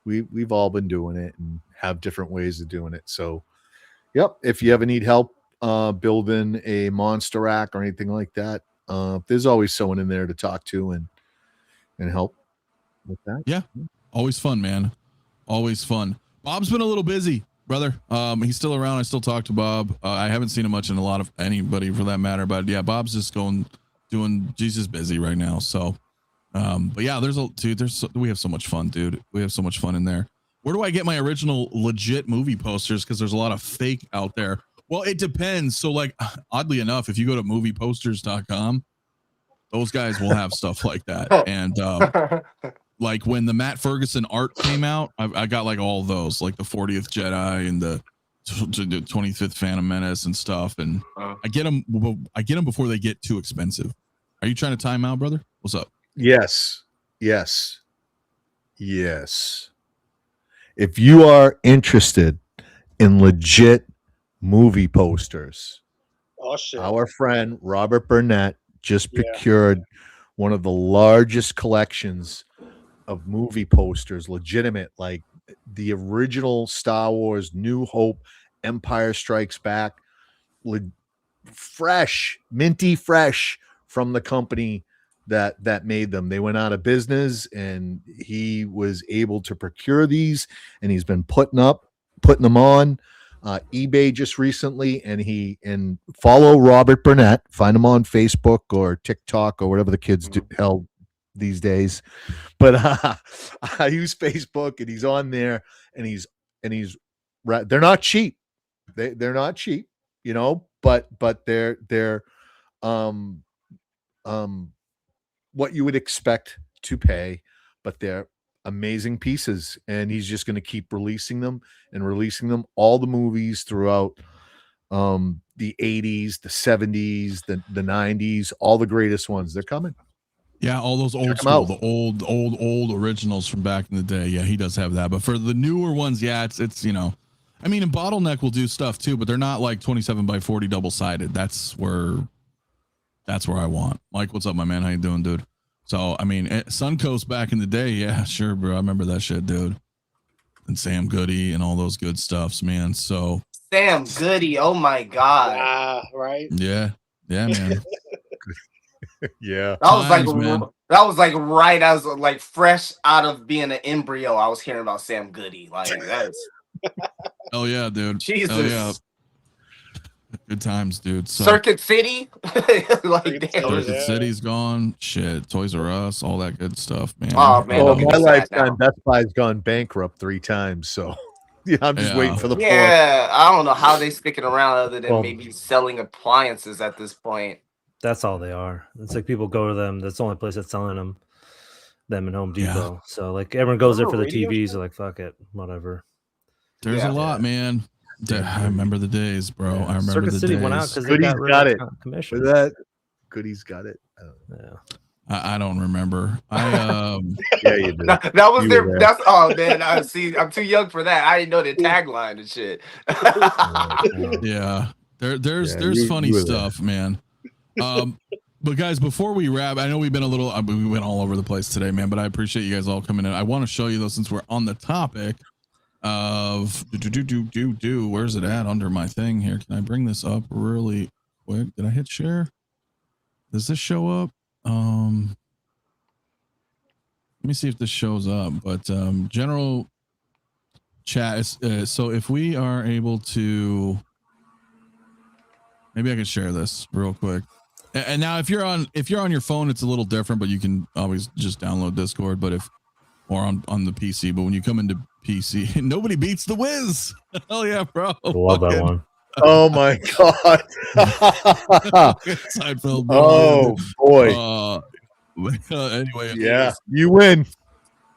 we've all been doing it and have different ways of doing it. So, if you ever need help building a monster rack or anything like that, there's always someone in there to talk to and help with that. Yeah, always fun, man. Always fun. Bob's been a little busy, brother. He's still around. I still talk to Bob. I haven't seen him much in a lot of anybody for that matter, but yeah, Bob's just Jesus busy right now. So, but yeah, we have so much fun, dude. We have so much fun in there. Where do I get my original legit movie posters? Cause there's a lot of fake out there. Well, it depends. So like, oddly enough, if you go to movieposters.com, those guys will have stuff like that. And, like when the Matt Ferguson art came out, I got like all those, like the 40th Jedi and the 25th Phantom Menace and stuff. And I get them before they get too expensive. Are you trying to time out, brother? What's up? Yes. Yes. If you are interested in legit movie posters, Oh shit. our friend Robert Burnett just procured one of the largest collections of movie posters, legitimate, like the original Star Wars, New Hope, Empire Strikes Back, fresh, minty fresh from the company that made them. They went out of business, and he was able to procure these, and he's been putting them on eBay just recently. And follow Robert Burnett, find him on Facebook or TikTok or whatever the kids do hell these days. But I use Facebook, and he's on there, and he's they're not cheap. They're not cheap, but they're what you would expect to pay, but they're amazing pieces, and he's just going to keep releasing them, all the movies throughout the 80s, the 70s, the 90s, all the greatest ones. They're coming. Yeah, all those old school, the old originals from back in the day. Yeah, he does have that. But for the newer ones, yeah, it's I mean, and Bottleneck will do stuff too, but they're not like 27 by 40 double sided. That's where I want. Mike, what's up, my man? How you doing, dude? So, I mean, Suncoast back in the day, yeah, sure, bro. I remember that shit, dude. And Sam Goody and all those good stuffs, man. So Sam Goody, oh my god. Right? Yeah, man. Yeah. That was like right as like fresh out of being an embryo. I was hearing about Sam Goody. Like that's Oh yeah, dude. Jesus. Oh yeah. Good times, dude. So, Circuit City. Like damn. Circuit City's gone. Shit. Toys R Us, all that good stuff, man. Oh man. Well, my lifetime, Best Buy's gone bankrupt 3 times. So yeah, I'm just waiting for the fourth. Yeah, I don't know how they sticking around other than maybe selling appliances at this point. That's all they are. It's like people go to them. That's the only place that's selling them in Home Depot. Yeah. So like everyone goes there for the TVs. They're like, fuck it, whatever. There's a lot, man. I remember the days, bro. I remember Circuit the City days. went out because Goody's got it. Commission. That Goody's got it. Yeah. I don't remember. Yeah, you did. That was their. That's oh man. I see. I'm too young for that. I didn't know the tagline and shit. Yeah, there's funny stuff, man. But guys, before we wrap, I know we've been we went all over the place today, man. But I appreciate you guys all coming in. I want to show you though, since we're on the topic of where's it at under my thing here? Can I bring this up really quick? Did I hit share? Does this show up? Let me see if this shows up. But general chat is so if we are able to, maybe I can share this real quick. And now if you're on your phone, it's a little different, but you can always just download Discord, but or on the PC. But when you come into PC, nobody beats the Wiz. Hell yeah, bro. Love that one. Oh my god. Seinfeld, bro. Oh boy. Anyway, yeah, you win.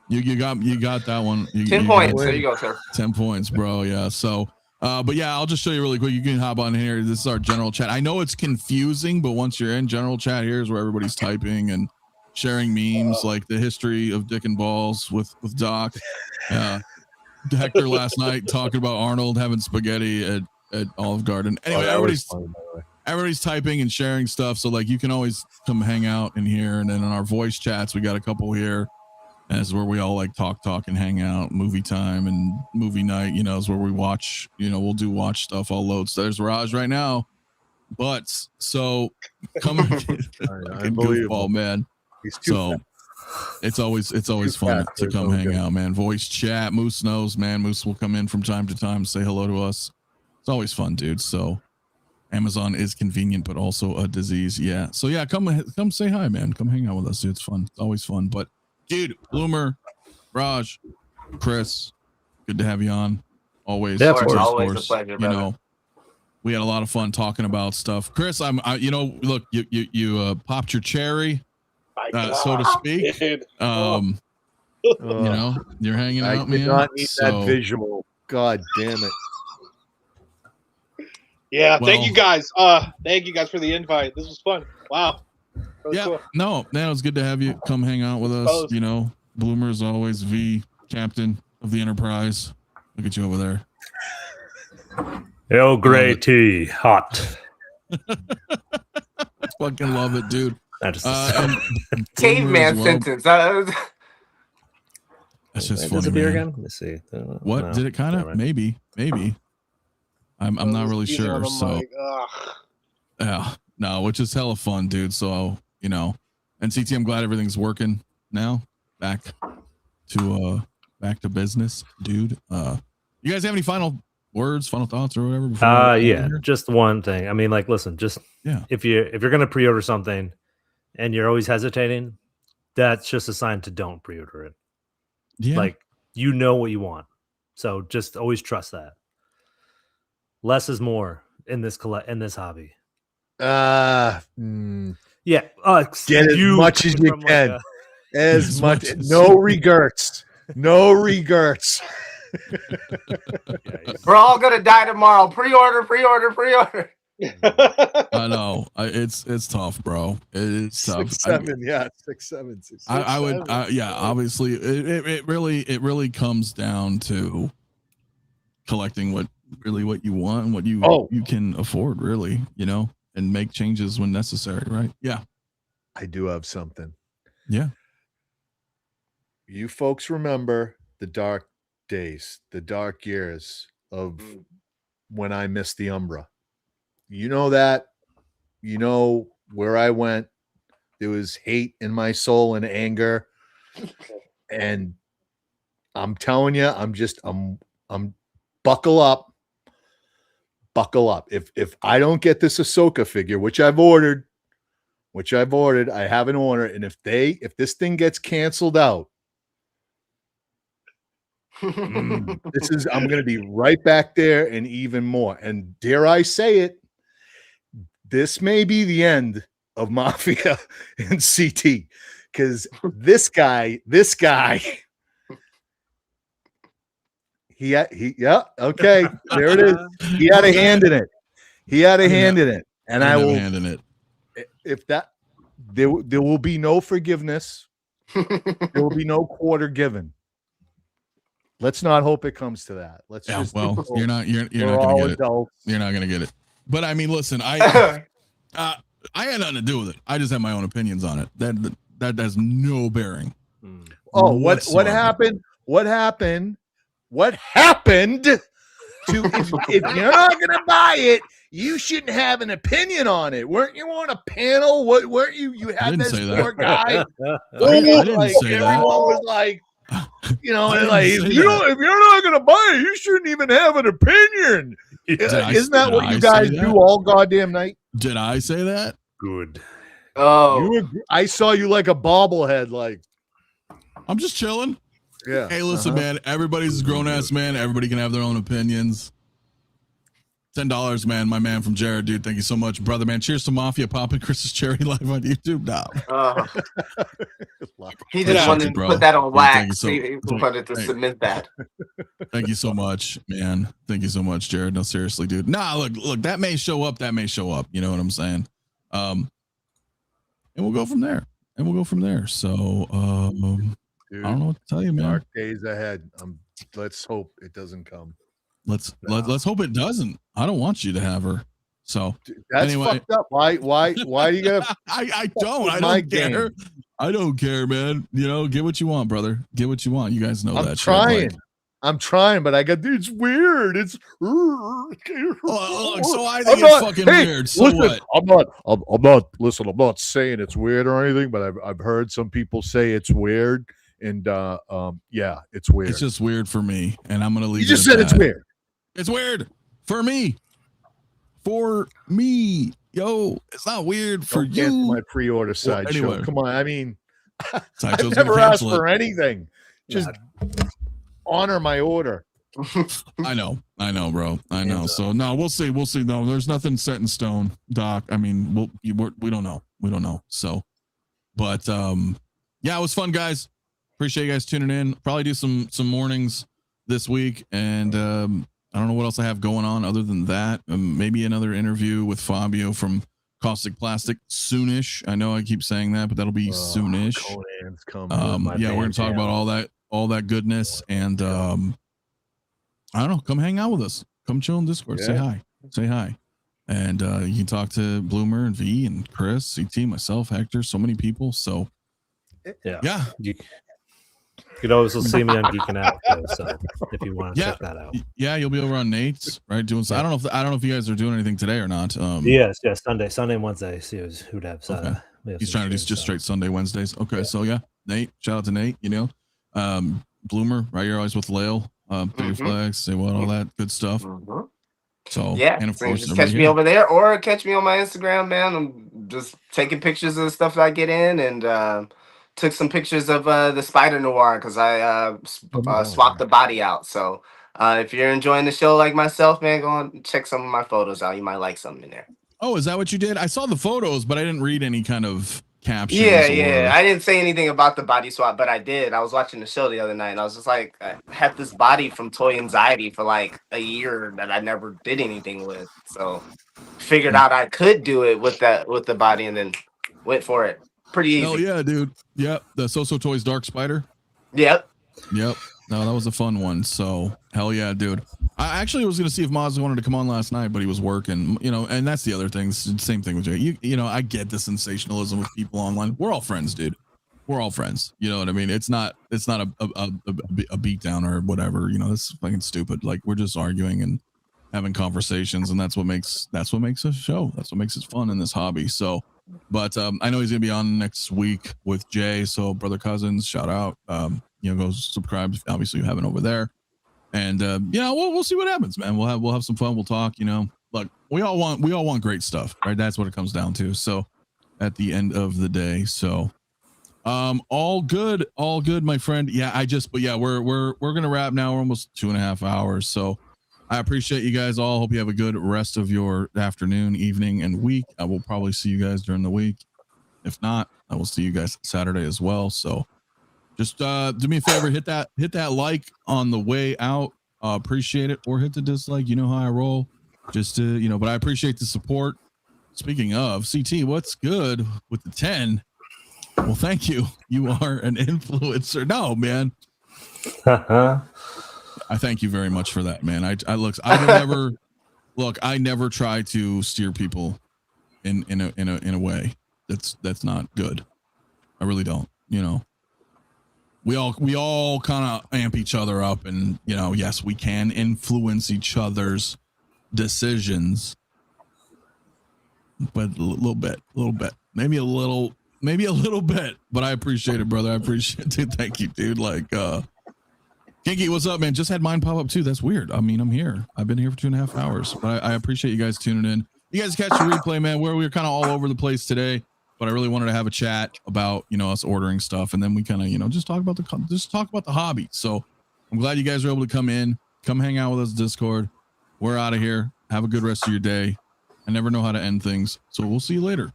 You got that one. 10 points. There you go, sir. 10 points, bro. Yeah. So but yeah, I'll just show you really quick. You can hop on here. This is our general chat. I know it's confusing, but once you're in general chat, here's where everybody's typing and sharing memes, like the history of Dick and Balls with Doc. Hector last night talking about Arnold having spaghetti at Olive Garden. Anyway, everybody's typing and sharing stuff. So like you can always come hang out in here. And then in our voice chats, we got a couple here. And this is where we all like talk and hang out. Movie time and movie night, is where we watch, we'll do watch stuff. I'll load. So there's Raj right now. But so come goofball, man. So it's always fun to come hang out, man. Voice chat. Moose knows, man. Moose will come in from time to time, say hello to us. It's always fun, dude. So Amazon is convenient, but also a disease. Yeah. So yeah, come say hi, man. Come hang out with us, dude. It's fun. It's always fun. But dude, Bloomer, Raj, Chris, good to have you on. Always, of course. A pleasure, brother. We had a lot of fun talking about stuff. Chris, look, you popped your cherry, so to speak. You're hanging out, man. I did not need that visual. God damn it. Yeah, thank you guys. Thank you guys for the invite. This was fun. Wow. Yeah, cool. no, man, it was good to have you come hang out with us. Both. You know, Bloomer is always V, captain of the Enterprise. Look at you over there. Earl Grey tea, hot. Fucking love it, dude. That just And Caveman well. sentence. That's just Does funny, it beer man. again? Let me see. What No, did it kind of? never mind. Maybe. I'm not really Eating on sure. the So mic. Ugh. yeah, no, which is hella fun, dude. So you know, and CT, I'm glad everything's working now. Back to business, dude. You guys have any final words, final thoughts, or whatever? Before Yeah, just one thing. I mean, like, listen, just if you're gonna pre-order something and you're always hesitating, that's just a sign to don't pre-order it. Yeah, Like, you know what you want, so just always trust that. Less is more in this hobby. Yeah. Get Get as much as you can. As much. No regrets. No regrets. We're all gonna die tomorrow. Pre-order. I know. It's tough, bro. It's tough. 6'7", yeah, 6'7". I would, obviously, it really comes down to collecting what you want and what you can afford, really, you know, and make changes when necessary, right? Yeah. I do have something. Yeah. You folks remember the dark days, the dark years of when I missed the Umbra. You know that. You know where I went. There was hate in my soul and anger. And I'm telling you, I'm buckle up. Buckle up. If I don't get this Ahsoka figure, which I've ordered, I have an order. And if this thing gets canceled out, I'm going to be right back there and even more. And dare I say it, this may be the end of Mafia and CT, because this guy, okay, there it is. He had a hand in it. And I will hand in it. If that, there will be no forgiveness. There will be no quarter given. Let's not hope it comes to that. Let's just. Well, you're not going to get it. You're not going to get it. But I mean, listen, I had nothing to do with it. I just have my own opinions on it. That has no bearing. Oh, what happened? What happened? What happened to if you're not going to buy it? You shouldn't have an opinion on it. Weren't you on a panel? What weren't you? You had this poor guy. I didn't say everyone that. was like, you know, like if you're not going to buy it, you shouldn't even have an opinion. Isn't that what you guys do all goddamn night? Did I say that? Good. Oh, I saw you like a bobblehead. Like, I'm just chilling. Yeah. Hey, listen, man. Everybody's a grown ass man. Everybody can have their own opinions. $10, man. My man from Jared, dude. Thank you so much, brother, man. Cheers to Mafia popping Chris's cherry live on YouTube. Nah. He just wanted to put that on wax. He wanted to submit that. Thank you so much, man. Thank you so much, Jared. No, seriously, dude. Nah, look. That may show up. You know what I'm saying? And we'll go from there. So, dude, I don't know what to tell you, man. Dark days ahead. Let's hope it doesn't come. Let's hope it doesn't. I don't want you to have her. So that's anyway. fucked up. Why do you gotta? I don't care. I don't care, man. You know, get what you want, brother. Get what you want. You guys know that. I'm trying, but I got, dude, it's weird. It's look, so I think it's fucking weird. So listen, what? I'm not saying it's weird or anything, but I've heard some people say it's weird, and yeah, it's weird. It's just weird for me, and I'm gonna leave. You just said it's weird. It's weird for me. For me, yo, it's not weird for you. My pre-order sideshow. Anyway. Come on, I mean, Sideshow's I've never asked it. for anything. Just honor my order. I know, bro. I know. So no, we'll see. No, there's nothing set in stone, Doc. I mean, we don't know. So, but yeah, it was fun, guys. Appreciate you guys tuning in. Probably do some mornings this week, and I don't know what else I have going on other than that. Maybe another interview with Fabio from Caustic Plastic soonish. I know I keep saying that, but that'll be soonish. Conan's coming. Yeah, we're gonna talk about all that goodness, and I don't know. Come hang out with us. Come chill in Discord. Yeah. Say hi, and you can talk to Bloomer and V and Chris, CT, myself, Hector, so many people. So yeah. You could also see me on Geeking Out, though, so if you want to check that out. Yeah, you'll be over on Nate's, right? Doing. I don't know if you guys are doing anything today or not. Yes, Sunday and Wednesday. See who'd have. Okay. He's trying to do just straight Sunday, Wednesdays. Okay, so yeah, Nate. Shout out to Nate. You know, Bloomer, right? You're always with Lael. Your flags, say what, all that good stuff. So yeah, and of course, just catch me over there or catch me on my Instagram, man. I'm just taking pictures of the stuff I get in, and took some pictures of the Spider Noir because I swapped the body out. So if you're enjoying the show like myself, man, go on check some of my photos out. You might like something in there. Oh, is that what you did? I saw the photos, but I didn't read any kind of captions. Yeah. I didn't say anything about the body swap, but I did. I was watching the show the other night, and I was just like, I had this body from Toy Anxiety for like a year that I never did anything with. So figured out I could do it with the body, and then went for it. Pretty easy. Oh yeah, dude. Yep. The So Toys Dark Spider. Yep. No, that was a fun one. So hell yeah, dude. I actually was gonna see if Moz wanted to come on last night, but he was working. You know, and that's the other thing. Same thing with Jay. You know, I get the sensationalism with people online. We're all friends, dude. We're all friends. You know what I mean? It's not a beat down or whatever. You know, that's fucking stupid. Like we're just arguing and having conversations, and that's what makes a show. That's what makes it fun in this hobby. So. But I know he's gonna be on next week with Jay. So brother Cousins, shout out. You know, go subscribe. Obviously, you have it over there. And yeah, we'll see what happens, man. We'll have some fun. We'll talk. You know, look, we all want great stuff, right? That's what it comes down to. So at the end of the day, so all good, my friend. Yeah, we're gonna wrap now. We're almost 2.5 hours. So. I appreciate you guys all. Hope you have a good rest of your afternoon, evening, and week. I will probably see you guys during the week. If not, I will see you guys Saturday as well. So just do me a favor, hit that like on the way out. Appreciate it. Or hit the dislike. You know how I roll. Just to, you know, but I appreciate the support. Speaking of, CT, what's good with the 10? Well, thank you. You are an influencer. No, man. I thank you very much for that, man. I never try to steer people in a way that's not good. I really don't. You know, we all kind of amp each other up, and you know, yes, we can influence each other's decisions, but a little bit, maybe a little bit. But I appreciate it, brother. I appreciate it, dude. Thank you, dude. Like, Kinky, what's up, man? Just had mine pop up too. That's weird. I mean, I'm here. I've been here for 2.5 hours, but I appreciate you guys tuning in. You guys catch the replay, man. Where we were kind of all over the place today, but I really wanted to have a chat about, you know, us ordering stuff, and then we kind of, you know, just talk about the hobby. So I'm glad you guys were able to come hang out with us Discord. We're out of here. Have a good rest of your day. I never know how to end things, so we'll see you later.